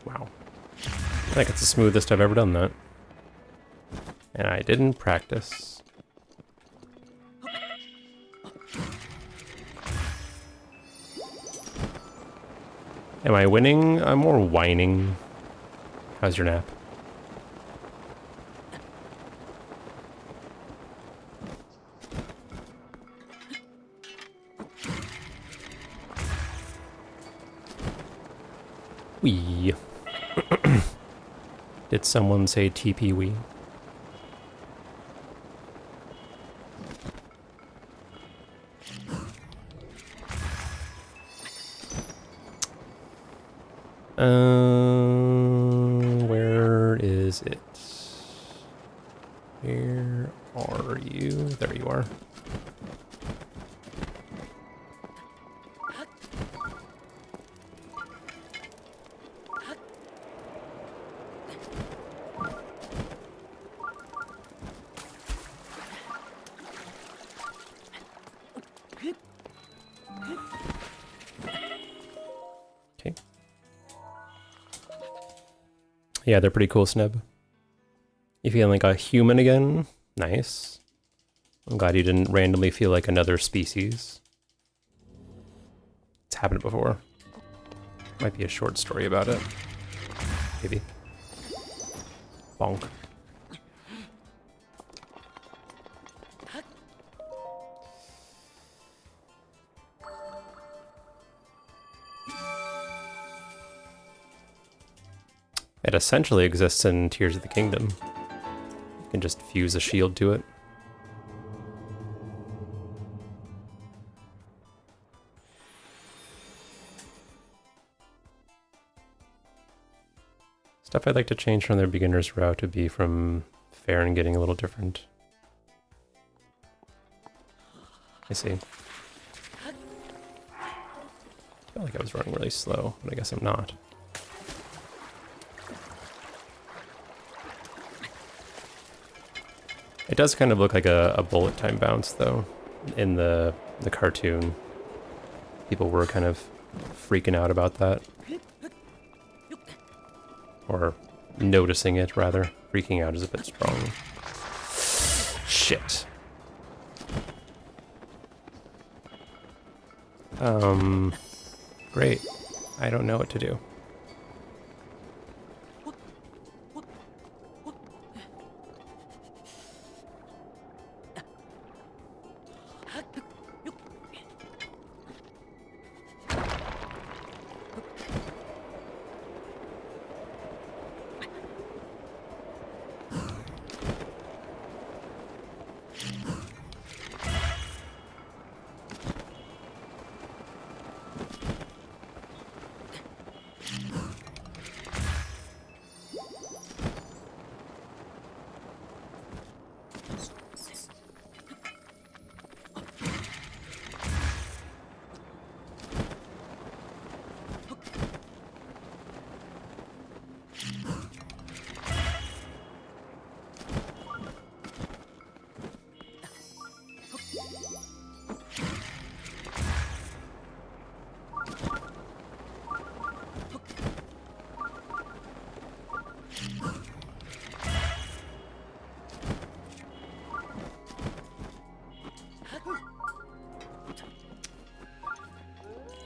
Wow. I think it's the smoothest I've ever done that. And I didn't practice. Am I winning? I'm more whining. How's your nap? Wee. Did someone say TP wee? Where is it? Where are you? There you are. Okay. Yeah, they're pretty cool, Sneb. You feeling like a human again? Nice. I'm glad you didn't randomly feel like another species. It's happened before. Might be a short story about it. Maybe. Bonk. It essentially exists in Tears of the Kingdom. You can just fuse a shield to it. Stuff I'd like to change from their beginner's route would be from Farron getting a little different. I see. I felt like I was running really slow, but I guess I'm not. It does kind of look like a bullet time bounce, though, in the cartoon. People were kind of freaking out about that. Or noticing it, rather. Freaking out is a bit strong. Shit. Great. I don't know what to do.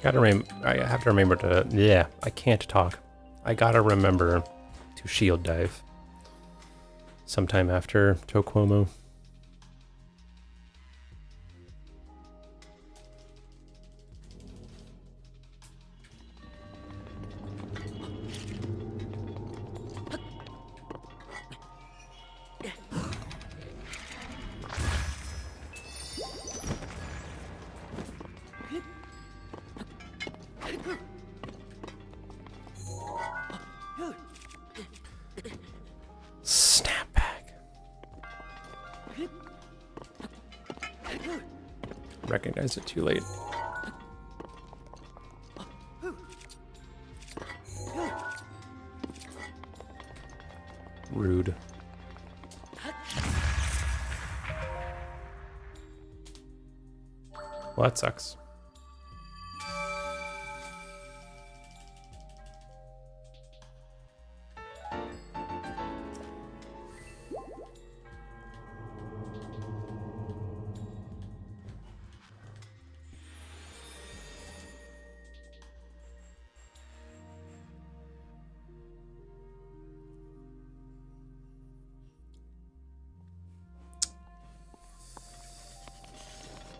I have to remember to. Yeah, I can't talk. I gotta remember to shield dive sometime after Toquomo. Snapback. Recognize it too late. Rude. Well, that sucks.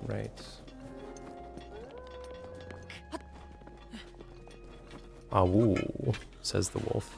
Right. Ah, woo, says the wolf.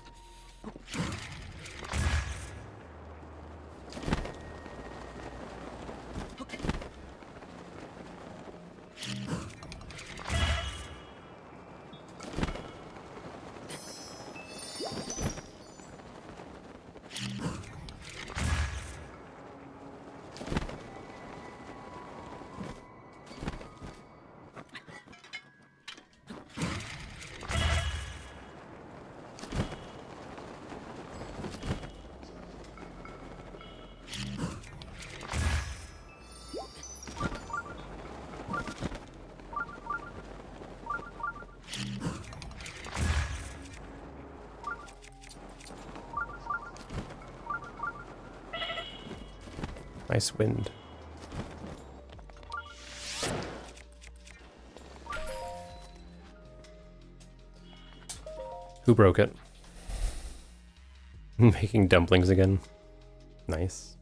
Nice wind. Who broke it? Making dumplings again. Nice.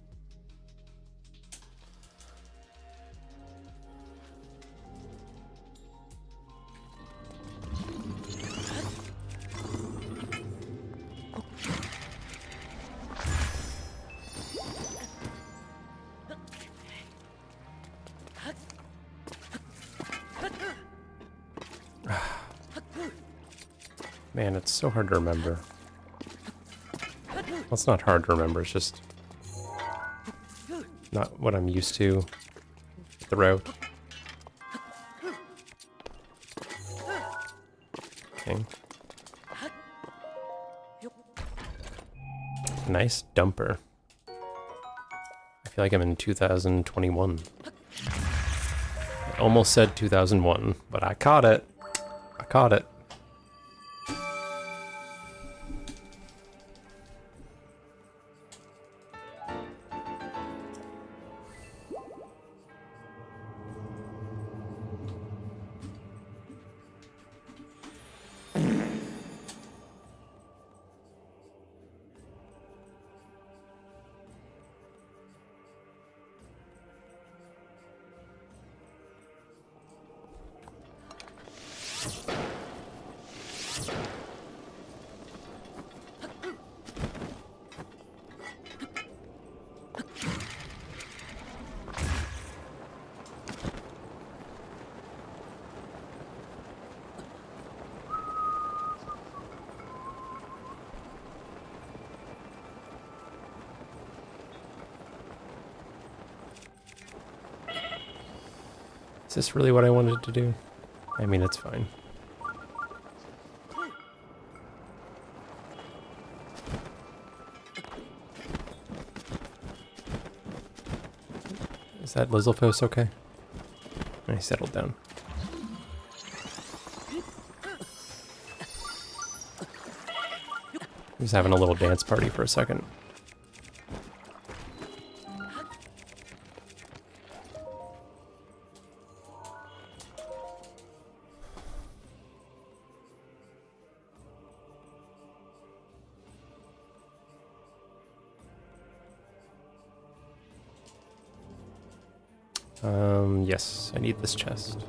Man, it's so hard to remember. Well, it's not hard to remember, it's just not what I'm used to. The route. Okay. Nice dumper. I feel like I'm in 2021. I almost said 2001, but I caught it. I caught it. Is this really what I wanted to do? I mean, it's fine. Is that Lizalfos okay? I settled down. He was having a little dance party for a second. Yes, I need this chest.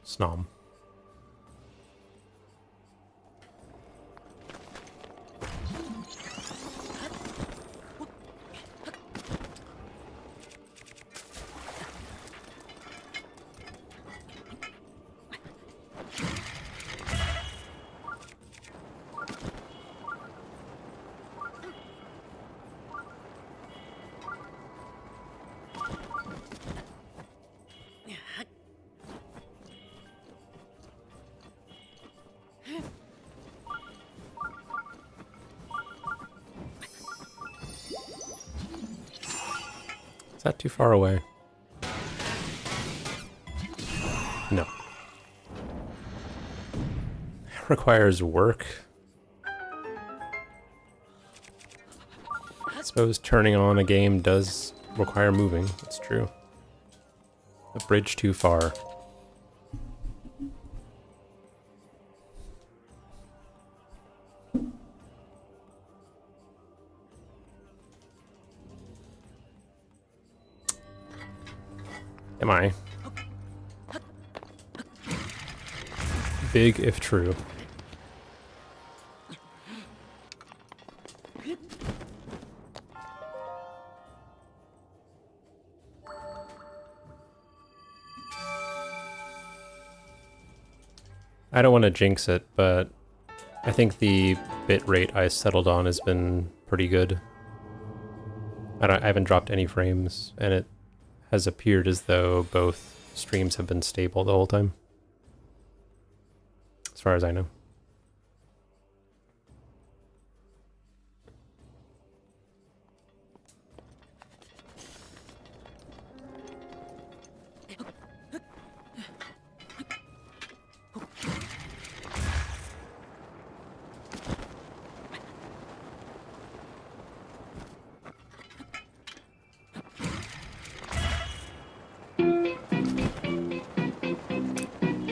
Snom. Is that too far away? No. It requires work. I suppose turning on a game does require moving. It's true. A bridge too far. Am I? Big if true. I don't want to jinx it, but I think the bit rate I settled on has been pretty good. I haven't dropped any frames, and it has appeared as though both streams have been stable the whole time. As far as I know.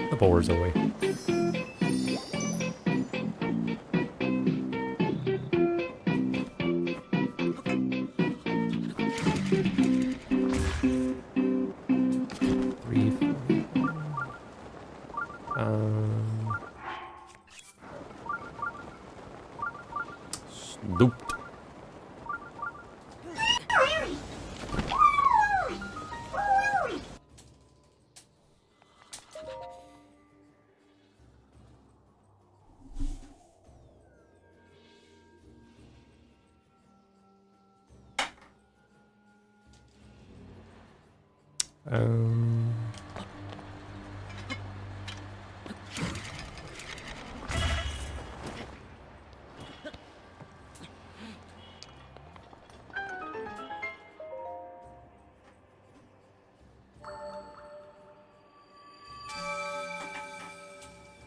The boar's away. Snooped.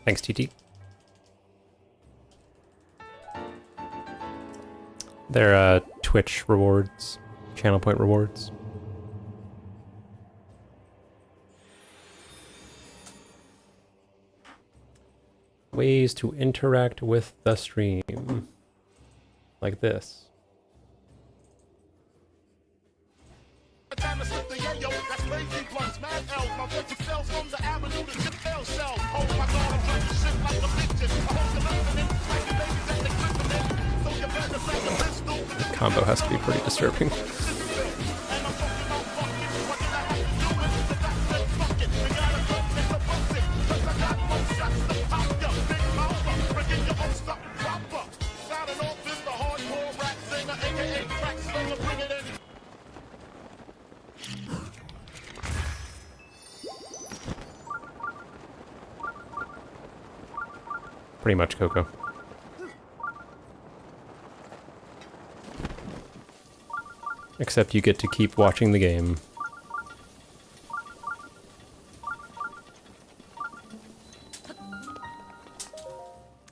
Thanks, TT. They're Twitch rewards, channel point rewards. Ways to interact with the stream. Like this. Combo has to be pretty disturbing. Pretty much, Coco. Except you get to keep watching the game.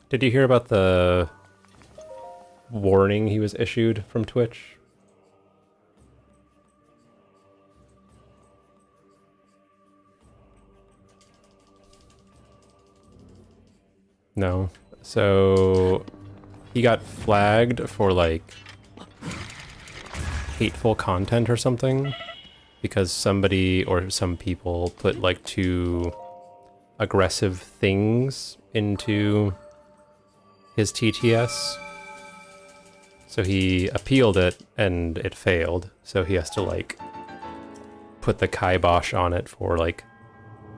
Did you hear about the warning he was issued from Twitch? No. So he got flagged for like hateful content or something because somebody or some people put like too aggressive things into his TTS. So he appealed it and it failed. So he has to like put the kibosh on it for like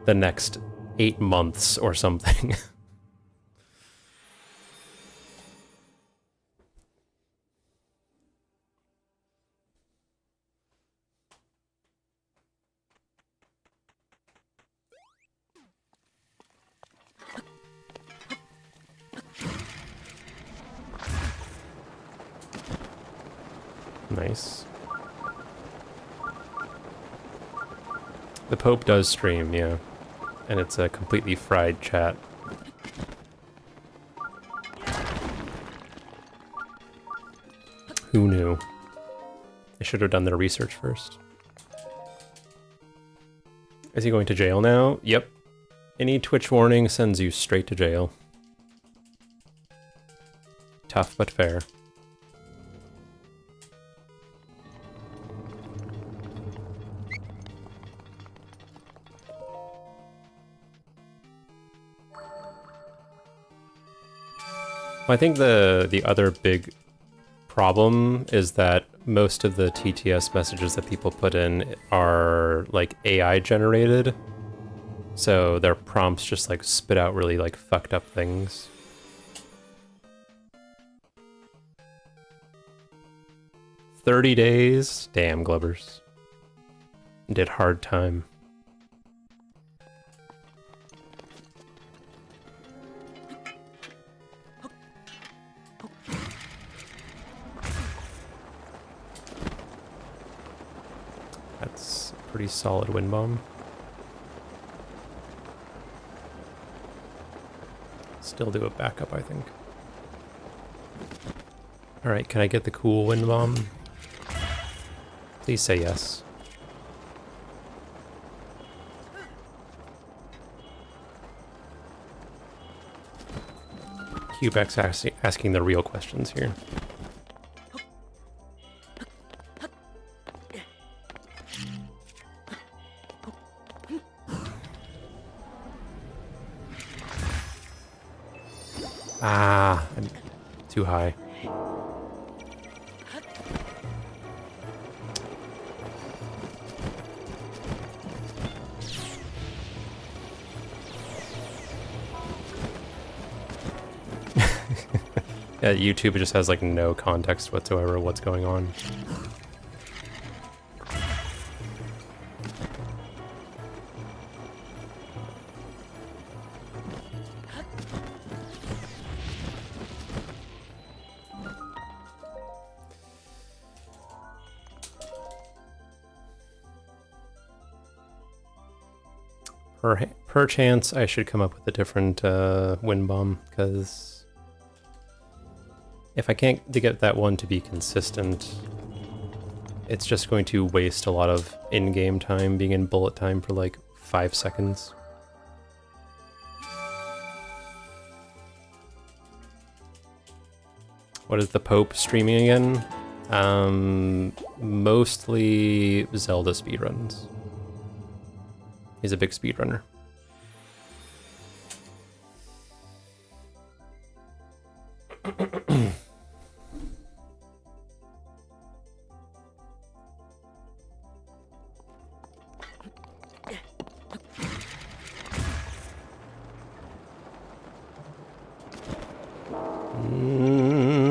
the next 8 months or something. Nice. The Pope does stream, yeah. And it's a completely fried chat. Who knew? They should have done their research first. Is he going to jail now? Yep. Any Twitch warning sends you straight to jail. Tough but fair. I think the other big problem is that most of the TTS messages that people put in are like AI generated. So their prompts just like spit out really like fucked up things. "30 days? Damn, Glubbers. Did hard time. That's a pretty solid wind bomb. Still do a backup, I think. Alright, can I get the cool wind bomb? Please say yes. Cubex asking the real questions here. Ah, I'm too high. Yeah, YouTube just has like no context whatsoever of what's going on. Perchance I should come up with a different wind bomb, because if I can't get that one to be consistent, it's just going to waste a lot of in-game time being in bullet time for like 5 seconds. What is the Pope streaming again? Mostly Zelda speedruns. He's a big speedrunner.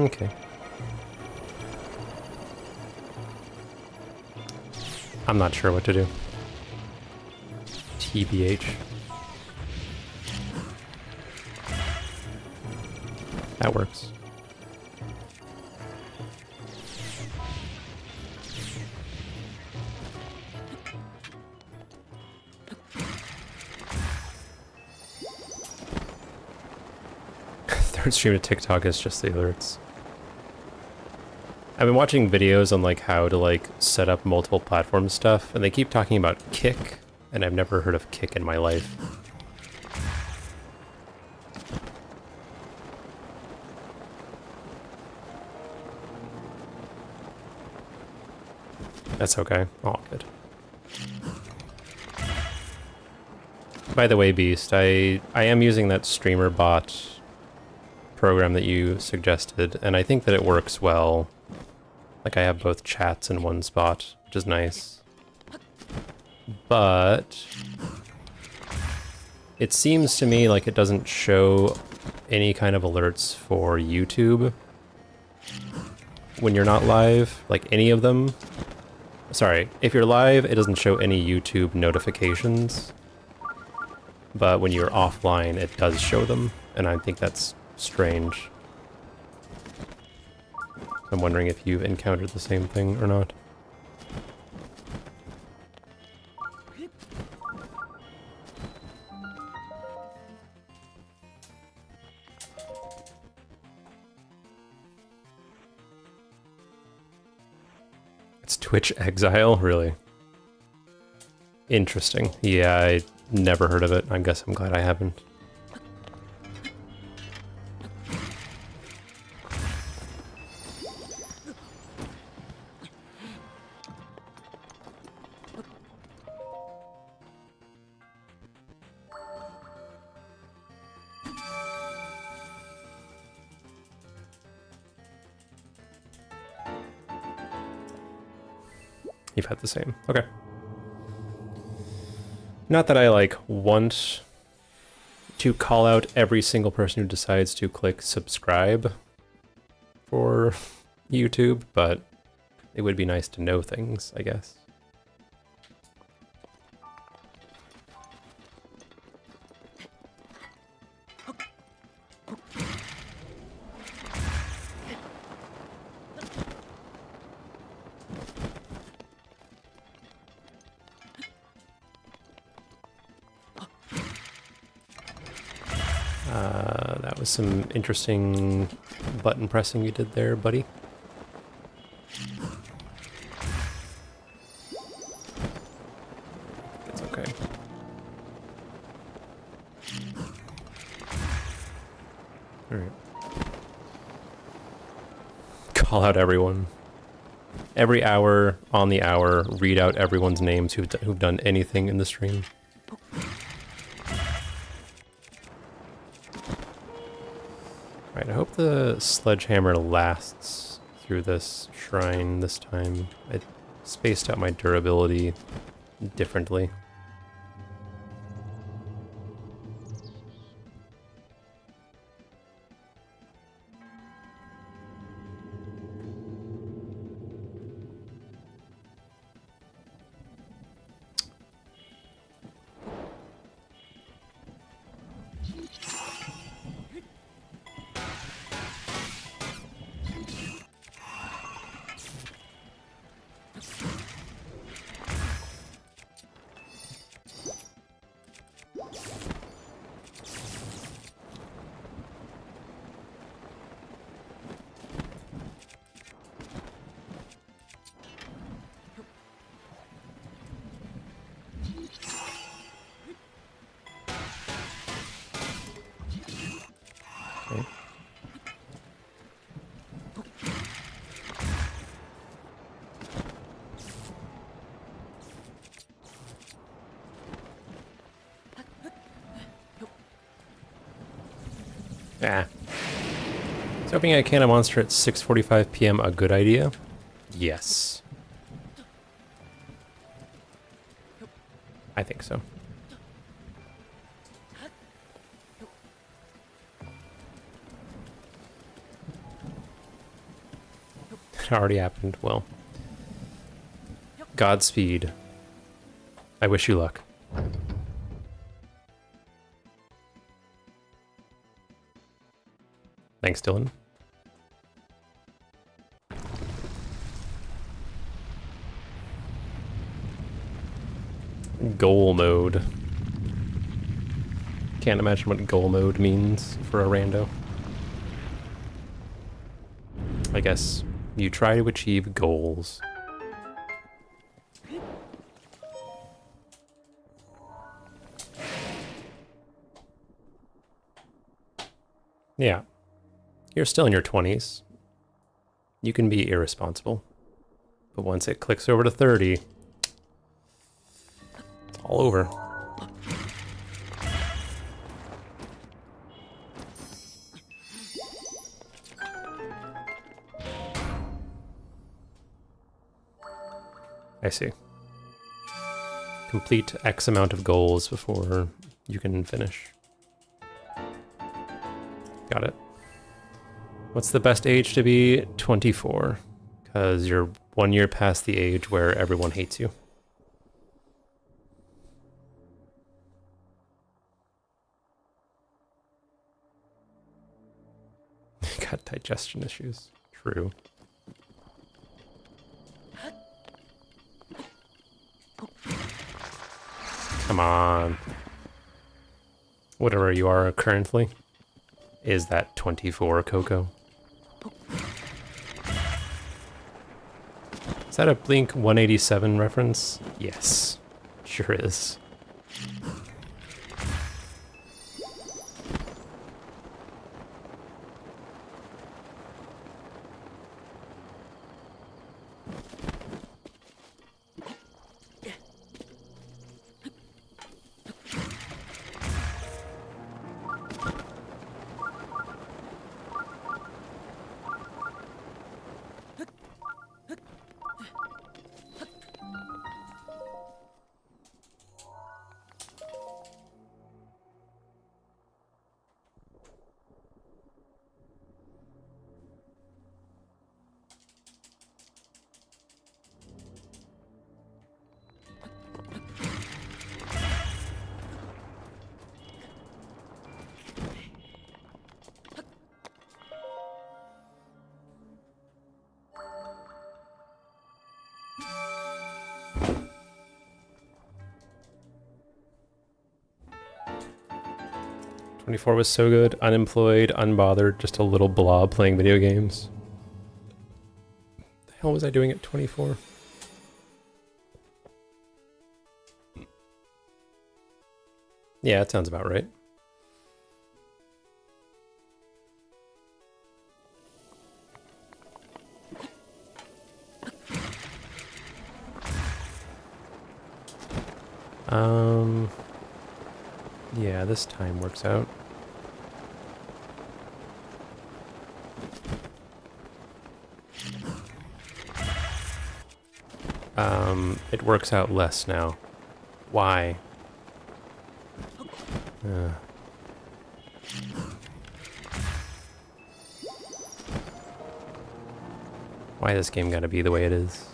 Okay. I'm not sure what to do. TBH. That works. start streaming to TikTok is just the alerts. I've been watching videos on like how to like set up multiple platform stuff, and they keep talking about Kick, and I've never heard of Kick in my life. That's okay. All good. By the way, Beast, I am using that streamer bot program that you suggested, and I think that it works well. Like, I have both chats in one spot, which is nice. But it seems to me like it doesn't show any kind of alerts for YouTube when you're not live, like any of them. Sorry, if you're live, it doesn't show any YouTube notifications. But when you're offline, it does show them, and I think that's strange. I'm wondering if you've encountered the same thing or not. It's Twitch Exile, really? Interesting. Yeah, I never heard of it. I guess I'm glad I haven't. You've had the same. Okay. Not that I, like, want to call out every single person who decides to click subscribe for YouTube, but it would be nice to know things, I guess. That was some interesting button pressing you did there, buddy. It's okay. Alright. Call out everyone. Every hour, on the hour, read out everyone's names who've done anything in the stream. I hope the sledgehammer lasts through this shrine this time. I spaced out my durability differently. Ah. Is opening a can of Monster at 6:45 p.m. a good idea? Yes. I think so. It already happened. Well. Godspeed. I wish you luck. Thanks, Dylan. Goal mode. Can't imagine what goal mode means for a rando. I guess you try to achieve goals. Yeah. You're still in your 20s. You can be irresponsible. But once it clicks over to 30, it's all over. I see. Complete X amount of goals before you can finish. Got it. What's the best age to be? 24. Because you're 1 year past the age where everyone hates you. Got digestion issues. True. Come on. Whatever you are currently. Is that 24, Coco? Is that a Blink 187 reference? Yes. Sure is. '24 was so good. Unemployed, unbothered, just a little blob playing video games. The hell was I doing at 24? Yeah, that sounds about right. Yeah, this time works out. It works out less now. Why? Why this game gotta be the way it is?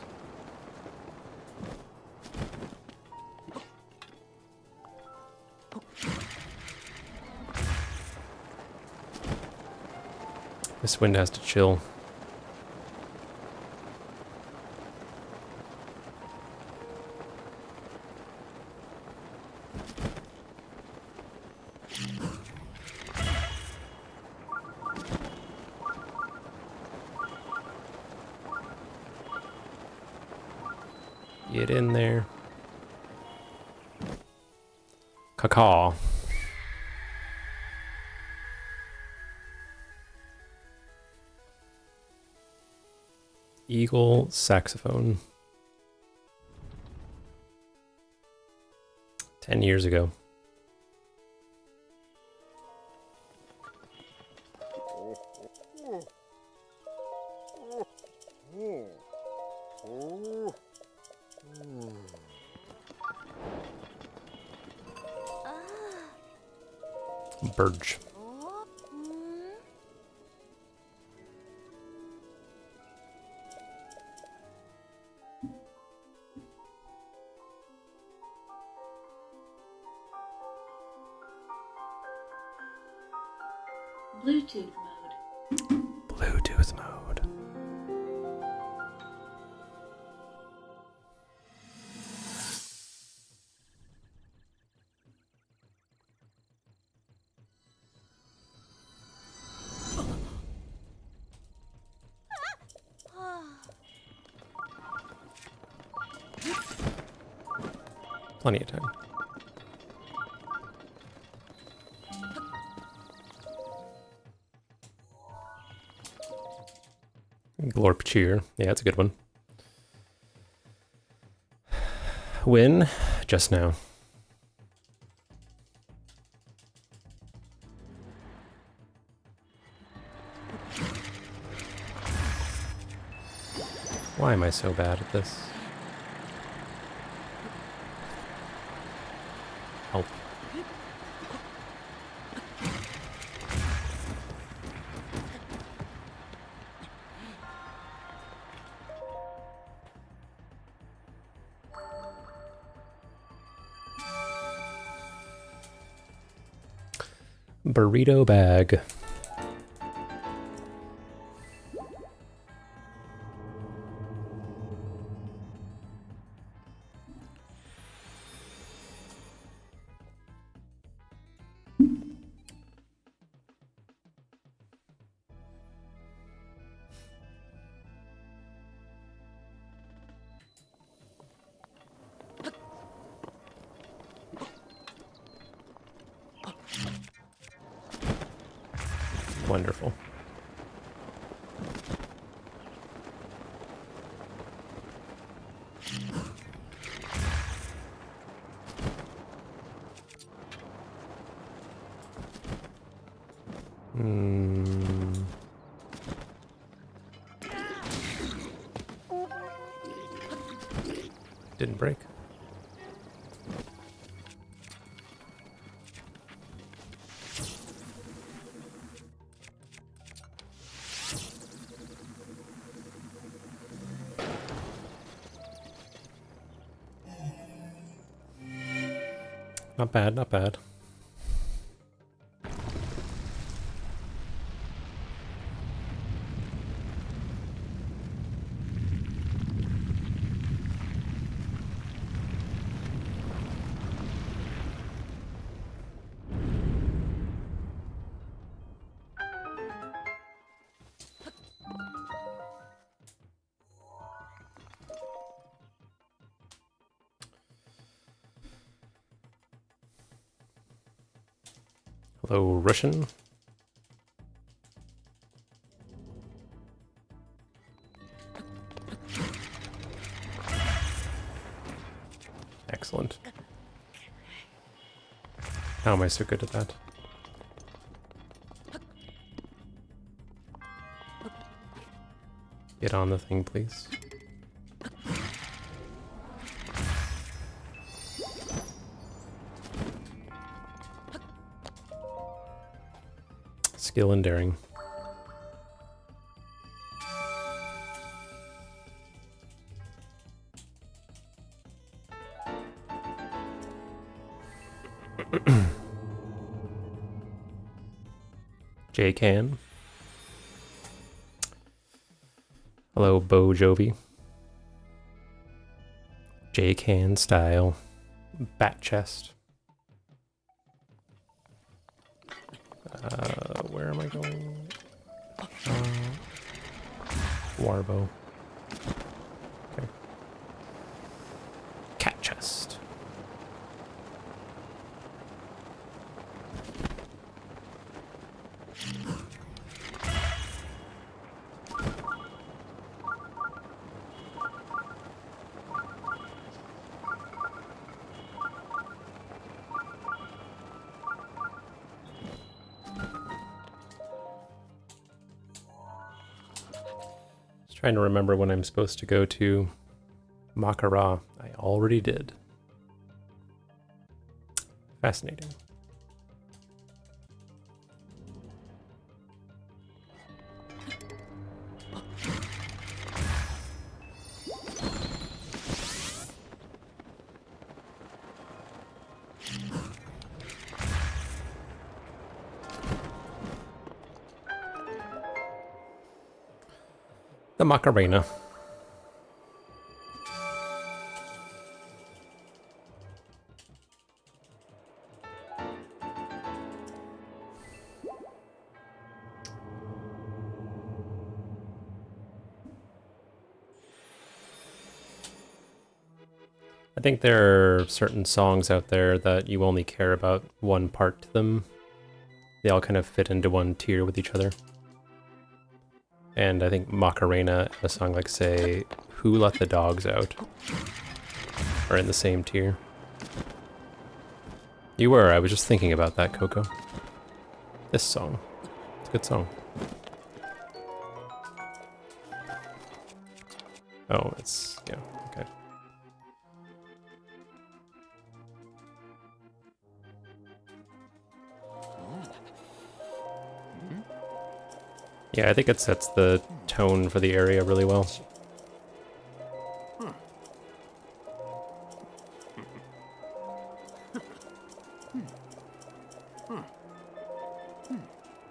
This wind has to chill. Get in there. Caw. Eagle saxophone. 10 years ago. Burge. Bluetooth mode. Bluetooth mode. Plenty of time. Glorp cheer. Yeah, that's a good one. Win just now. Why am I so bad at this? Help. Burrito bag. Wonderful. Didn't break. Not bad, not bad. Hello, Russian. Excellent. How am I so good at that? Get on the thing, please. Skill and daring. J-Can. Hello, Bo Jovi. J-Can style. Bat chest. Where am I going? Warbo. Okay. Cat chest. Trying to remember when I'm supposed to go to Makara. I already did. Fascinating. The Macarena. think there are certain songs out there that you only care about one part to them. They all kind of fit into one tier with each other. And I think Macarena and a song like, say, Who Let the Dogs Out are in the same tier. You were, I was just thinking about that, Coco. This song. It's a good song. Oh, it's, yeah, okay. Yeah, I think it sets the tone for the area really well.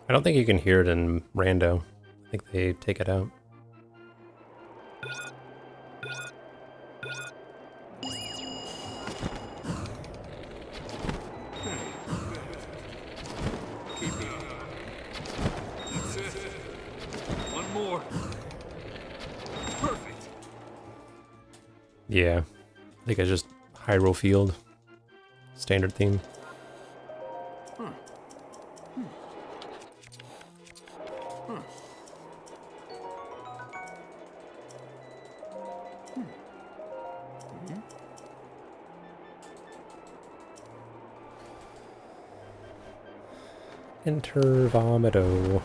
I don't think you can hear it in Rando. I think they take it out. One more. Perfect. Yeah, I think it's just Hyrule Field. Standard theme. Enter Vomito.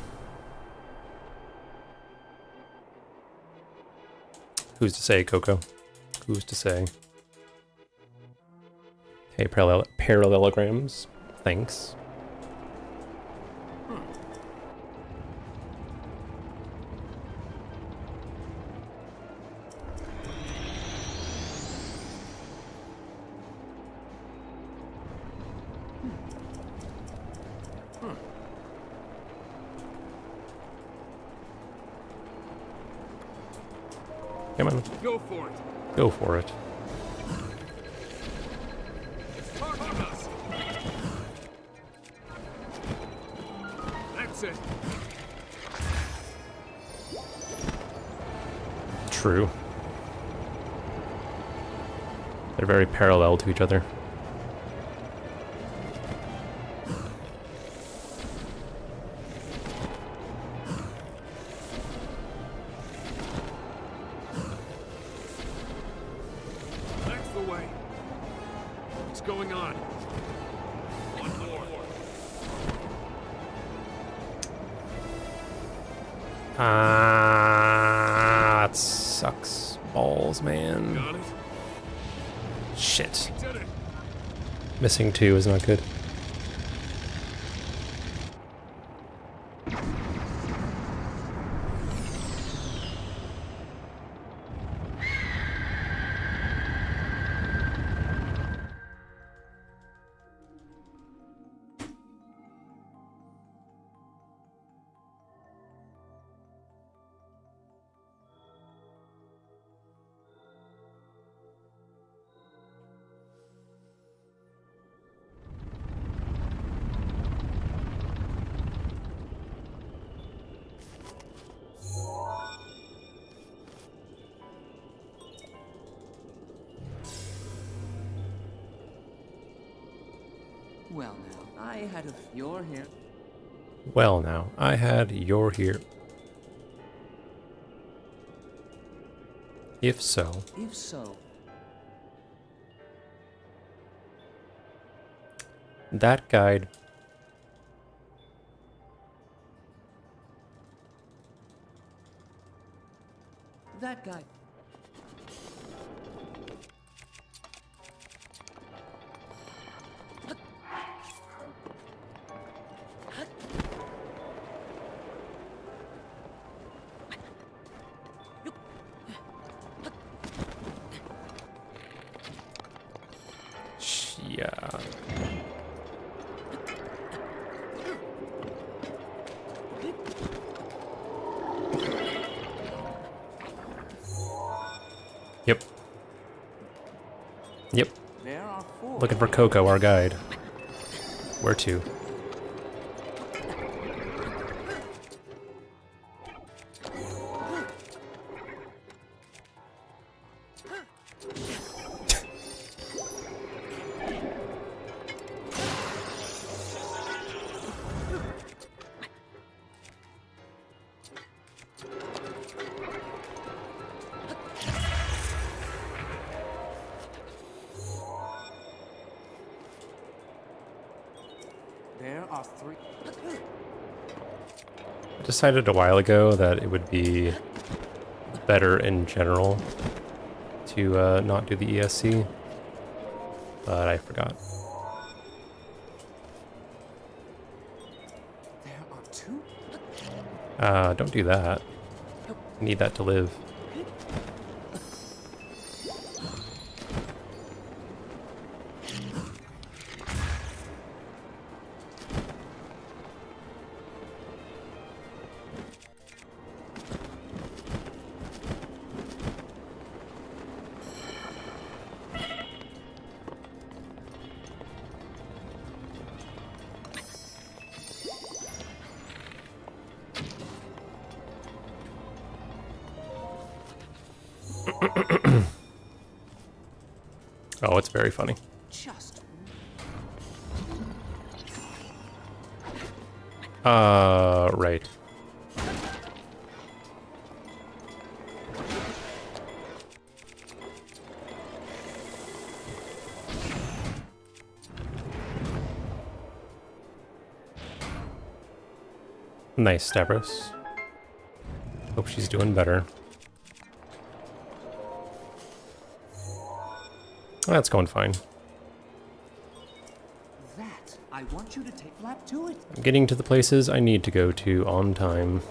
Who's to say, Coco? Who's to say? Hey, parallelograms. Thanks. Come on. Go for it. Go for it. Target us. That's it. True. They're very parallel to each other. That's the way. What's going on? One more. That sucks balls, man. Got it. Shit. Did it. Missing 2 is not good. Well now, I had a you're here. Well now, I had you're here. If so, If so, that guide. that guy. Yeah. Yep. Yep. There are 4. Looking for Coco, our guide. Where to? There are 3. I decided a while ago that it would be better in general to not do the ESC, but I forgot. There are 2? Don't do that. I need that to live. Oh, it's very funny. Just. Right. Nice, Stavros. Hope she's doing better. That's going fine. That. I want you to take lap 2 it. I'm getting to the places I need to go to on time.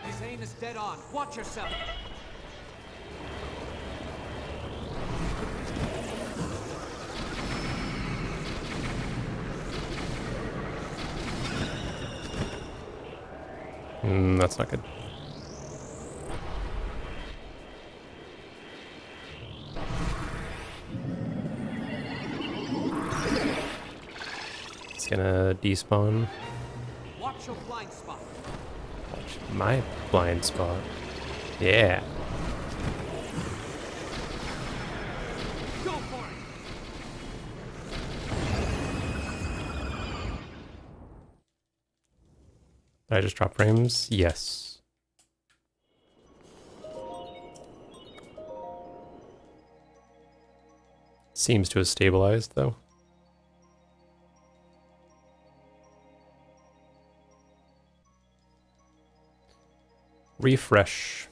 His aim is dead on. Watch yourself. That's not good. It's gonna despawn. Watch your blind spot. Watch my blind spot. Yeah. Go for it. Did I just drop frames? Yes. Seems to have stabilized, though. Refresh.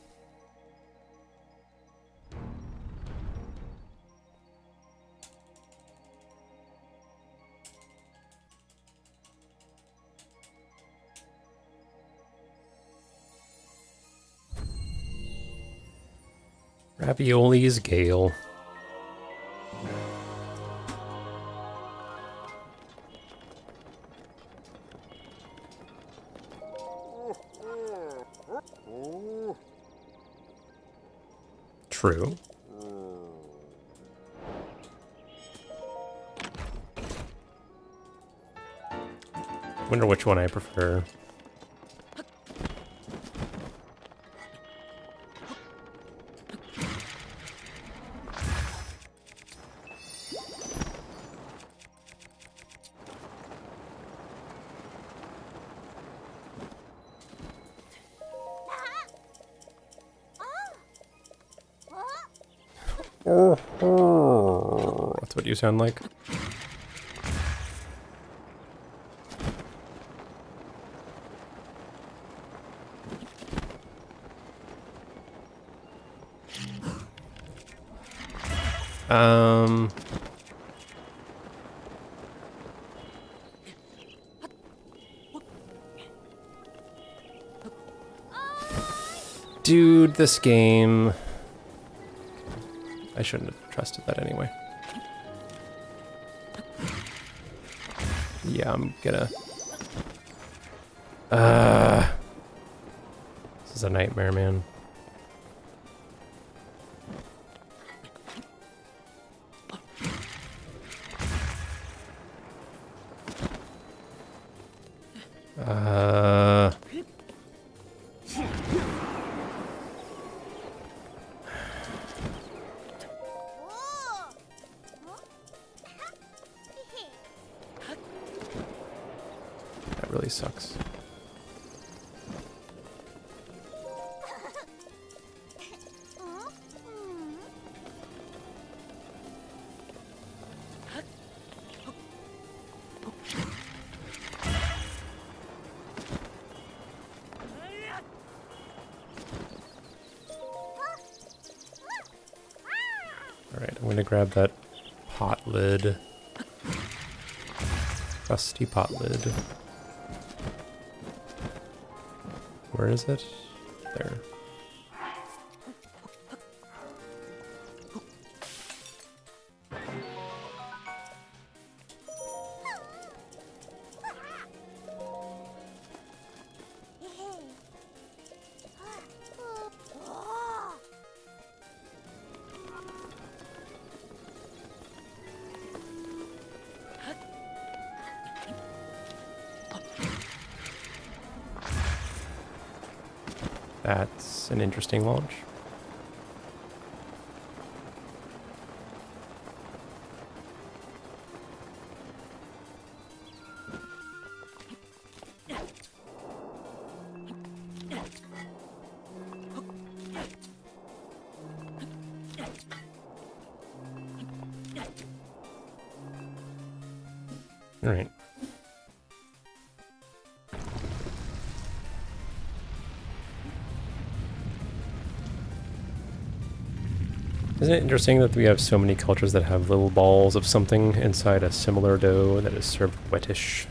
Ravioli's Gale. True. Wonder which one I prefer. That's what you sound like. Dude, this game... I shouldn't have trusted that anyway. Yeah, I'm gonna... This is a nightmare, man. really sucks. Alright, I'm gonna grab that pot lid. Rusty pot lid. Where is it? There. That's an interesting launch. All right. Isn't it interesting that we have so many cultures that have little balls of something inside a similar dough that is served wettish?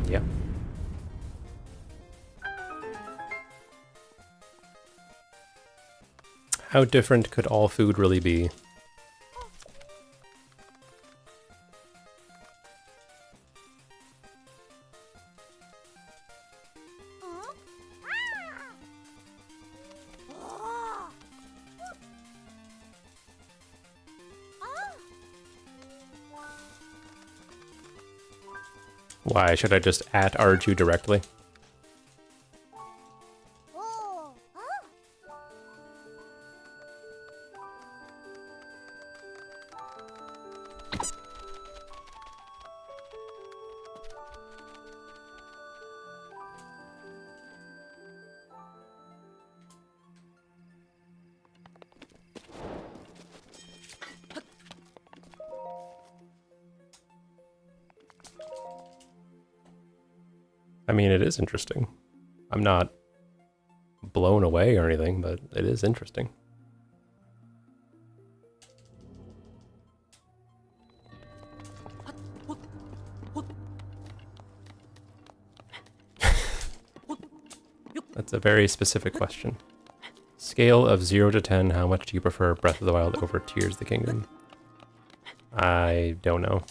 Yeah. How different could all food really be? Why, should I just at R2 directly? I mean, it is interesting. I'm not blown away or anything, but it is interesting. That's a very specific question. Scale of 0 to 10, how much do you prefer Breath of the Wild over Tears of the Kingdom? I don't know.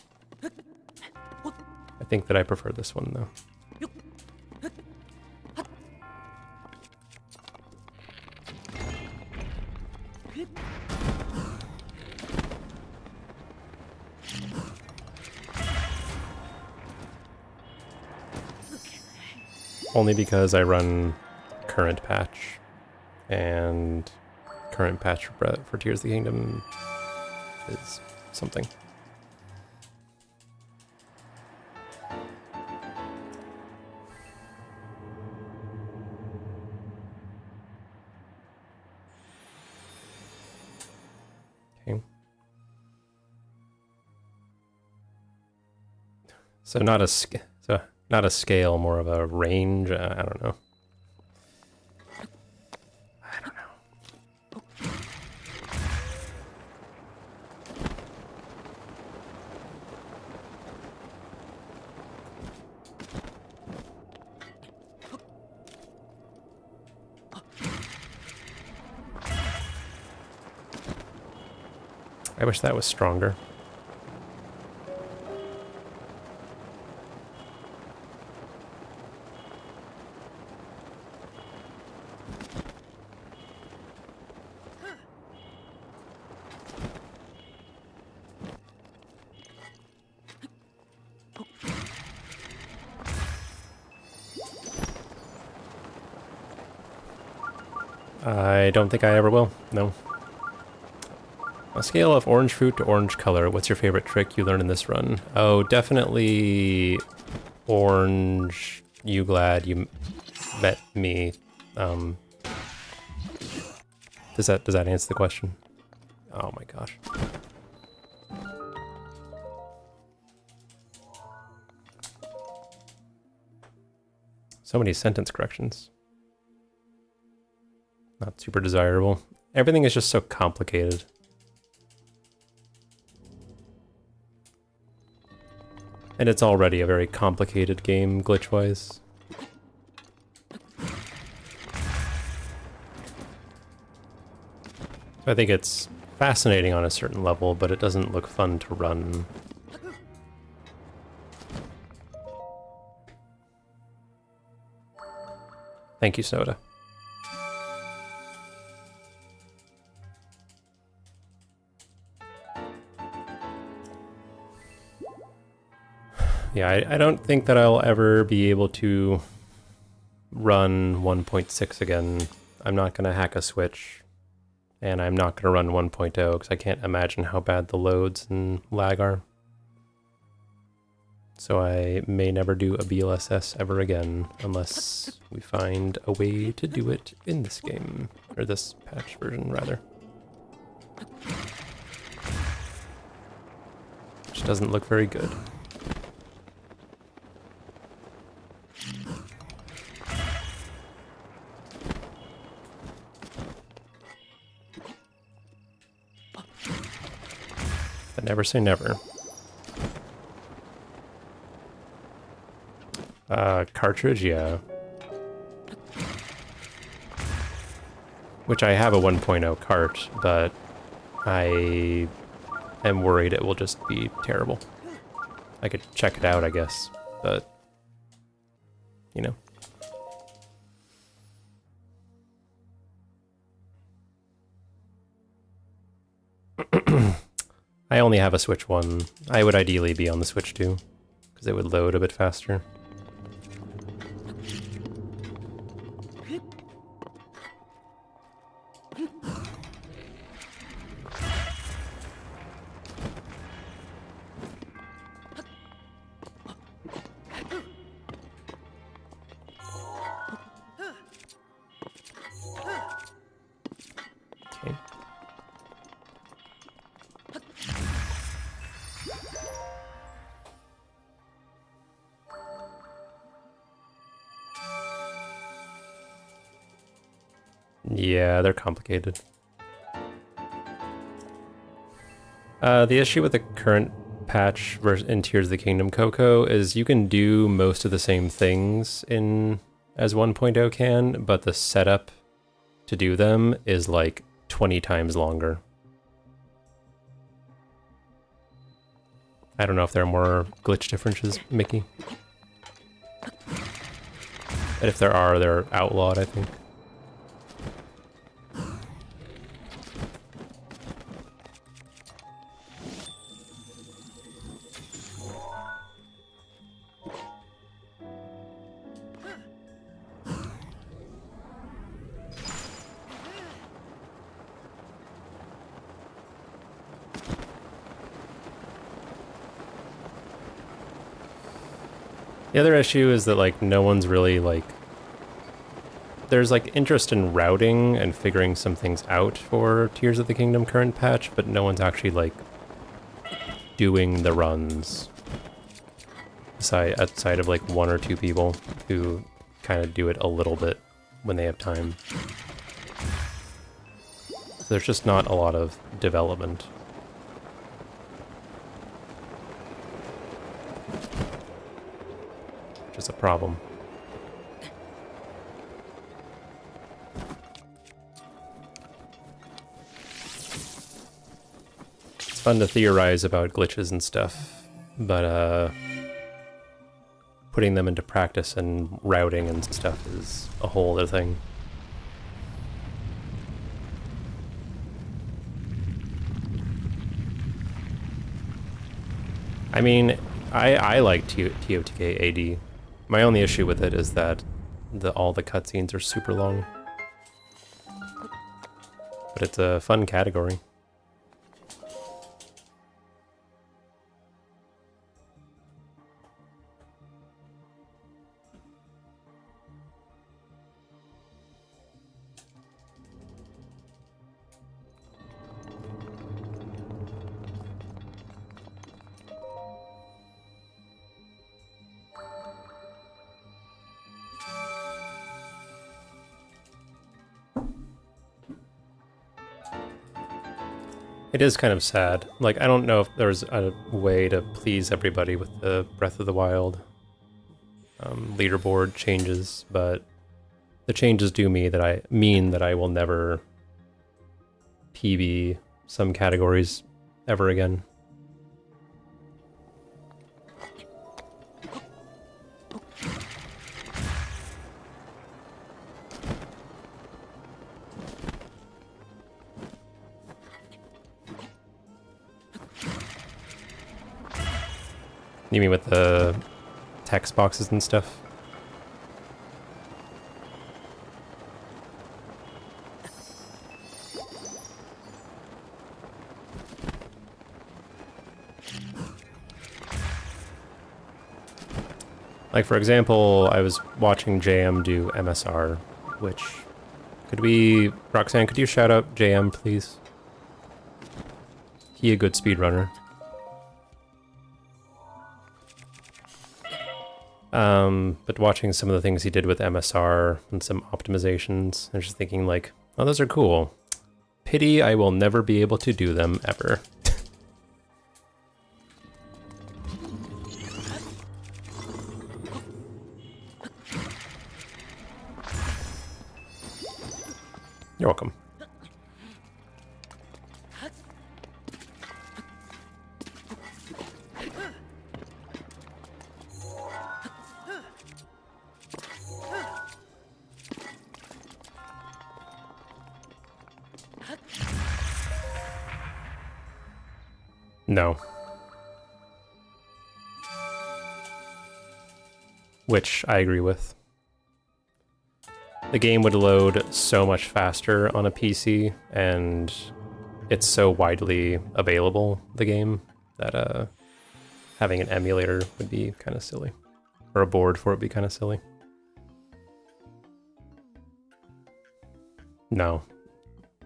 I think that I prefer this one, though. Only because I run current patch, and current patch for Tears of the Kingdom is something. Okay. So not a scale, more of a range. I don't know. I don't know. I wish that was stronger. I don't think I ever will. No. A scale of orange fruit to orange color. What's your favorite trick you learned in this run? Oh, definitely Orange, you glad you met me? Does that answer the question? Oh my gosh. So many sentence corrections. Not super desirable. Everything is just so complicated. And it's already a very complicated game, glitch-wise. I think it's fascinating on a certain level, but it doesn't look fun to run. Thank you, Soda. Yeah, I don't think that I'll ever be able to run 1.6 again. I'm not going to hack a switch, and I'm not going to run 1.0 because I can't imagine how bad the loads and lag are. So I may never do a BLSS ever again unless we find a way to do it in this game, or this patch version rather. Which doesn't look very good. But never say never. Cartridge, yeah. Which I have a 1.0 cart, but I am worried it will just be terrible. I could check it out, I guess, but, you know. I only have a Switch 1. I would ideally be on the Switch 2, because it would load a bit faster. Okay. Yeah, they're complicated. The issue with the current patch in Tears of the Kingdom Coco is you can do most of the same things in as 1.0 can, but the setup to do them is like 20 times longer. I don't know if there are more glitch differences, Mickey. But if there are, they're outlawed, I think. The other issue is that, like, no one's really, like... There's, like, interest in routing and figuring some things out for Tears of the Kingdom current patch, but no one's actually, like, doing the runs. Outside of, like, one or two people who kind of do it a little bit when they have time. So there's just not a lot of development. Which is a problem. It's fun to theorize about glitches and stuff, but putting them into practice and routing and stuff is a whole other thing. I mean, I like TOTK AD. My only issue with it is that all the cutscenes are super long. But it's a fun category. It is kind of sad. Like, I don't know if there's a way to please everybody with the Breath of the Wild leaderboard changes, but the changes do mean that I will never PB some categories ever again. You mean with the text boxes and stuff? Like, for example, I was watching JM do MSR, which... Roxanne, could you shout out JM, please? He a good speedrunner. But watching some of the things he did with MSR and some optimizations, I'm just thinking like, oh, those are cool. Pity I will never be able to do them ever. You're welcome. No. Which I agree with. The game would load so much faster on a PC, and it's so widely available, the game, that having an emulator would be kind of silly. Or a board for it would be kind of silly. No.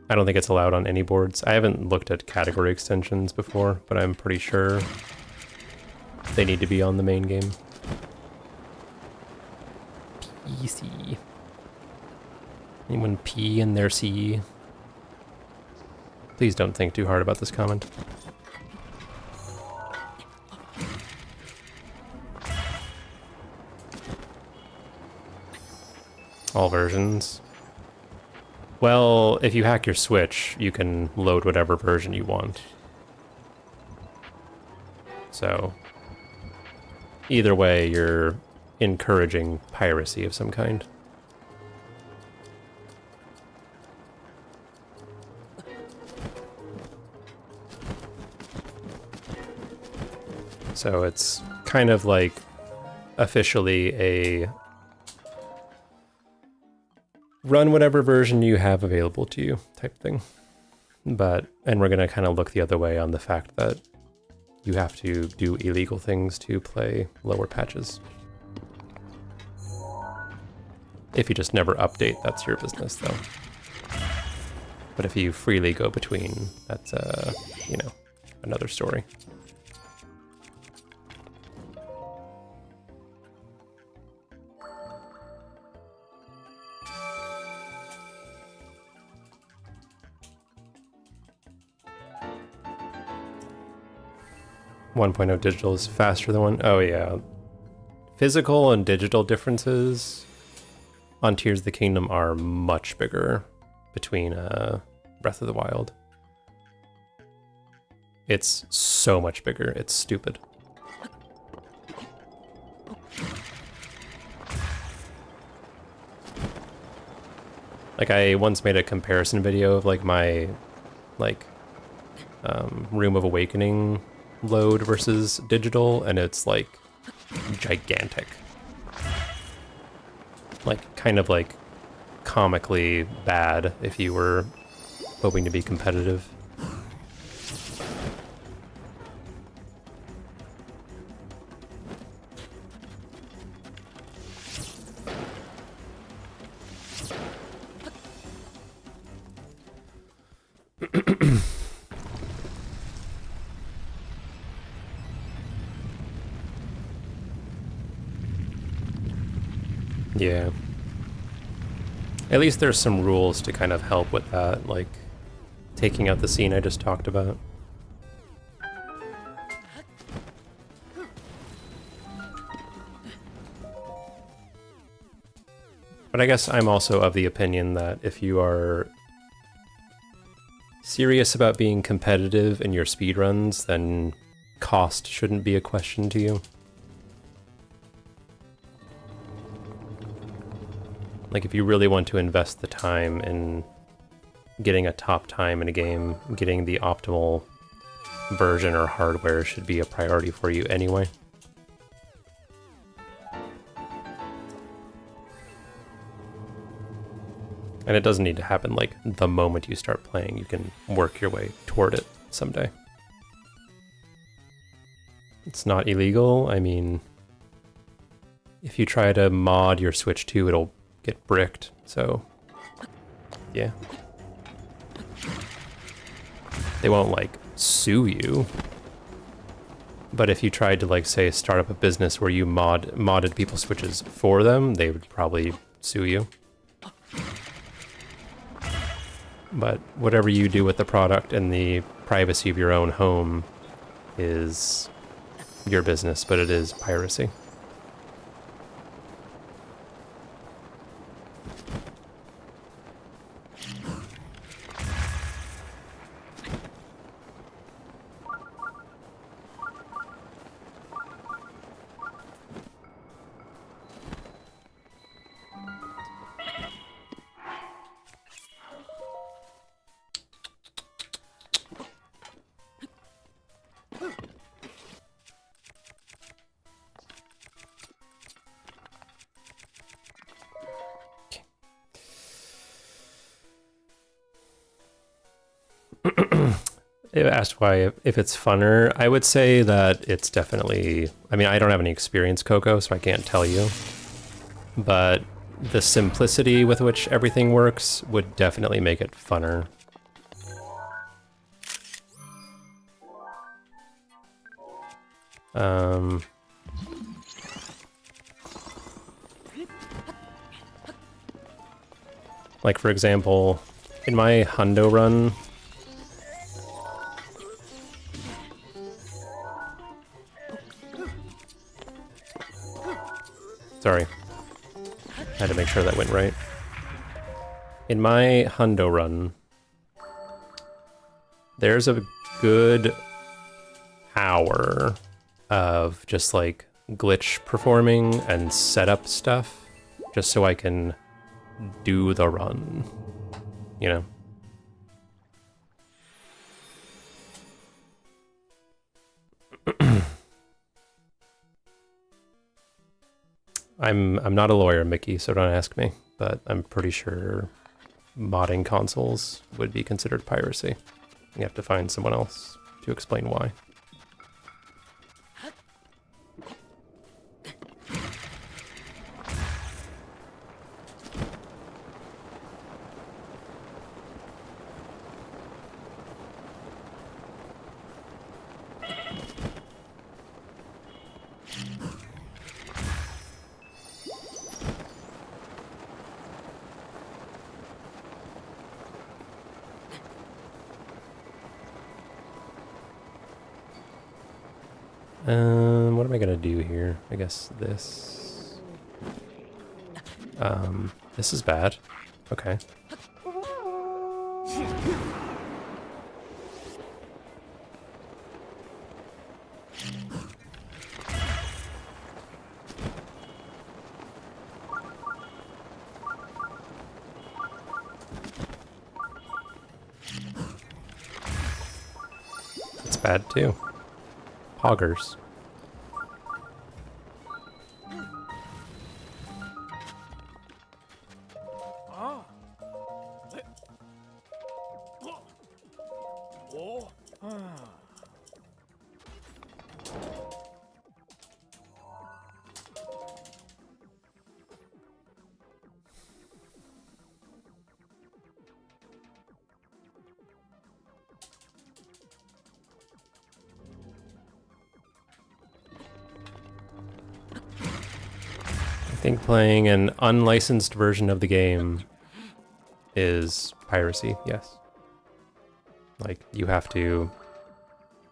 I don't think it's allowed on any boards. I haven't looked at category extensions before, but I'm pretty sure they need to be on the main game. PC. Anyone P in their C? Please don't think too hard about this comment. All versions. Well, if you hack your Switch, you can load whatever version you want. So, either way, you're encouraging piracy of some kind. So it's kind of like officially a run whatever version you have available to you type thing. And we're gonna kind of look the other way on the fact that you have to do illegal things to play lower patches. If you just never update, that's your business though. But if you freely go between, that's you know, another story. One point oh digital is faster than one. Oh yeah. Physical and digital differences on Tears of the Kingdom are much bigger between Breath of the Wild. It's so much bigger, it's stupid. Like, I once made a comparison video of like my Room of Awakening load versus digital, and it's like gigantic. Like, kind of like comically bad if you were hoping to be competitive. Yeah. At least there's some rules to kind of help with that, like taking out the scene I just talked about. But I guess I'm also of the opinion that if you are serious about being competitive in your speedruns, then cost shouldn't be a question to you. Like, if you really want to invest the time in getting a top time in a game, getting the optimal version or hardware should be a priority for you anyway. And it doesn't need to happen like the moment you start playing. You can work your way toward it someday. It's not illegal. I mean, if you try to mod your Switch 2, it'll get bricked. So, yeah. They won't, like, sue you. But if you tried to, like, say, start up a business where you modded people's Switches for them, they would probably sue you. But whatever you do with the product in the privacy of your own home is your business, but it is piracy. It asked why, if it's funner. I would say that it's definitely, I mean, I don't have any experience, Coco, so I can't tell you. But the simplicity with which everything works would definitely make it funner. Like, for example, in my hundo run, sorry, I had to make sure that went right. In my hundo run, there's a good hour of just like glitch performing and setup stuff, just so I can do the run, you know? I'm not a lawyer, Mickey, so don't ask me, but I'm pretty sure modding consoles would be considered piracy. You have to find someone else to explain why. What am I gonna do here? I guess this. This is bad. Okay. It's bad too. Poggers. I think playing an unlicensed version of the game is piracy, yes. Like, you have to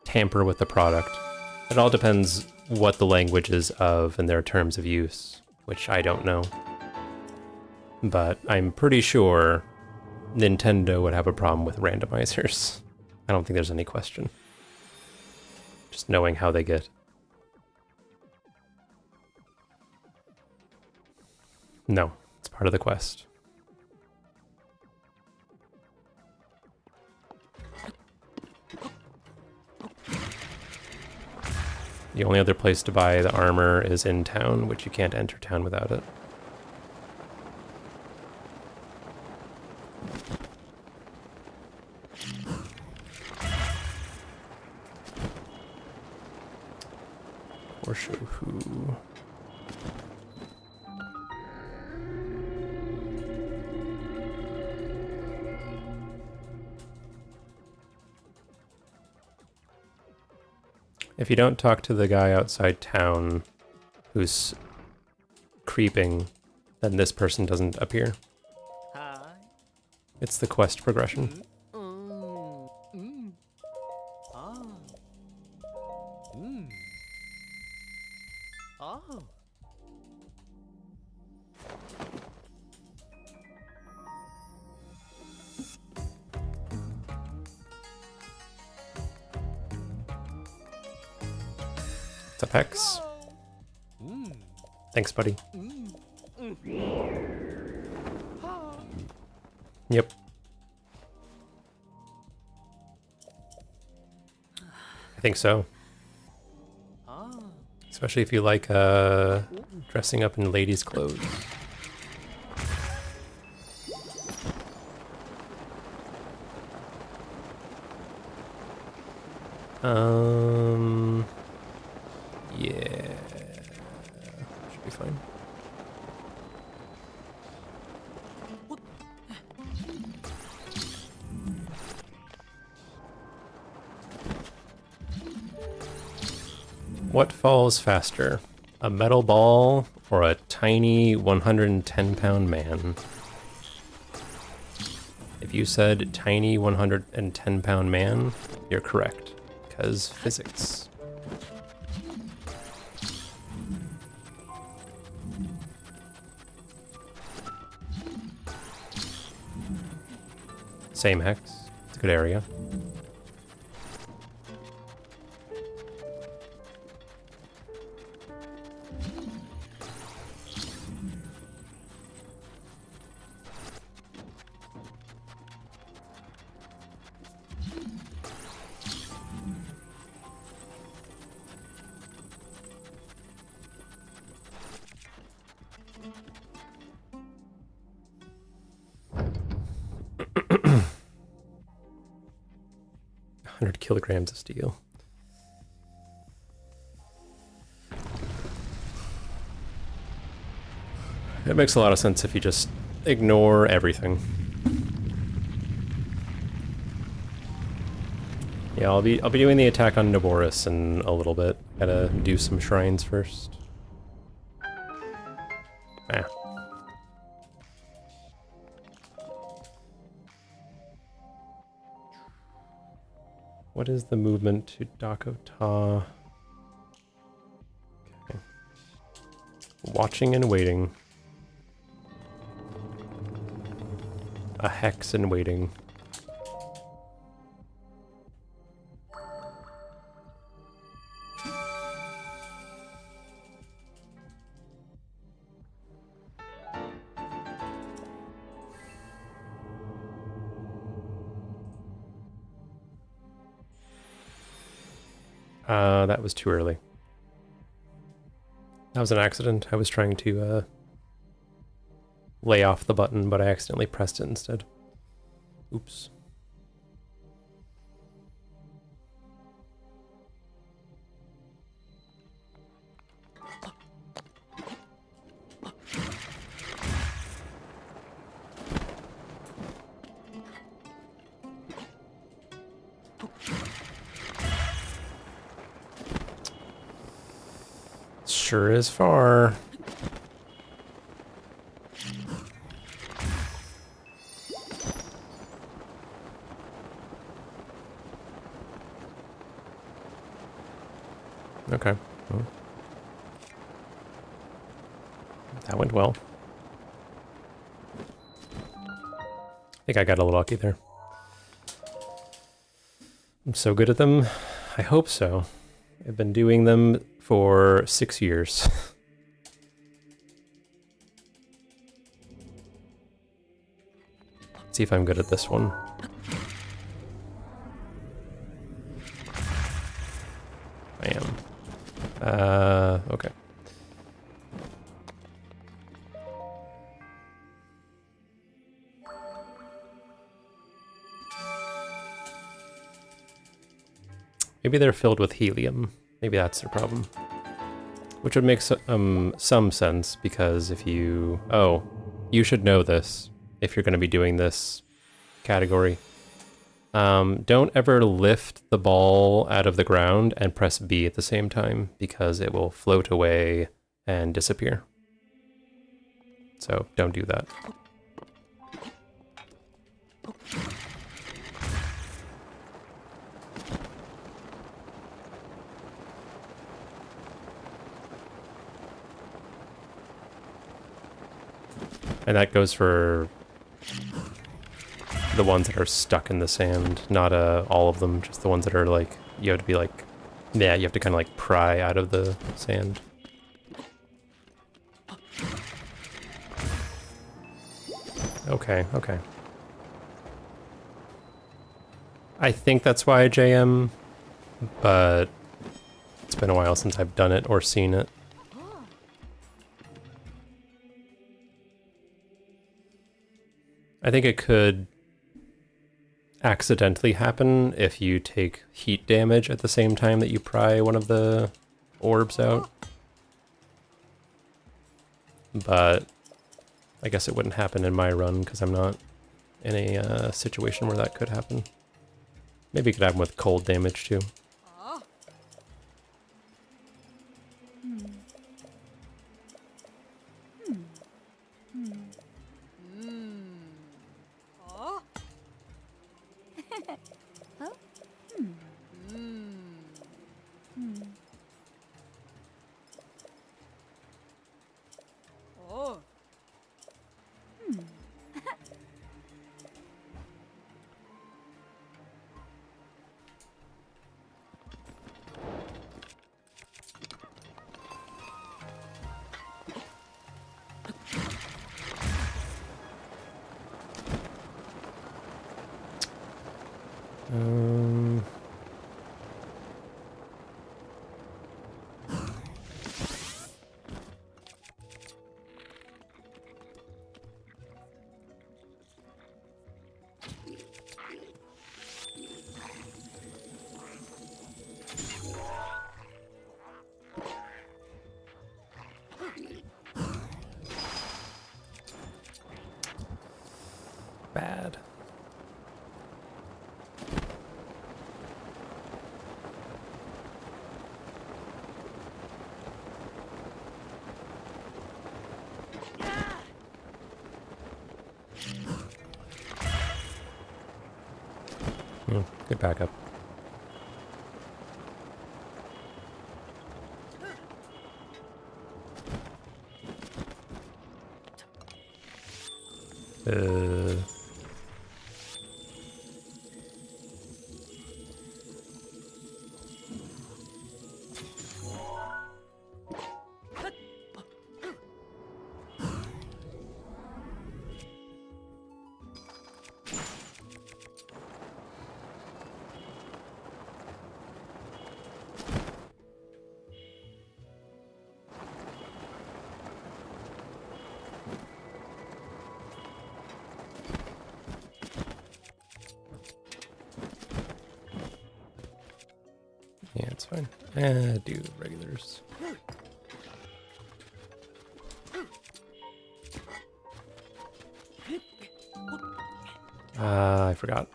tamper with the product. It all depends what the language is of and their terms of use, which I don't know. But I'm pretty sure Nintendo would have a problem with randomizers. I don't think there's any question. Just knowing how they get. No, it's part of the quest. The only other place to buy the armor is in town, which you can't enter town without it. Horseshoe who? If you don't talk to the guy outside town who's creeping, then this person doesn't appear. Hi. It's the quest progression. Oh. What's up, Hex? Thanks, buddy. Yep. I think so. Especially if you like dressing up in ladies' clothes. Yeah. Should be fine. What falls faster? A metal ball or a tiny 110-pound man? If you said tiny 110-pound man, you're correct, because physics. Same Hex. It's a good area. Kilograms of steel. It makes a lot of sense if you just ignore everything. Yeah, I'll be doing the attack on Naboris in a little bit. Gotta do some shrines first. Ah. What is the movement to Dakota? Okay. Watching and waiting. A hex and waiting. That was too early. That was an accident. I was trying to lay off the button, but I accidentally pressed it instead. Oops. Sure is far. Okay. Well, that went well. I think I got a little lucky there. I'm so good at them. I hope so. I've been doing them for 6 years. See if I'm good at this one. I am. Okay. Maybe they're filled with helium. Maybe that's their problem. Which would make some sense, because if you... Oh, you should know this if you're going to be doing this category. Don't ever lift the ball out of the ground and press B at the same time, because it will float away and disappear. So don't do that. And that goes for the ones that are stuck in the sand, not all of them, just the ones that are like, you have to be like, yeah, you have to kind of like pry out of the sand. Okay, okay. I think that's why I JM, but it's been a while since I've done it or seen it. I think it could accidentally happen if you take heat damage at the same time that you pry one of the orbs out. But I guess it wouldn't happen in my run because I'm not in a situation where that could happen. Maybe it could happen with cold damage too. Bad. Good backup. Yeah, it's fine. Do regulars. I forgot.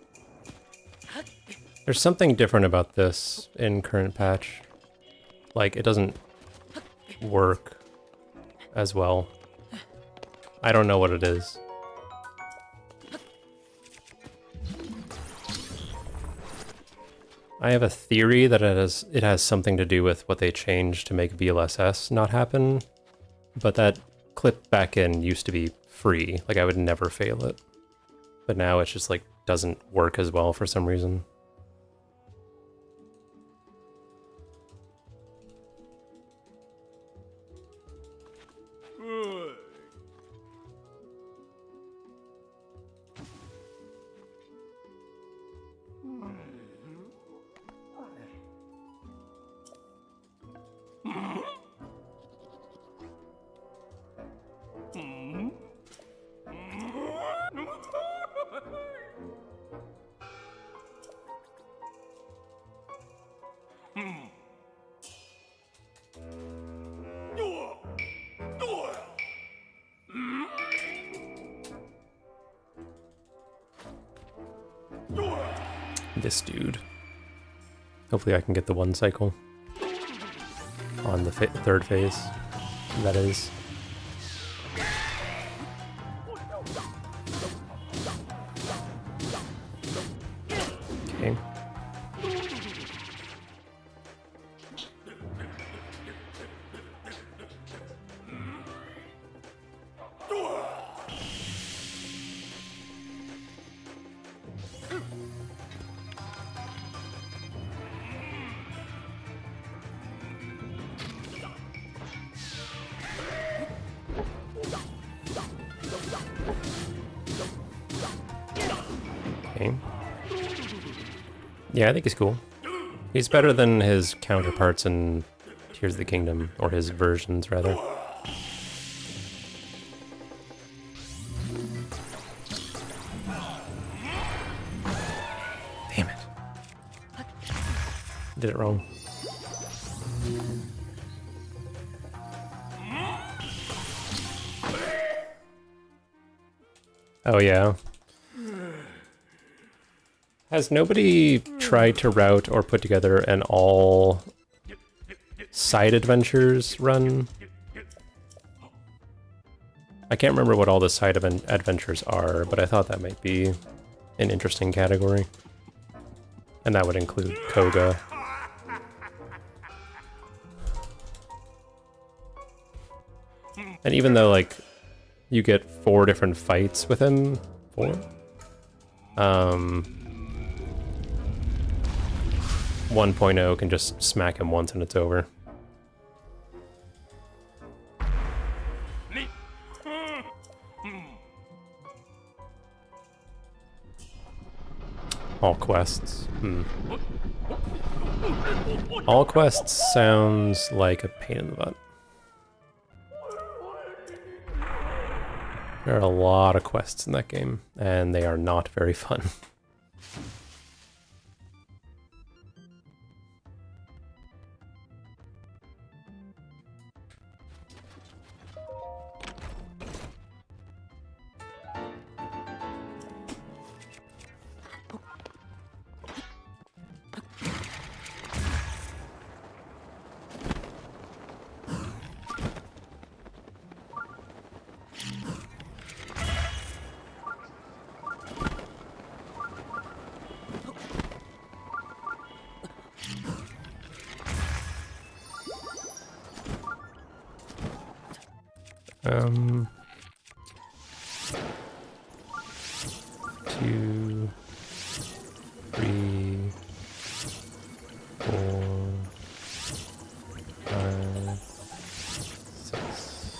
There's something different about this in current patch. Like, it doesn't work as well. I don't know what it is. I have a theory that it has something to do with what they changed to make VLSS not happen, but that clip back in used to be free, like I would never fail it. But now it's just like doesn't work as well for some reason. This dude. Hopefully I can get the one cycle on the third phase. That is. Okay. Okay. Yeah, I think he's cool. He's better than his counterparts in Tears of the Kingdom, or his versions, rather. Damn it. Did it wrong. Oh, yeah. Has nobody tried to route or put together an all side adventures run? I can't remember what all the side adventures are, but I thought that might be an interesting category. And that would include Koga. And even though, like, you get 4 different fights with him, 4? 1.0 can just smack him once and it's over. All quests. All quests sounds like a pain in the butt. There are a lot of quests in that game, and they are not very fun. Two, 3, 4, 5, 6,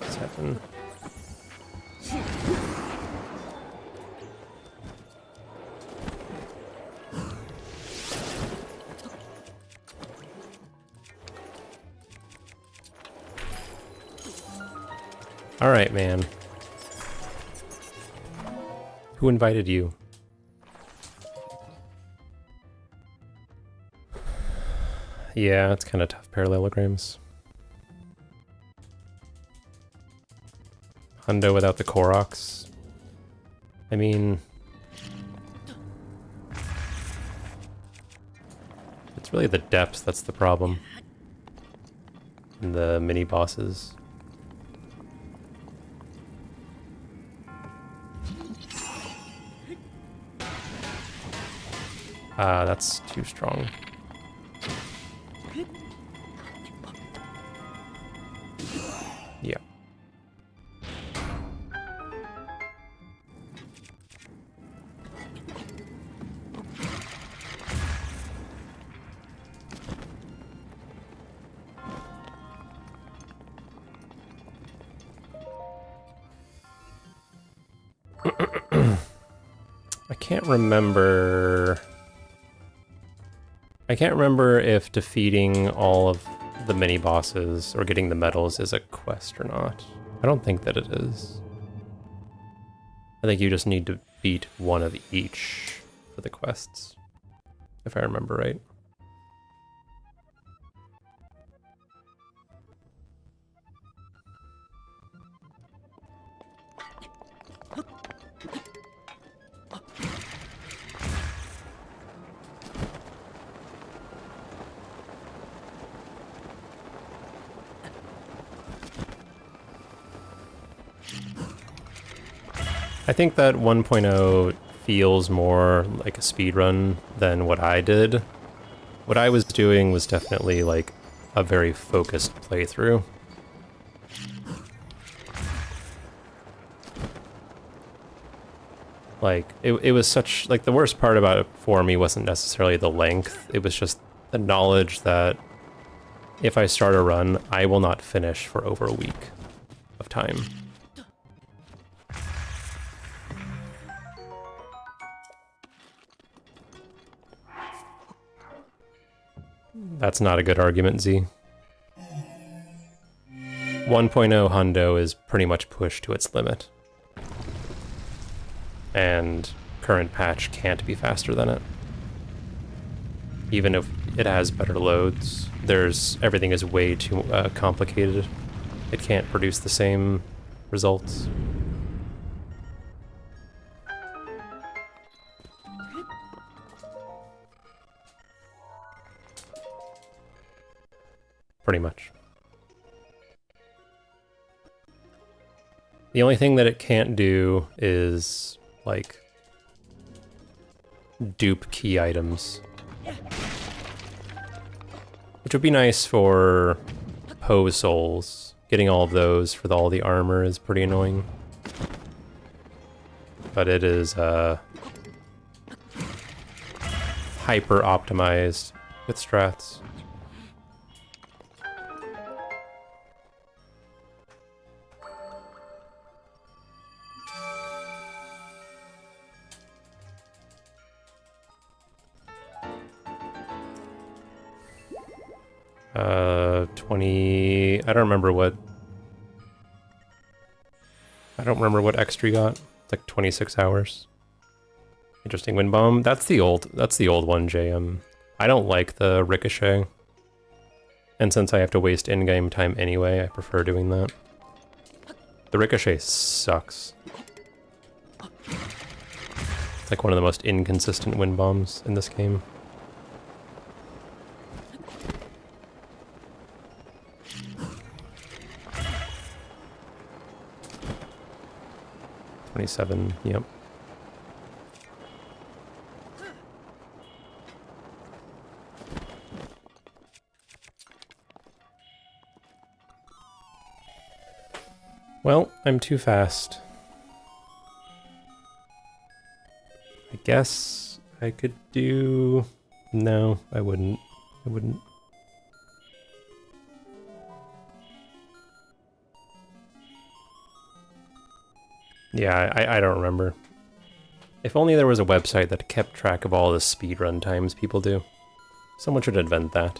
7. All right, man. Who invited you? Yeah, it's kind of tough parallelograms. Hundo without the Koroks. I mean... it's really the depths that's the problem. And the mini-bosses. That's too strong. Yeah. I can't remember if defeating all of the mini bosses or getting the medals is a quest or not. I don't think that it is. I think you just need to beat one of each for the quests, if I remember right. I think that 1.0 feels more like a speedrun than what I did. What I was doing was definitely like a very focused playthrough. Like, it was such, like, the worst part about it for me wasn't necessarily the length, it was just the knowledge that if I start a run, I will not finish for over a week of time. That's not a good argument, Z. 1.0 Hundo is pretty much pushed to its limit. And current patch can't be faster than it. Even if it has better loads, everything is way too complicated. It can't produce the same results. Pretty much. The only thing that it can't do is, like, dupe key items. Which would be nice for Poe souls. Getting all of those for all the armor is pretty annoying. But it is, hyper optimized with strats. I don't remember what extra you got. It's like 26 hours. Interesting wind bomb. That's the old one, JM. I don't like the ricochet. And since I have to waste in-game time anyway, I prefer doing that. The ricochet sucks. It's like one of the most inconsistent wind bombs in this game. $27, yep. Well, I'm too fast. I guess I could do... No, I wouldn't. I wouldn't. Yeah, I don't remember. If only there was a website that kept track of all the speedrun times people do. Someone should invent that.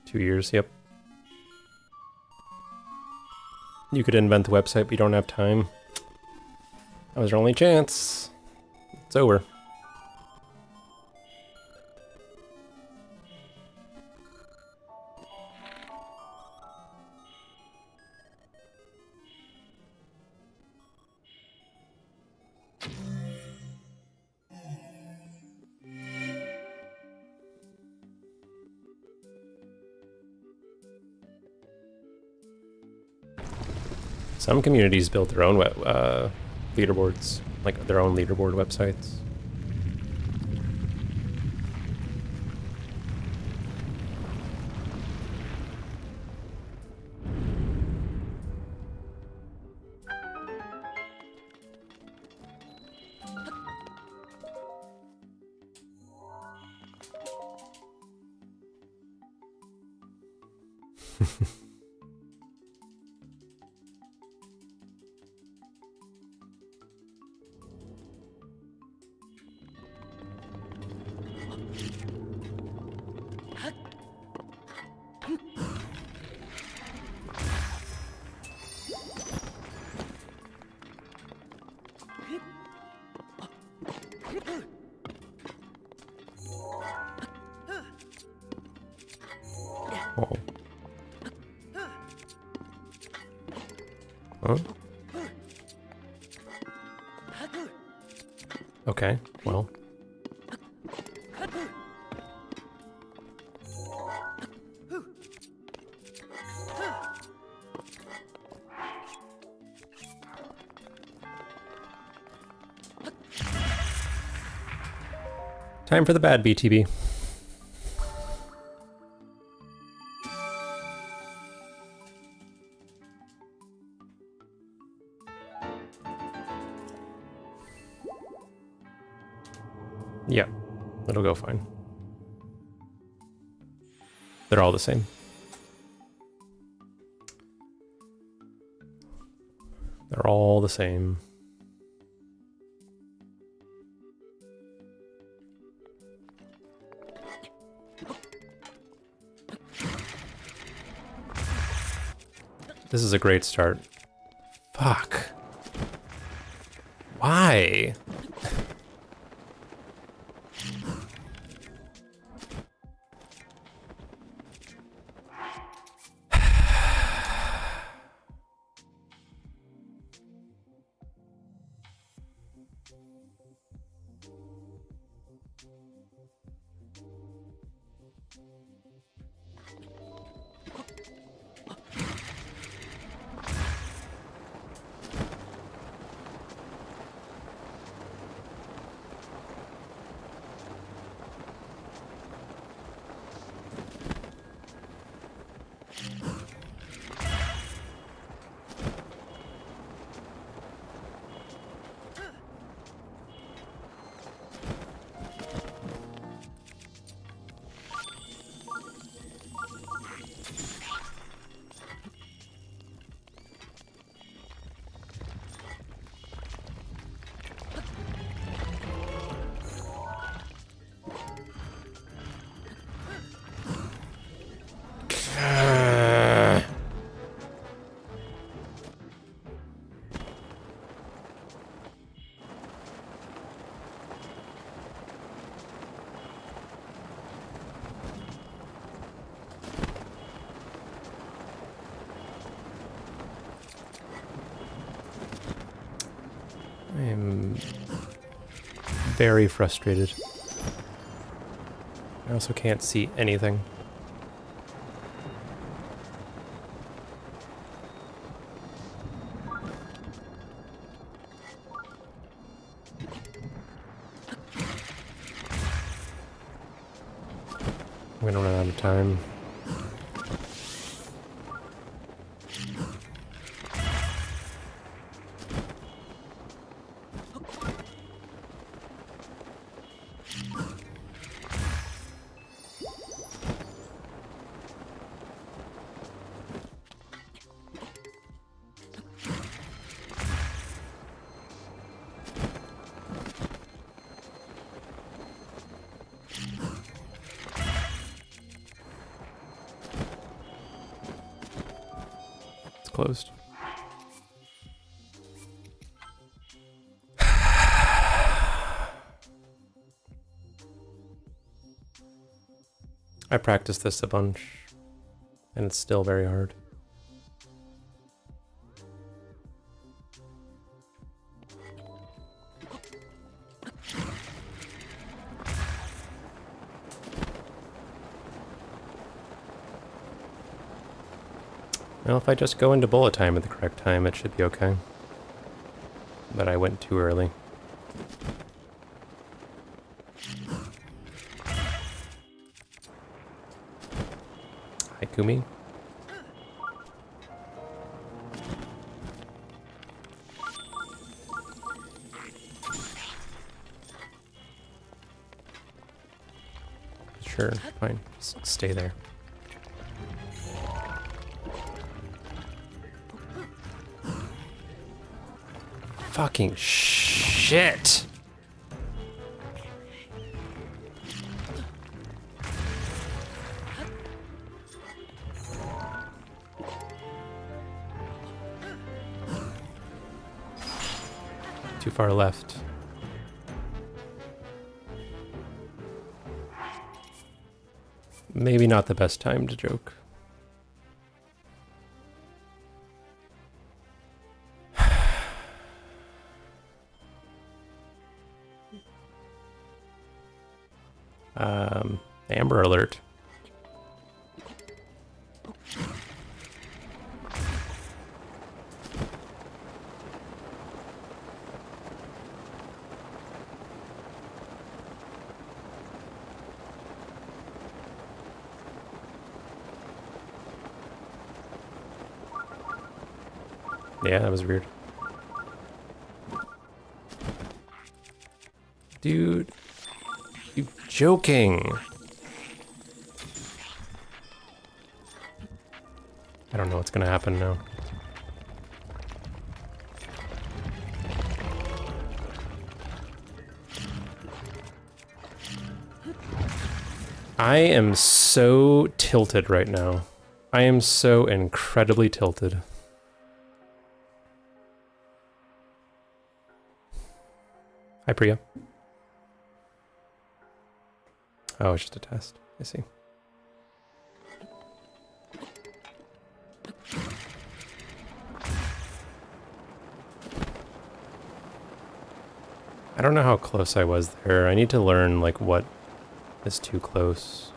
Two years, yep. You could invent the website, but you don't have time. That was your only chance. It's over. Some communities build their own leaderboards, like their own leaderboard websites. Oh. Huh? Okay, well. Time for the bad BTB. Yeah, it'll go fine. They're all the same. They're all the same. This is a great start. Fuck. Why? I am very frustrated. I also can't see anything. I'm gonna run out of time. Closed. I practiced this a bunch, and it's still very hard. Well, if I just go into bullet time at the correct time, it should be okay. But I went too early. Hi, Kumi. Sure, fine. Just stay there. Fucking shit! Too far left. Maybe not the best time to joke. Amber alert. Yeah, that was weird. Dude, you joking? I don't know what's gonna happen now. I am so tilted right now. I am so incredibly tilted. Hi, Priya. Oh, it's just a test. I see. I don't know how close I was there. I need to learn, like, what is too close.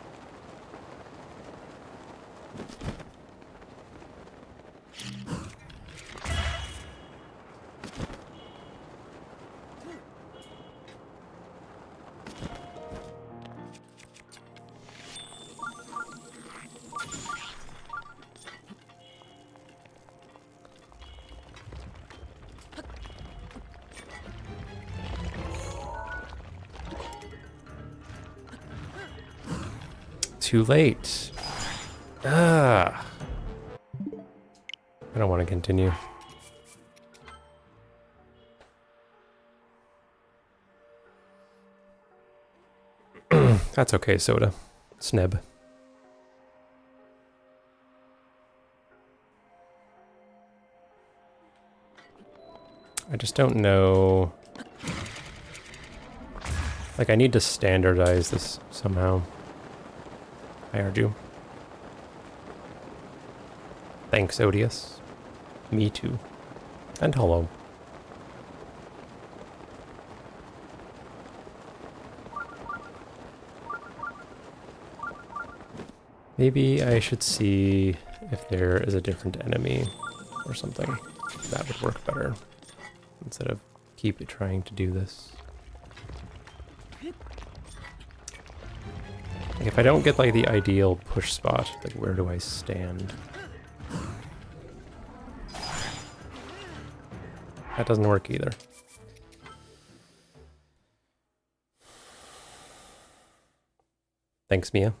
Too late. Ah. I don't want to continue. That's okay, Soda. Sneb. I just don't know. Like, I need to standardize this somehow. I heard you. Thanks, Odious. Me too. And hello. Maybe I should see if there is a different enemy or something. That would work better. Instead of keep trying to do this. Like, if I don't get, like, the ideal push spot, like, where do I stand? That doesn't work either. Thanks, Mia.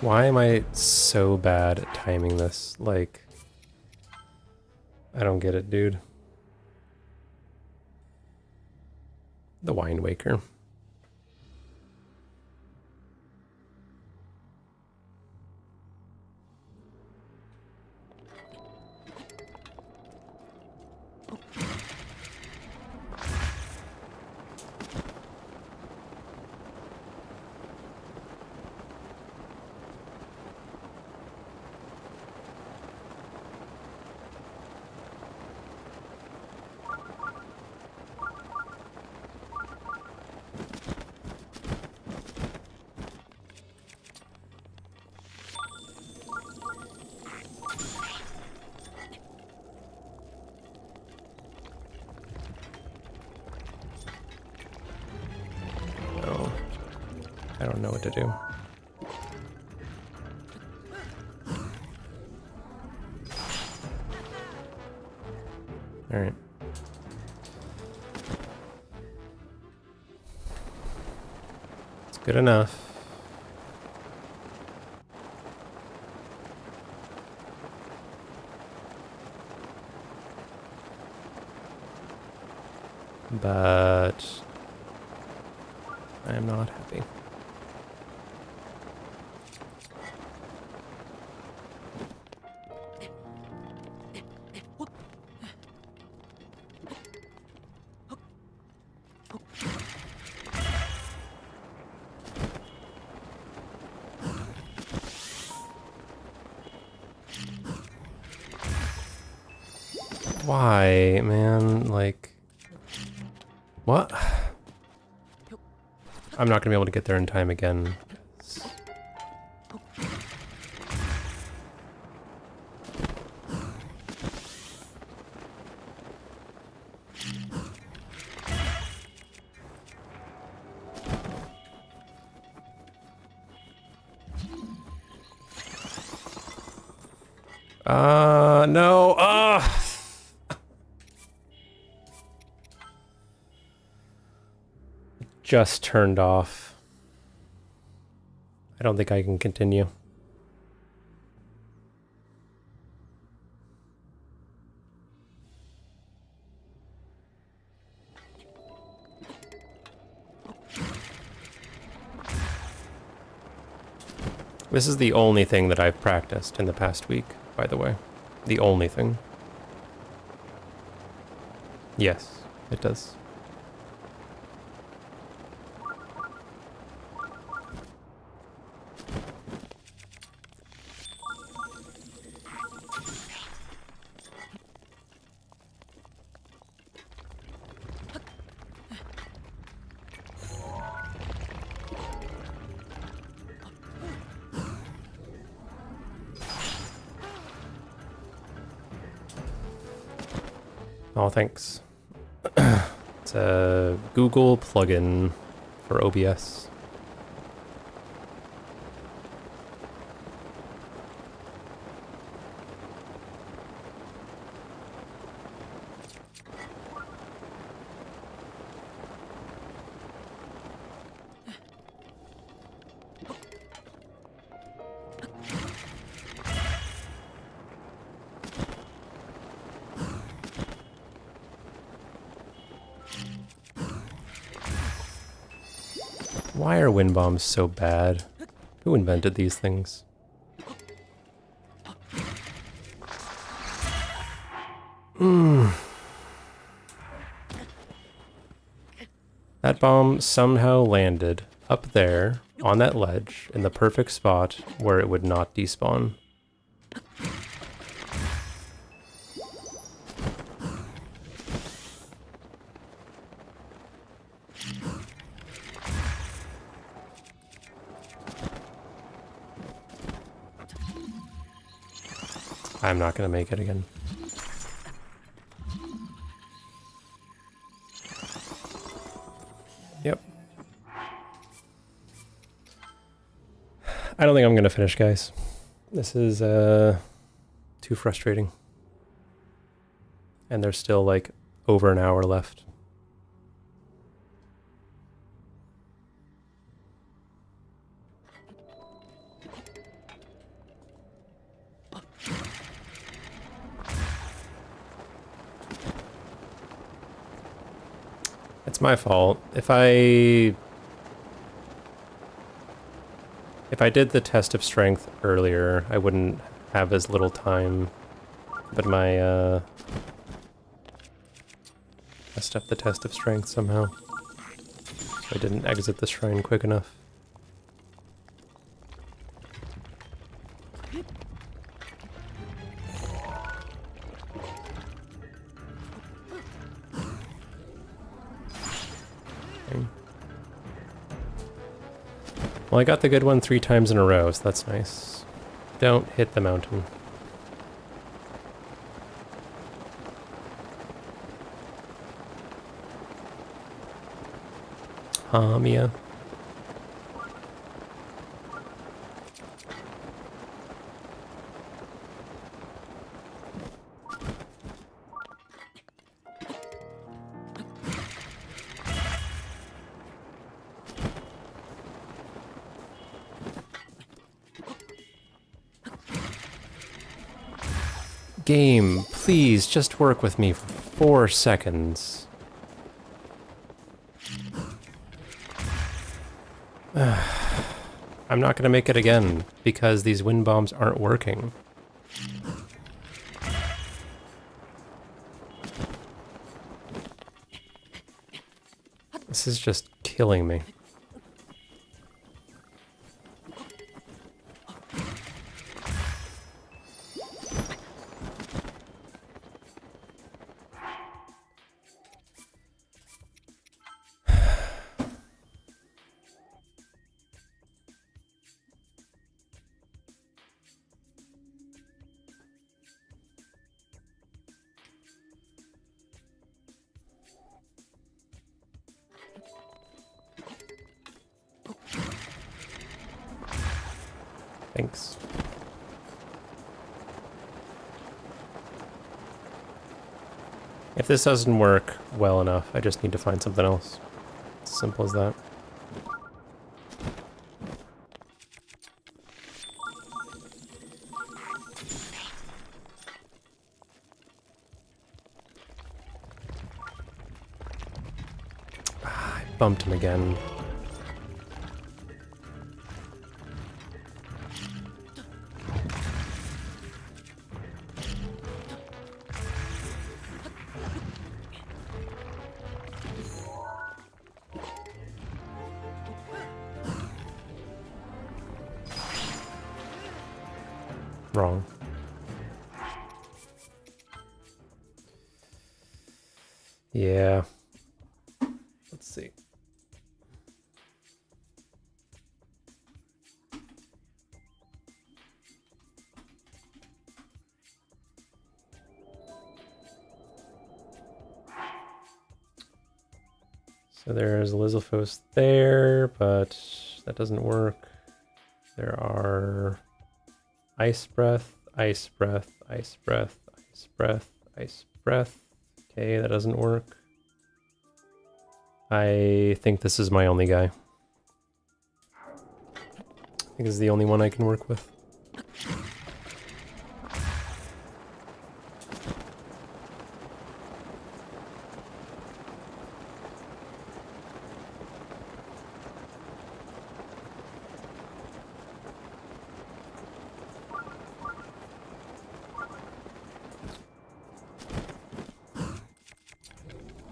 Why am I so bad at timing this? Like, I don't get it, dude. The Wind Waker. No, I don't know what to do. All right. It's good enough. But I am not happy. Why, man? Like, what? I'm not gonna be able to get there in time again. No. Just turned off. I don't think I can continue. This is the only thing that I've practiced in the past week, by the way. The only thing. Yes, it does. Oh, thanks. It's a Google plugin for OBS. Why are wind bombs so bad? Who invented these things? That bomb somehow landed up there on that ledge in the perfect spot where it would not despawn. I'm not gonna make it again. Yep. I don't think I'm gonna finish, guys. This is too frustrating. And there's still like over an hour left. It's my fault. If I did the test of strength earlier, I wouldn't have as little time. But my messed up the test of strength somehow. So I didn't exit the shrine quick enough. Okay. Well, I got the good one 3 times in a row, so that's nice. Don't hit the mountain. Mia. Game, please just work with me for 4 seconds. I'm not gonna make it again because these wind bombs aren't working. This is just killing me. Thanks. If this doesn't work well enough, I just need to find something else. It's as simple as that. I bumped him again. Wrong. Yeah. Let's see. So there's Lizalfos there, but that doesn't work. There are Ice Breath, Ice Breath, Ice Breath, Ice Breath, Ice Breath. Okay, that doesn't work. I think this is my only guy. I think this is the only one I can work with.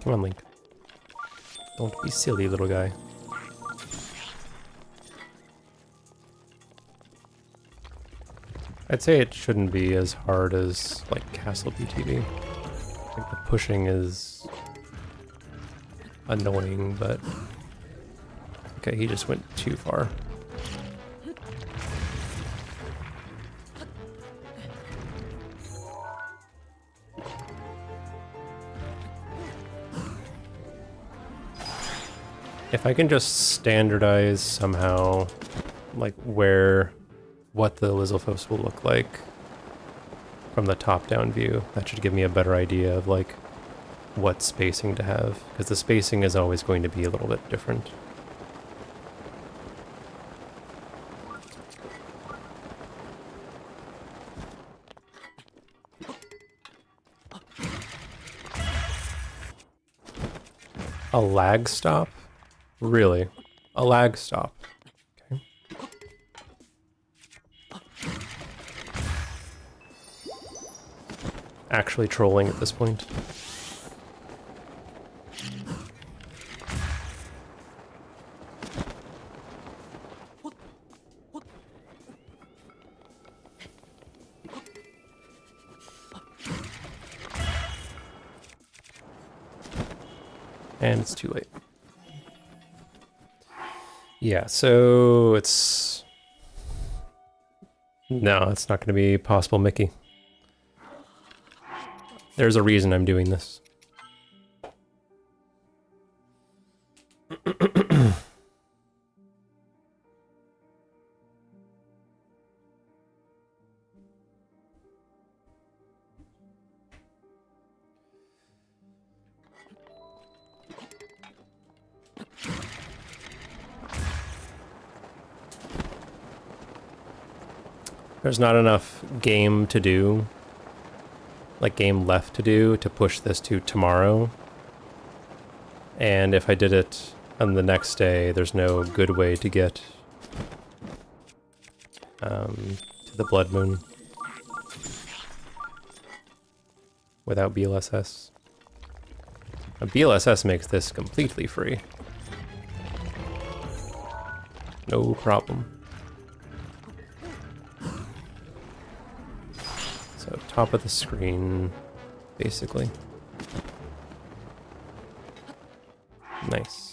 Come on, Link. Don't be silly, little guy. I'd say it shouldn't be as hard as, like, Castle BTV. Like, the pushing is annoying, but... Okay, he just went too far. If I can just standardize somehow, like what the Lizalfos will look like from the top-down view, that should give me a better idea of like what spacing to have, because the spacing is always going to be a little bit different. A lag stop? Really? A lag stop. Okay. Actually trolling at this point. And it's too late. Yeah, so it's... No, it's not going to be possible, Mickey. There's a reason I'm doing this. There's not enough game to do, like game left to do, to push this to tomorrow. And if I did it on the next day, there's no good way to get to the Blood Moon without BLSS. A BLSS makes this completely free. No problem. So top of the screen, basically. Nice.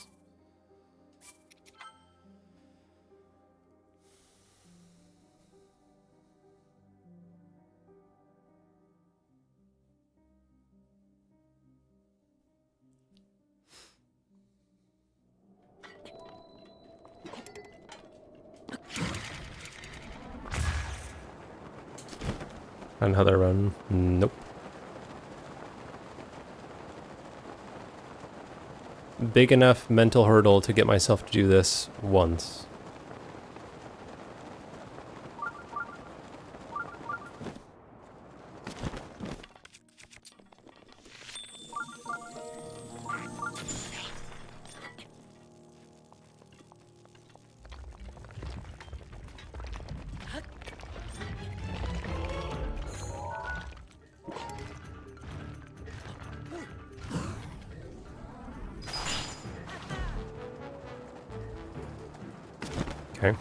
Another run. Nope. Big enough mental hurdle to get myself to do this once. Okay.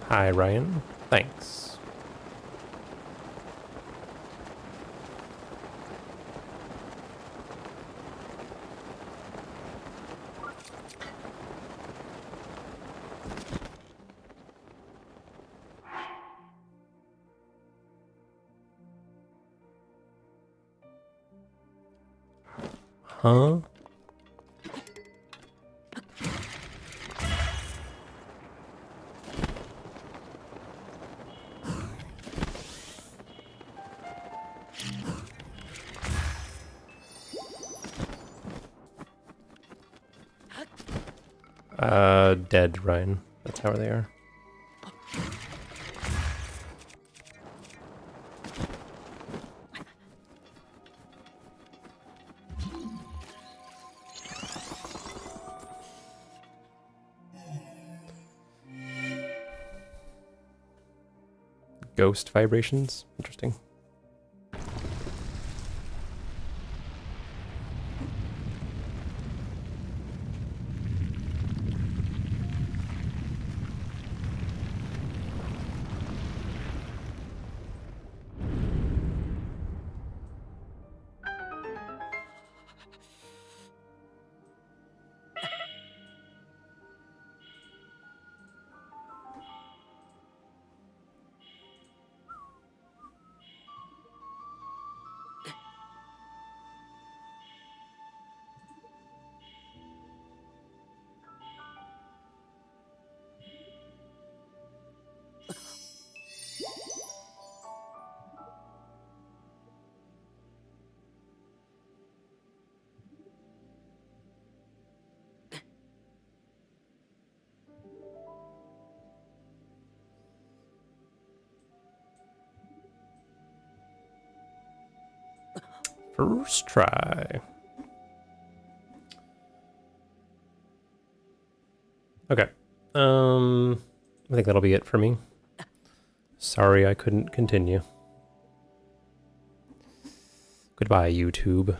Hi, Ryan. Thanks. Huh? Dead, Ryan. That's how they are. Ghost vibrations? Interesting. First try. Okay. I think that'll be it for me. Sorry I couldn't continue. Goodbye, YouTube.